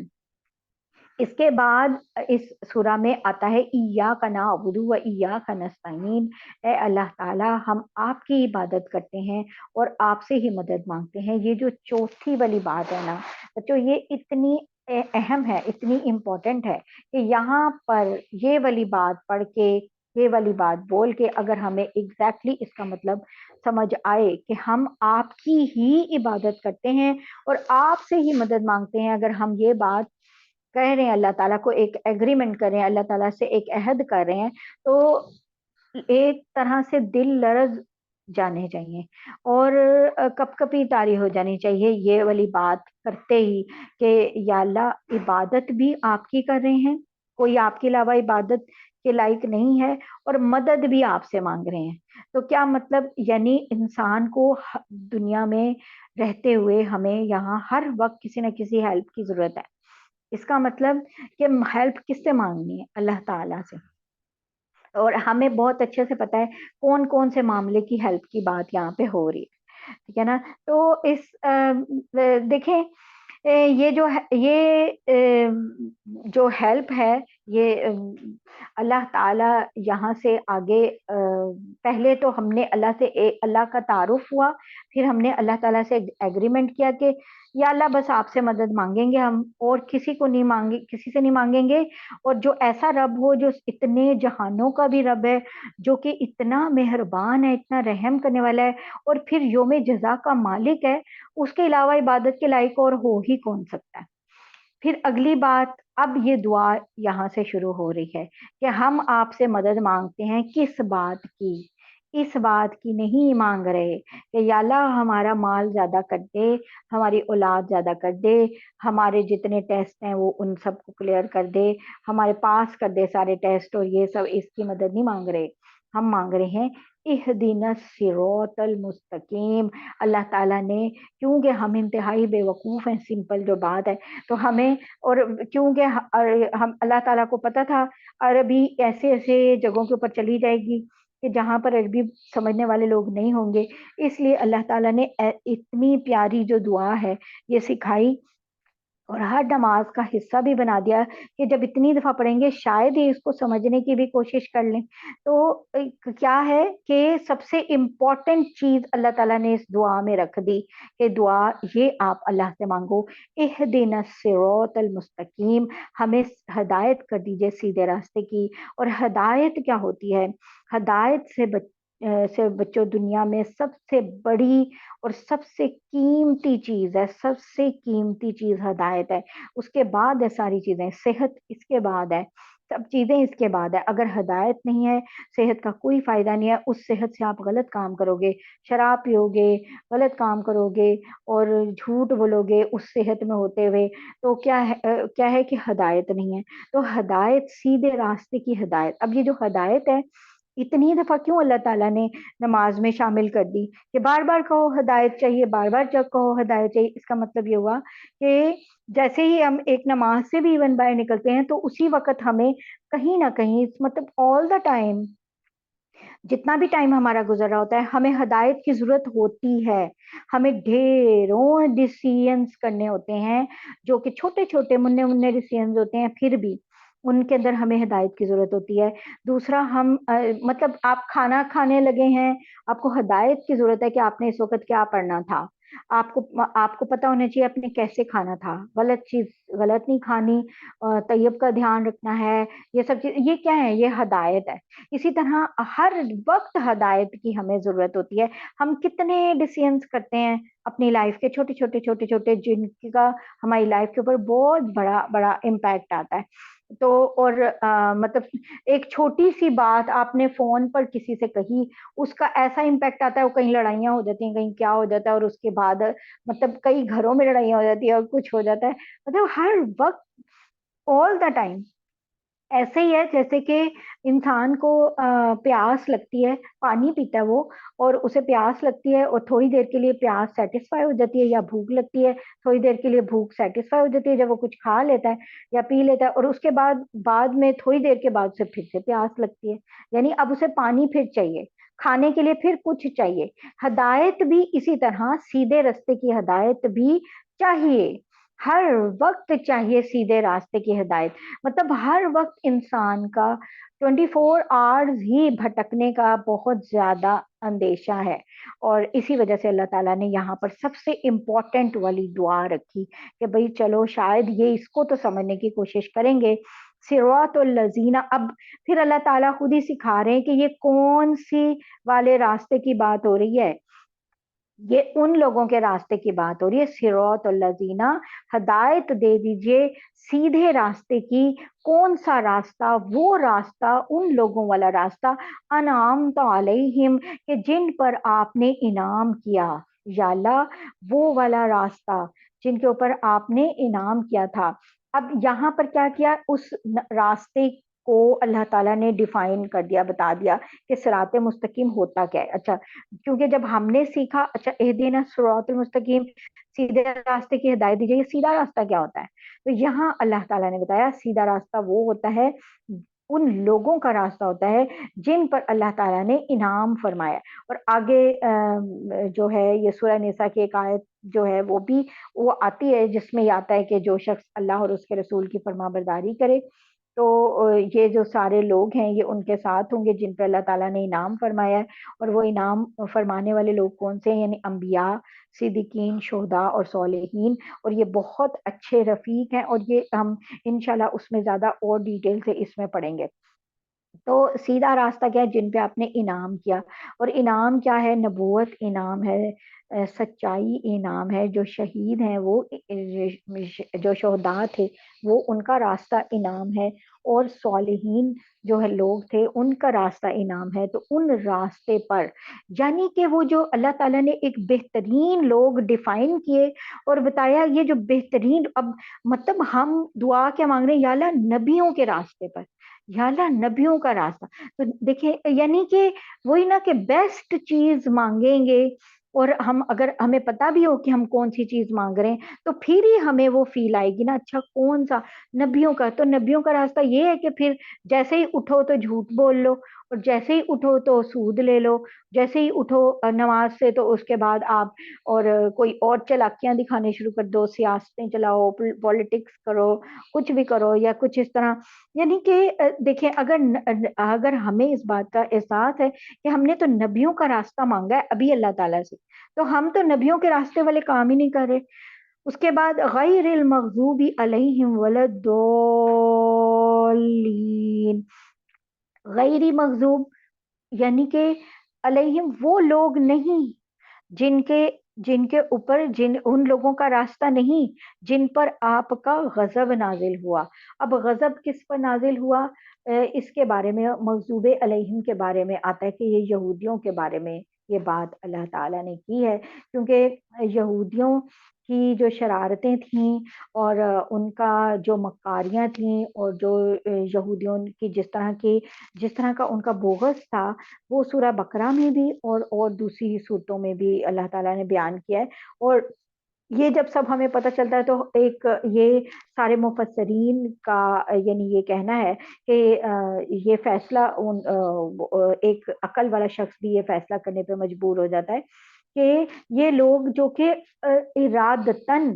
اس کے بعد اس سورہ میں آتا ہے ایاک نعبد و ایاک نستعین, اے اللہ تعالیٰ ہم آپ کی عبادت کرتے ہیں اور آپ سے ہی مدد مانگتے ہیں. یہ جو چوتھی والی بات ہے نا بچوں, یہ اتنی اہم ہے, اتنی امپورٹنٹ ہے کہ یہاں پر یہ والی بات پڑھ کے, یہ والی بات بول کے اگر ہمیں ایگزیکٹلی اس کا مطلب سمجھ آئے کہ ہم آپ کی ہی عبادت کرتے ہیں اور آپ سے ہی مدد مانگتے ہیں, اگر ہم یہ بات کہہ رہے ہیں, اللہ تعالیٰ کو ایک ایگریمنٹ کر رہے ہیں, اللہ تعالیٰ سے ایک عہد کر رہے ہیں, تو ایک طرح سے دل لرز جانے چاہیے اور کپ کپی طاری ہو جانی چاہیے یہ والی بات کرتے ہی کہ یا اللہ عبادت بھی آپ کی کر رہے ہیں, کوئی آپ کے علاوہ عبادت کے لائق نہیں ہے, اور مدد بھی آپ سے مانگ رہے ہیں. تو کیا مطلب, یعنی انسان کو دنیا میں رہتے ہوئے ہمیں یہاں ہر وقت کسی نہ کسی ہیلپ کی ضرورت ہے. اس کا مطلب کہ ہیلپ کس سے مانگنی ہے؟ اللہ تعالیٰ سے. اور ہمیں بہت اچھے سے پتا ہے کون کون سے معاملے کی ہیلپ کی بات یہاں پہ ہو رہی ہے, ٹھیک ہے نا. تو دیکھیں یہ جو ہیلپ ہے یہ اللہ تعالیٰ یہاں سے آگے, پہلے تو ہم نے اللہ سے اللہ کا تعارف ہوا, پھر ہم نے اللہ تعالیٰ سے ایگریمنٹ کیا کہ یا اللہ بس آپ سے مدد مانگیں گے ہم, اور کسی سے نہیں مانگیں گے, اور جو ایسا رب ہو جو اتنے جہانوں کا بھی رب ہے, جو کہ اتنا مہربان ہے, اتنا رحم کرنے والا ہے, اور پھر یوم جزا کا مالک ہے, اس کے علاوہ عبادت کے لائق اور ہو ہی کون سکتا ہے. پھر اگلی بات, اب یہ دعا یہاں سے شروع ہو رہی ہے کہ ہم آپ سے مدد مانگتے ہیں کس بات کی؟ اس بات کی نہیں مانگ رہے کہ یا اللہ ہمارا مال زیادہ کر دے, ہماری اولاد زیادہ کر دے, ہمارے جتنے ٹیسٹ ہیں وہ ان سب کو کلیئر کر دے, ہمارے پاس کر دے سارے ٹیسٹ, اور یہ سب اس کی مدد نہیں مانگ رہے. ہم مانگ رہے ہیں اہدنا الصراط المستقیم. اللہ تعالیٰ نے, کیونکہ ہم انتہائی بے وقوف ہیں, سمپل جو بات ہے, تو ہمیں, اور کیونکہ ہم اللہ تعالیٰ کو پتا تھا عربی ایسے ایسے جگہوں کے اوپر چلی جائے گی کہ جہاں پر عربی سمجھنے والے لوگ نہیں ہوں گے, اس لیے اللہ تعالیٰ نے اتنی پیاری جو دعا ہے یہ سکھائی اور ہر نماز کا حصہ بھی بنا دیا کہ جب اتنی دفعہ پڑھیں گے شاید ہی اس کو سمجھنے کی بھی کوشش کر لیں. تو کیا ہے کہ سب سے امپورٹنٹ چیز اللہ تعالیٰ نے اس دعا میں رکھ دی کہ دعا یہ آپ اللہ سے مانگو, اہدنا الصراط المستقیم, ہمیں ہدایت کر دیجئے سیدھے راستے کی. اور ہدایت کیا ہوتی ہے؟ ہدایت سے سے بچوں دنیا میں سب سے بڑی اور سب سے قیمتی چیز ہے، سب سے قیمتی چیز ہدایت ہے۔ اس کے بعد ہے ساری چیزیں، صحت اس کے بعد ہے، سب چیزیں اس کے بعد ہے۔ اگر ہدایت نہیں ہے صحت کا کوئی فائدہ نہیں ہے، اس صحت سے آپ غلط کام کرو گے، شراب پیو گے، غلط کام کرو گے اور جھوٹ بولو گے اس صحت میں ہوتے ہوئے، تو کیا ہے کہ ہدایت نہیں ہے۔ تو ہدایت سیدھے راستے کی ہدایت، اب یہ جو ہدایت ہے اتنی دفعہ کیوں اللہ تعالیٰ نے نماز میں شامل کر دی کہ بار بار کہو ہدایت چاہیے، بار بار جب کہو ہدایت چاہیے؟ اس کا مطلب یہ ہوا کہ جیسے ہی ہم ایک نماز سے بھی ایون باہر نکلتے ہیں تو اسی وقت ہمیں کہیں نہ کہیں، مطلب آل دا ٹائم، جتنا بھی ٹائم ہمارا گزر رہا ہوتا ہے، ہمیں ہدایت کی ضرورت ہوتی ہے۔ ہمیں ڈھیروں ڈیسیژنز کرنے ہوتے ہیں جو کہ چھوٹے چھوٹے مننے مننے ڈیسیژنز ہوتے ہیں، پھر بھی ان کے اندر ہمیں ہدایت کی ضرورت ہوتی ہے۔ دوسرا، ہم مطلب آپ کھانا کھانے لگے ہیں، آپ کو ہدایت کی ضرورت ہے کہ آپ نے اس وقت کیا پڑھنا تھا، آپ کو پتا ہونا چاہیے آپ نے کیسے کھانا تھا، غلط چیز غلط نہیں کھانی، طیب کا دھیان رکھنا ہے، یہ سب چیز، یہ کیا ہے؟ یہ ہدایت ہے۔ اسی طرح ہر وقت ہدایت کی ہمیں ضرورت ہوتی ہے۔ ہم کتنے ڈیسیژنز کرتے ہیں اپنی لائف کے، چھوٹے چھوٹے چھوٹے چھوٹے، جن کا ہماری لائف کے اوپر بہت بڑا بڑا امپیکٹ آتا ہے۔ تو اور مطلب ایک چھوٹی سی بات آپ نے فون پر کسی سے کہی، اس کا ایسا امپیکٹ آتا ہے، وہ کہیں لڑائیاں ہو جاتی ہیں، کہیں کیا ہو جاتا ہے، اور اس کے بعد مطلب کئی گھروں میں لڑائیاں ہو جاتی ہیں اور کچھ ہو جاتا ہے، مطلب ہر وقت، آل دا ٹائم۔ ایسے ہی ہے جیسے کہ انسان کو پیاس لگتی ہے، پانی پیتا ہے وہ، اور اسے پیاس لگتی ہے اور تھوڑی دیر کے لیے پیاس سیٹسفائی ہو جاتی ہے، یا بھوک لگتی ہے تھوڑی دیر کے لیے بھوک سیٹسفائی ہو جاتی ہے جب وہ کچھ کھا لیتا ہے یا پی لیتا ہے، اور اس کے بعد میں تھوڑی دیر کے بعد اسے پھر سے پیاس لگتی ہے، یعنی اب اسے پانی پھر چاہیے، کھانے کے لیے پھر کچھ چاہیے۔ ہدایت بھی اسی طرح، سیدھے راستے کی ہدایت بھی چاہیے، ہر وقت چاہیے سیدھے راستے کی ہدایت۔ مطلب ہر وقت انسان کا 24 آورز ہی بھٹکنے کا بہت زیادہ اندیشہ ہے، اور اسی وجہ سے اللہ تعالیٰ نے یہاں پر سب سے امپورٹنٹ والی دعا رکھی کہ بھئی چلو شاید یہ اس کو تو سمجھنے کی کوشش کریں گے۔ صراط الذین، اب پھر اللہ تعالیٰ خود ہی سکھا رہے ہیں کہ یہ کون سی والے راستے کی بات ہو رہی ہے، یہ ان لوگوں کے راستے کی بات ہو رہی ہے۔ صراط الذین، ہدایت دے دیجئے سیدھے راستے کی۔ کون سا راستہ؟ وہ راستہ، ان لوگوں والا راستہ، انعمت علیہم، کہ جن پر آپ نے انعام کیا، یا اللہ وہ والا راستہ جن کے اوپر آپ نے انعام کیا تھا۔ اب یہاں پر کیا کیا؟ اس راستے کو اللہ تعالیٰ نے ڈیفائن کر دیا، بتا دیا کہ صراط مستقیم ہوتا کیا ہے۔ اچھا، کیونکہ جب ہم نے سیکھا، اچھا اہدینا الصراط المستقیم، سیدھے راستے کی ہدایت دیجیے، یہ سیدھا راستہ کیا ہوتا ہے؟ تو یہاں اللہ تعالیٰ نے بتایا سیدھا راستہ وہ ہوتا ہے، ان لوگوں کا راستہ ہوتا ہے جن پر اللہ تعالیٰ نے انعام فرمایا۔ اور آگے جو ہے یہ سورہ نساء کی ایک آیت جو ہے وہ بھی وہ آتی ہے جس میں یہ آتا ہے کہ جو شخص اللہ اور اس کے رسول کی فرما برداری کرے تو یہ جو سارے لوگ ہیں یہ ان کے ساتھ ہوں گے جن پہ اللہ تعالیٰ نے انعام فرمایا ہے۔ اور وہ انعام فرمانے والے لوگ کون سے ہیں؟ یعنی انبیاء، صدیقین، شہداء اور صالحین، اور یہ بہت اچھے رفیق ہیں، اور یہ ہم انشاءاللہ اس میں زیادہ اور ڈیٹیل سے اس میں پڑھیں گے۔ تو سیدھا راستہ کیا ہے؟ جن پہ آپ نے انعام کیا، اور انعام کیا ہے؟ نبوت انعام ہے، سچائی انعام ہے، جو شہید ہیں وہ، جو شہداء تھے وہ ان کا راستہ انعام ہے، اور صالحین جو ہے لوگ تھے ان کا راستہ انعام ہے۔ تو ان راستے پر، یعنی کہ وہ جو اللہ تعالیٰ نے ایک بہترین لوگ ڈیفائن کیے اور بتایا، یہ جو بہترین، اب مطلب ہم دعا کیا مانگ رہے ہیں؟ یا اللہ نبیوں کے راستے پر، یا اللہ نبیوں کا راستہ۔ تو دیکھیں یعنی کہ وہی نا کہ بیسٹ چیز مانگیں گے، اور ہم اگر ہمیں پتا بھی ہو کہ ہم کون سی چیز مانگ رہے ہیں تو پھر ہی ہمیں وہ فیل آئے گی نا، اچھا کون سا؟ نبیوں کا۔ تو نبیوں کا راستہ یہ ہے کہ پھر جیسے ہی اٹھو تو جھوٹ بول لو، اور جیسے ہی اٹھو تو سود لے لو، جیسے ہی اٹھو نماز سے تو اس کے بعد آپ اور کوئی اور چلاکیاں دکھانے شروع کر دو، سیاستیں چلاؤ، پولیٹکس کرو، کچھ بھی کرو یا کچھ اس طرح۔ یعنی کہ دیکھیں، اگر ہمیں اس بات کا احساس ہے کہ ہم نے تو نبیوں کا راستہ مانگا ہے ابھی اللہ تعالیٰ سے، تو ہم تو نبیوں کے راستے والے کام ہی نہیں کر رہے۔ اس کے بعد غیر المغضوب علیہم ولا الضالین، غیر مغضوب یعنی کہ علیہم وہ لوگ نہیں جن کے اوپر ان لوگوں کا راستہ نہیں جن پر آپ کا غضب نازل ہوا. اب غضب کس پر نازل ہوا؟ اس کے بارے میں مغضوب علیہم کے بارے میں آتا ہے کہ یہ یہودیوں کے بارے میں یہ بات اللہ تعالیٰ نے کی ہے، کیونکہ یہودیوں کی جو شرارتیں تھیں اور ان کا جو مکاریاں تھیں اور جو یہودیوں کی جس طرح کا ان کا بغض تھا، وہ سورہ بقرہ میں بھی اور دوسری صورتوں میں بھی اللہ تعالیٰ نے بیان کیا ہے. اور یہ جب سب ہمیں پتہ چلتا ہے تو ایک یہ سارے مفسرین کا یعنی یہ کہنا ہے کہ یہ فیصلہ ایک عقل والا شخص بھی یہ فیصلہ کرنے پہ مجبور ہو جاتا ہے کہ یہ لوگ جو کہ ارادتاً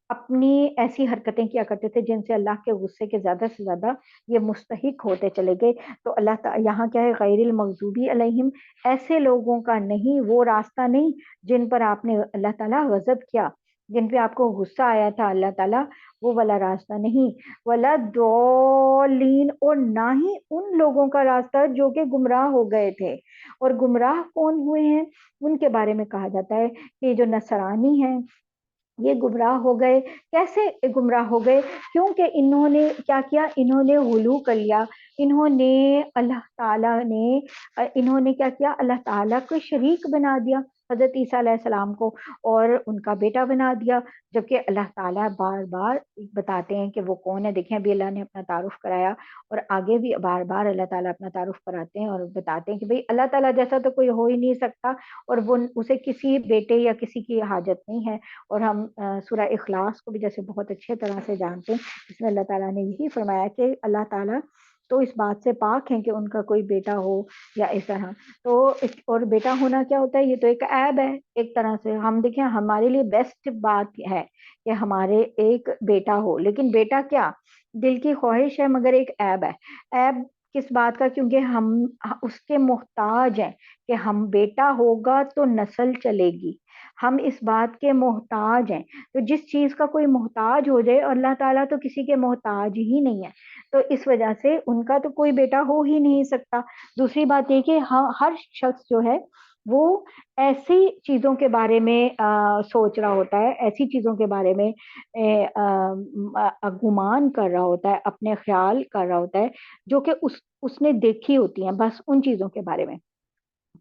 اپنی ایسی حرکتیں کیا کرتے تھے جن سے اللہ کے غصے کے زیادہ سے زیادہ یہ مستحق ہوتے چلے گئے. تو اللہ تعالیٰ یہاں کیا ہے، غیر المغضوبی علیہم، ایسے لوگوں کا نہیں، وہ راستہ نہیں جن پر آپ نے اللہ تعالیٰ غضب کیا، جن پہ آپ کو غصہ آیا تھا اللہ تعالیٰ، وہ والا راستہ نہیں. ولا ضالین، اور نہ ہی ان لوگوں کا راستہ جو کہ گمراہ ہو گئے تھے. اور گمراہ کون ہوئے ہیں؟ ان کے بارے میں کہا جاتا ہے کہ جو نصرانی ہیں یہ گمراہ ہو گئے. کیسے گمراہ ہو گئے؟ کیونکہ انہوں نے کیا کیا، انہوں نے غلو کر لیا، انہوں نے کیا کیا، اللہ تعالیٰ کو شریک بنا دیا، حضرت عیسیٰ علیہ السلام کو، اور ان کا بیٹا بنا دیا. جبکہ اللہ تعالیٰ بار بار بتاتے ہیں کہ وہ کون ہے. دیکھیں ابھی اللہ نے اپنا تعارف کرایا اور آگے بھی بار بار اللہ تعالیٰ اپنا تعارف کراتے ہیں اور بتاتے ہیں کہ بھئی اللہ تعالیٰ جیسا تو کوئی ہو ہی نہیں سکتا، اور وہ اسے کسی بیٹے یا کسی کی حاجت نہیں ہے. اور ہم سورہ اخلاص کو بھی جیسے بہت اچھے طرح سے جانتے ہیں، اس میں اللہ تعالیٰ نے یہی فرمایا کہ اللہ تعالیٰ تو اس بات سے پاک ہیں کہ ان کا کوئی بیٹا ہو یا اس طرح. تو اور بیٹا ہونا کیا ہوتا ہے؟ یہ تو ایک عیب ہے ایک طرح سے. ہم دیکھیں ہمارے لیے بیسٹ بات ہے کہ ہمارے ایک بیٹا ہو، لیکن بیٹا کیا دل کی خواہش ہے مگر ایک عیب ہے. عیب کس بات کا؟ کیونکہ ہم اس کے محتاج ہیں کہ ہم بیٹا ہوگا تو نسل چلے گی، ہم اس بات کے محتاج ہیں. تو جس چیز کا کوئی محتاج ہو جائے، اور اللہ تعالیٰ تو کسی کے محتاج ہی نہیں ہے، تو اس وجہ سے ان کا تو کوئی بیٹا ہو ہی نہیں سکتا. دوسری بات یہ کہ ہر شخص جو ہے وہ ایسی چیزوں کے بارے میں سوچ رہا ہوتا ہے، ایسی چیزوں کے بارے میں گمان کر رہا ہوتا ہے، اپنے خیال کر رہا ہوتا ہے جو کہ اس نے دیکھی ہوتی ہیں، بس ان چیزوں کے بارے میں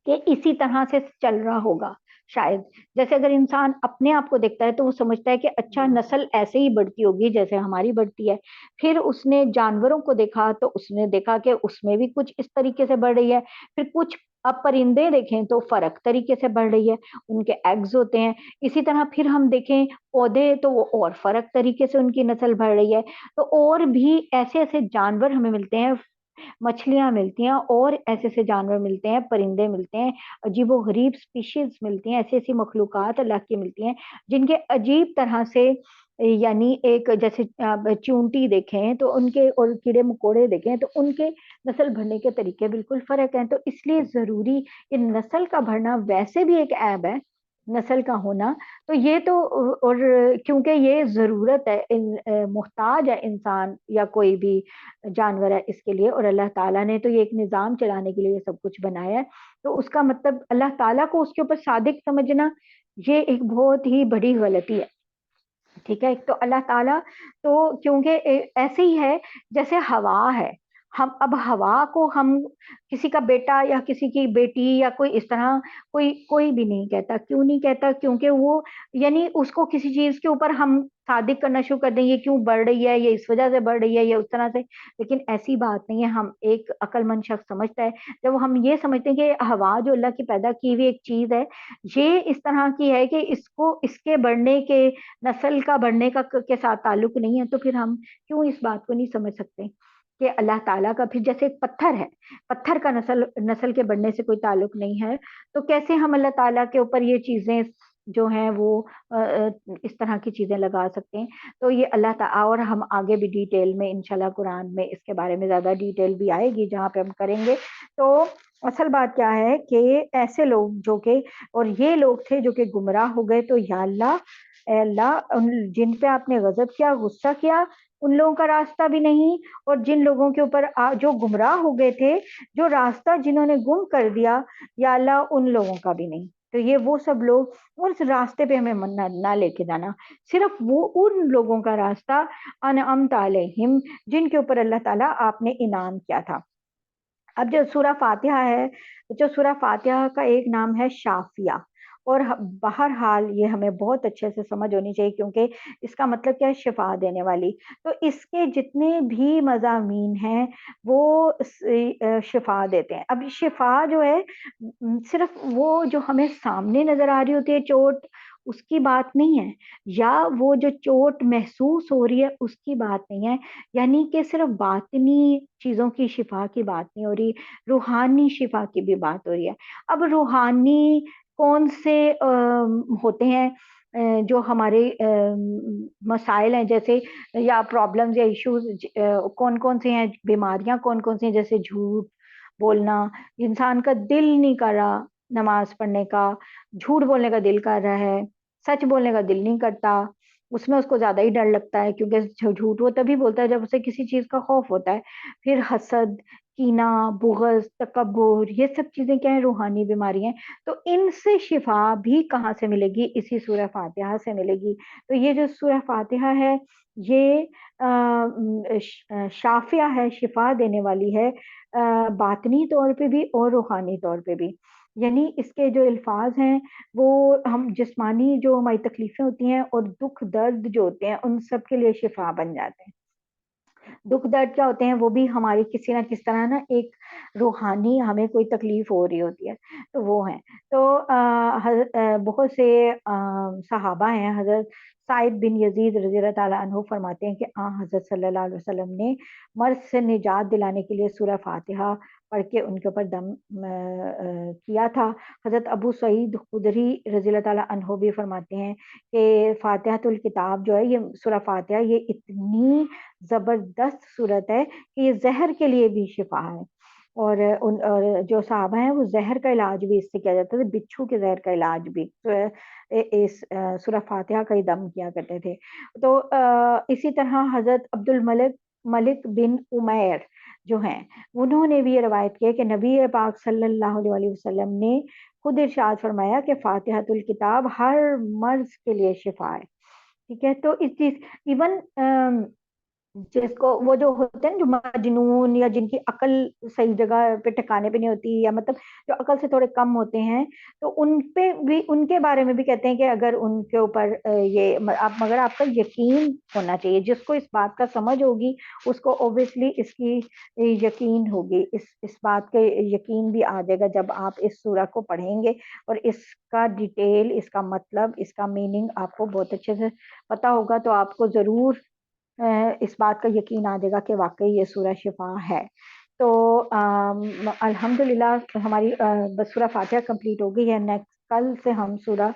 کہ اسی طرح سے چل رہا ہوگا شاید. جیسے اگر انسان اپنے آپ کو دیکھتا ہے تو وہ سمجھتا ہے کہ اچھا نسل ایسے ہی بڑھتی ہوگی جیسے ہماری بڑھتی ہے. پھر اس نے جانوروں کو دیکھا تو اس نے دیکھا کہ اس میں بھی کچھ اس طریقے سے بڑھ رہی ہے. پھر کچھ اب پرندے دیکھیں تو فرق طریقے سے بڑھ رہی ہے، ان کے ایگز ہوتے ہیں. اسی طرح پھر ہم دیکھیں پودے تو وہ اور فرق طریقے سے ان کی نسل بڑھ رہی ہے. تو اور بھی ایسے ایسے جانور ہمیں ملتے ہیں، مچھلیاں ملتی ہیں، اور ایسے ایسے جانور ملتے ہیں، پرندے ملتے ہیں، عجیب و غریب سپیشیز ملتی ہیں، ایسی ایسی مخلوقات اللہ کی ملتی ہیں جن کے عجیب طرح سے یعنی ایک جیسے چونٹی دیکھیں تو ان کے، اور کیڑے مکوڑے دیکھیں تو ان کے نسل بڑھنے کے طریقے بالکل فرق ہیں. تو اس لیے ضروری ان نسل کا بڑھنا ویسے بھی ایک عیب ہے، نسل کا ہونا. تو یہ تو اور کیونکہ یہ ضرورت ہے، محتاج ہے انسان یا کوئی بھی جانور ہے اس کے لیے، اور اللہ تعالیٰ نے تو یہ ایک نظام چلانے کے لیے یہ سب کچھ بنایا ہے. تو اس کا مطلب اللہ تعالیٰ کو اس کے اوپر صادق سمجھنا یہ ایک بہت ہی بڑی غلطی ہے. ٹھیک ہے، تو اللہ تعالیٰ تو کیونکہ ایسے ہی ہے جیسے ہوا ہے، ہم اب ہوا کو ہم کسی کا بیٹا یا کسی کی بیٹی یا کوئی اس طرح کوئی بھی نہیں کہتا. کیوں نہیں کہتا؟ کیونکہ وہ یعنی اس کو کسی چیز کے اوپر ہم صادق کرنا شروع کر دیں، یہ کیوں بڑھ رہی ہے، یہ اس وجہ سے بڑھ رہی ہے، یہ اس طرح سے. لیکن ایسی بات نہیں ہے. ہم ایک عقل مند شخص سمجھتا ہے جب ہم یہ سمجھتے ہیں کہ ہوا جو اللہ کی پیدا کی ہوئی ایک چیز ہے، یہ اس طرح کی ہے کہ اس کے بڑھنے کے، نسل کا بڑھنے کا کے ساتھ تعلق نہیں ہے، تو پھر ہم کیوں اس بات کو نہیں سمجھ سکتے کہ اللہ تعالیٰ کا پھر جیسے ایک پتھر ہے، پتھر کا نسل کے بڑھنے سے کوئی تعلق نہیں ہے، تو کیسے ہم اللہ تعالیٰ کے اوپر یہ چیزیں جو ہیں وہ اس طرح کی چیزیں لگا سکتے ہیں. تو یہ اللہ تعالیٰ، اور ہم آگے بھی ڈیٹیل میں انشاءاللہ قرآن میں اس کے بارے میں زیادہ ڈیٹیل بھی آئے گی جہاں پہ ہم کریں گے. تو اصل بات کیا ہے کہ ایسے لوگ جو کہ، اور یہ لوگ تھے جو کہ گمراہ ہو گئے، تو یا اللہ، اے اللہ جن پہ آپ نے غضب کیا، غصہ کیا، ان لوگوں کا راستہ بھی نہیں، اور جن لوگوں کے اوپر جو گمراہ ہو گئے تھے، جو راستہ جنہوں نے گم کر دیا، یا اللہ ان لوگوں کا بھی نہیں۔ تو یہ وہ سب لوگ اس راستے پہ ہمیں نہ لے کے جانا، صرف وہ ان لوگوں کا راستہ انعمت علیہم، جن کے اوپر اللہ تعالیٰ آپ نے انعام کیا تھا۔ اب جو سورہ فاتحہ ہے، جو سورہ فاتحہ کا ایک نام ہے شافیہ، اور بہرحال یہ ہمیں بہت اچھے سے سمجھ ہونی چاہیے، کیونکہ اس کا مطلب کیا ہے؟ شفا دینے والی۔ تو اس کے جتنے بھی مضامین ہیں وہ شفا دیتے ہیں۔ اب شفا جو ہے صرف وہ جو ہمیں سامنے نظر آ رہی ہوتی ہے چوٹ، اس کی بات نہیں ہے، یا وہ جو چوٹ محسوس ہو رہی ہے اس کی بات نہیں ہے، یعنی کہ صرف باطنی چیزوں کی شفا کی بات نہیں ہو رہی، روحانی شفا کی بھی بات ہو رہی ہے۔ اب روحانی کون سے ہوتے ہیں جو ہمارے مسائل ہیں، جیسے یا پرابلمز یا ایشوز کون کون سے ہیں، بیماریاں کون کون سی ہیں، جیسے جھوٹ بولنا، انسان کا دل نہیں کر رہا نماز پڑھنے کا، جھوٹ بولنے کا دل کر رہا ہے، سچ بولنے کا دل نہیں کرتا، اس میں اس کو زیادہ ہی ڈر لگتا ہے، کیونکہ جھوٹ وہ تبھی بولتا ہے جب اسے کسی چیز کا خوف ہوتا ہے۔ پھر حسد، کینہ، بغض، تکبر، یہ سب چیزیں کیا ہیں؟ روحانی بیماری ہیں۔ تو ان سے شفا بھی کہاں سے ملے گی؟ اسی سورہ فاتحہ سے ملے گی۔ تو یہ جو سورہ فاتحہ ہے یہ شافیہ ہے، شفا دینے والی ہے، باطنی طور پہ بھی اور روحانی طور پہ بھی۔ یعنی اس کے جو الفاظ ہیں وہ ہم جسمانی جو ہماری تکلیفیں ہوتی ہیں اور دکھ درد جو ہوتے ہیں ان سب کے لیے شفا بن جاتے ہیں۔ دکھ درد کیا ہوتے ہیں؟ وہ بھی ہماری کسی نہ کس طرح نا ایک روحانی ہمیں کوئی تکلیف ہو رہی ہوتی ہے، تو وہ ہیں۔ تو بہت سے صحابہ ہیں، حضرت سعید بن یزید رضی اللہ تعالیٰ عنہ فرماتے ہیں کہ حضرت صلی اللہ علیہ وسلم نے مرض سے نجات دلانے کے لیے سورہ فاتحہ پڑھ کے ان کے اوپر دم کیا تھا۔ حضرت ابو سعید خدری رضی اللہ تعالیٰ عنہ بھی فرماتے ہیں کہ فاتحۃ الکتاب جو ہے، یہ سورہ فاتحہ یہ اتنی زبردست صورت ہے کہ یہ زہر کے لیے بھی شفا ہے، اور جو صحابہ ہیں وہ زہر کا علاج بھی اس سے کیا جاتا تھا، بچھو کے زہر کا علاج بھی اس سورہ فاتحہ کا ہی دم کیا کرتے تھے۔ تو اسی طرح حضرت ملک بن عمیر جو ہیں، انہوں نے بھی یہ روایت کی ہے کہ نبی پاک صلی اللہ علیہ وسلم نے خود ارشاد فرمایا کہ فاتحۃ الکتاب ہر مرض کے لیے شفا ہے۔ ٹھیک ہے، تو اس چیز ایون جس کو وہ جو ہوتے ہیں جو مجنون یا جن کی عقل صحیح جگہ پہ ٹھکانے پہ نہیں ہوتی، یا مطلب جو عقل سے تھوڑے کم ہوتے ہیں، تو ان پہ بھی، ان کے بارے میں بھی کہتے ہیں کہ اگر ان کے اوپر مگر آپ کا یقین ہونا چاہیے، جس کو اس بات کا سمجھ ہوگی اس کو اوبویسلی اس کی یقین ہوگی، اس بات کا یقین بھی آ جائے گا جب آپ اس سورہ کو پڑھیں گے، اور اس کا ڈیٹیل، اس کا مطلب، اس کا میننگ آپ کو بہت اچھے سے پتا ہوگا، تو آپ کو ضرور اس بات کا یقین آ جائے گا کہ واقعی یہ سورہ شفا ہے۔ تو الحمدللہ ہماری سورہ فاتحہ کمپلیٹ ہو گئی ہے۔ نیکسٹ کل سے ہم سورہ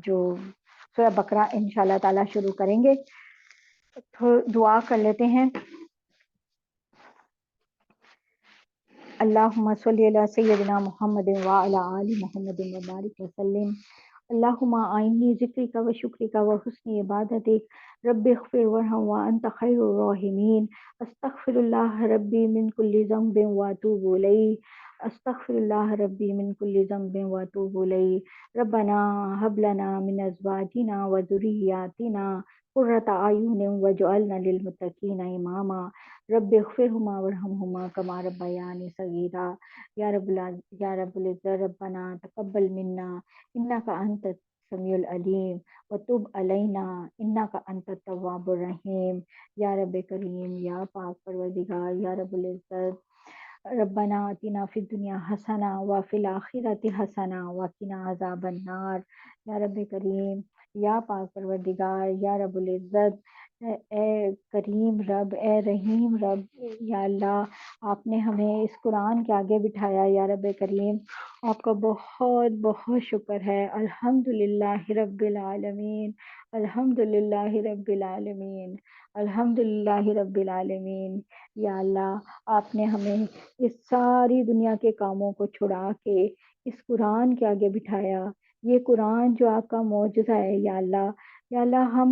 جو سورہ بقرہ انشاءاللہ تعالی شروع کریں گے۔ تو دعا کر لیتے ہیں۔ اللہم صلی علی سیدنا محمد وعلی آل محمد وبارک وسلم۔ اللہم آئینی ذکرک و شکرک و حسن عبادتک، رب اغفر ورحم وانت خیر الراحمین۔ استغفر اللہ ربی من کل ذنب واتوب الیہ، استغفر اللہ ربی من کل ذنب واتوب الیہ۔ ربنا ہب لنا من ازواجنا و ذریاتنا قرۃ اعین واجعلنا للمتقین اماما۔ رب اغفرهما وارحمهما كما ربياني صغيرا۔ یا رب العزت ربنا تقبل منا انك انت السميع العليم وتب علينا انك انت التواب الرحیم۔ یا رب کریم، یا پاک پروردگار، یا رب العزت ربنا آتنا فی الدنیا حسنہ وفی الآخرۃ حسنہ وقنا عذاب النار۔ یا رب کریم، یا پاک پروردگار، یا رب العزت، اے کریم رب، اے رحیم رب، یا اللہ آپ نے ہمیں اس قرآن کے آگے بٹھایا، یا رب کریم آپ کا بہت بہت شکر ہے۔ الحمدللہ رب العالمین، الحمدللہ رب العالمین، الحمدللہ رب العالمین۔ یا اللہ آپ نے ہمیں اس ساری دنیا کے کاموں کو چھڑا کے اس قرآن کے آگے بٹھایا۔ یہ قرآن جو آپ کا معجزہ ہے یا اللہ، یا اللہ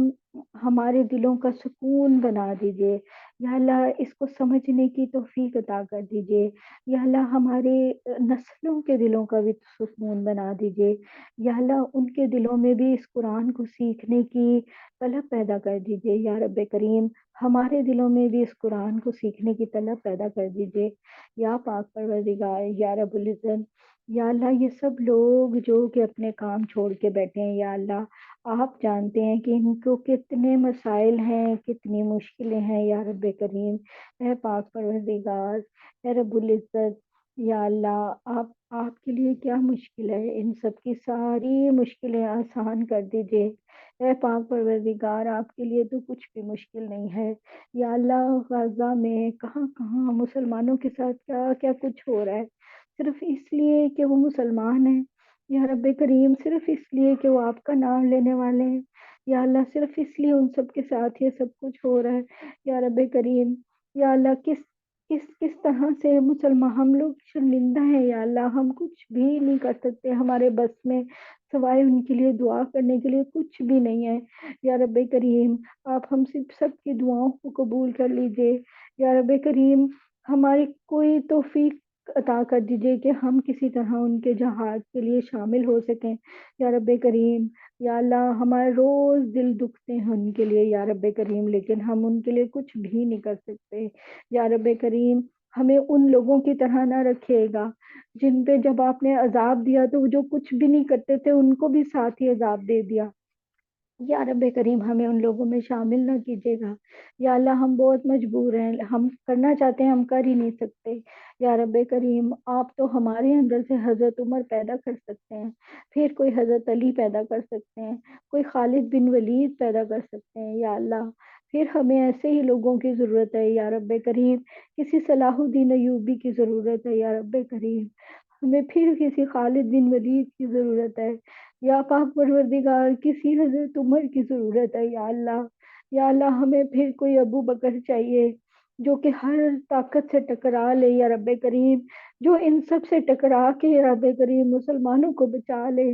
ہمارے دلوں کا سکون بنا دیجیے، یا اللہ اس کو سمجھنے کی توفیق عطا کر دیجیے، یا اللہ ہمارے نسلوں کے دلوں کا بھی سکون بنا دیجیے، یا اللہ ان کے دلوں میں بھی اس قرآن کو سیکھنے کی طلب پیدا کر دیجیے، یا رب کریم ہمارے دلوں میں بھی اس قرآن کو سیکھنے کی طلب پیدا کر دیجیے، یا پاک پروردگار یا رب العزت، یا اللہ یہ سب لوگ جو کہ اپنے کام چھوڑ کے بیٹھے ہیں، یا اللہ آپ جانتے ہیں کہ ان کو کتنے مسائل ہیں، کتنی مشکلیں ہیں، یا رب کریم اے پاک پروردگار اے رب العزت، یا اللہ آپ کے لیے کیا مشکل ہے، ان سب کی ساری مشکلیں آسان کر دیجیے، اے پاک پروردگار آپ کے لیے تو کچھ بھی مشکل نہیں ہے، یا اللہ غزہ میں کہاں کہاں مسلمانوں کے ساتھ کیا کیا کچھ ہو رہا ہے، صرف اس لیے کہ وہ مسلمان ہیں، یا رب کریم صرف اس لیے کہ وہ آپ کا نام لینے والے ہیں، یا اللہ صرف اس لیے ان سب کے ساتھ یہ سب کچھ ہو رہا ہے، یا رب کریم یا اللہ کس طرح سے مسلمان ہم لوگ شرمندہ ہیں، یا اللہ ہم کچھ بھی نہیں کر سکتے، ہمارے بس میں سوائے ان کے لیے دعا کرنے کے لیے کچھ بھی نہیں ہے، یا رب کریم آپ ہم سب کی دعاؤں کو قبول کر لیجئے، یا رب کریم ہماری کوئی توفیق عطا کر دیجئے کہ ہم کسی طرح ان کے جہاد کے لیے شامل ہو سکیں، یا رب کریم یا اللہ ہمارے روز دل دکھتے ہیں ان کے لیے، یا رب کریم لیکن ہم ان کے لیے کچھ بھی نہیں کر سکتے، یا رب کریم ہمیں ان لوگوں کی طرح نہ رکھیے گا جن پہ جب آپ نے عذاب دیا تو وہ جو کچھ بھی نہیں کرتے تھے ان کو بھی ساتھ ہی عذاب دے دیا، یا رب کریم ہمیں ان لوگوں میں شامل نہ کیجیے گا، یا اللہ ہم بہت مجبور ہیں، ہم کرنا چاہتے ہیں ہم کر ہی نہیں سکتے، یا رب کریم آپ تو ہمارے اندر سے حضرت عمر پیدا کر سکتے ہیں، پھر کوئی حضرت علی پیدا کر سکتے ہیں، کوئی خالد بن ولید پیدا کر سکتے ہیں، یا اللہ پھر ہمیں ایسے ہی لوگوں کی ضرورت ہے، یا رب کریم کسی صلاح الدین ایوبی کی ضرورت ہے، یا رب کریم ہمیں پھر کسی خالد بن ولید کی ضرورت ہے، یا پاک پروردگار کسی حضرت عمر کی ضرورت ہے، یا اللہ یا اللہ ہمیں پھر کوئی ابو بکر چاہیے جو کہ ہر طاقت سے ٹکرا لے، یا رب کریم جو ان سب سے ٹکرا کے یا رب کریم مسلمانوں کو بچا لے،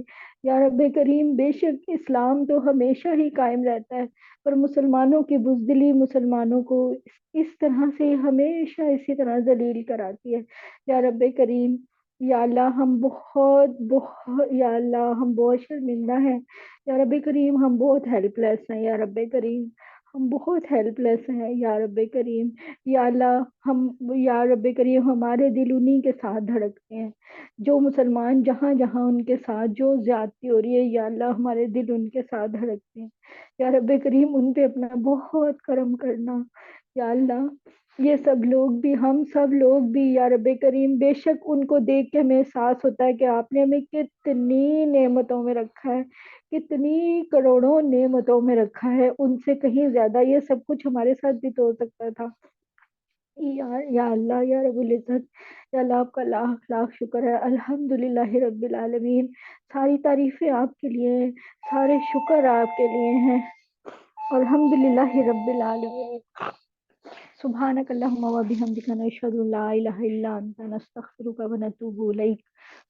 یا رب کریم بے شک اسلام تو ہمیشہ ہی قائم رہتا ہے پر مسلمانوں کی بزدلی مسلمانوں کو اس طرح سے ہمیشہ اسی طرح ذلیل کراتی ہے، یا رب کریم یا اللہ ہم بہت یا اللہ ہم بہت شرمندہ ہیں، یا رب کریم ہم بہت ہیلپ لیس ہیں، یا رب کریم ہم بہت ہیلپ لیس ہیں، یا رب کریم یا اللہ ہم یا رب کریم ہمارے دل انہی کے ساتھ دھڑکتے ہیں جو مسلمان جہاں جہاں ان کے ساتھ جو زیادتی ہو رہی ہے، یا اللہ ہمارے دل ان کے ساتھ دھڑکتے ہیں، یا رب کریم ان پہ اپنا بہت کرم کرنا، یا اللہ یہ سب لوگ بھی ہم سب لوگ بھی یا رب کریم بے شک ان کو دیکھ کے ہمیں احساس ہوتا ہے کہ آپ نے ہمیں کتنی نعمتوں میں رکھا ہے، کتنی کروڑوں نعمتوں میں رکھا ہے، ان سے کہیں زیادہ یہ سب کچھ ہمارے ساتھ بھی تو ہو سکتا تھا، یا اللہ یا رب العزت یا اللہ آپ کا لاکھ لاکھ شکر ہے، الحمدللہ رب العالمین، ساری تعریفیں آپ کے لیے ہیں، سارے شکر آپ کے لیے ہیں، الحمدللہ رب العالمین، سبحانك اللهم وبحمدك نشهد ان لا اله الا انت نستغفرك ونتوب اليك،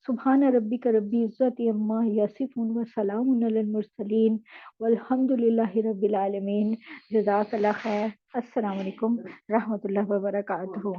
سبحان ربك رب العزة عما يصفون وسلام على المرسلين والحمد لله رب العالمين، جزاک اللہ خیر، السلام علیکم رحمۃ اللہ وبرکاتہ۔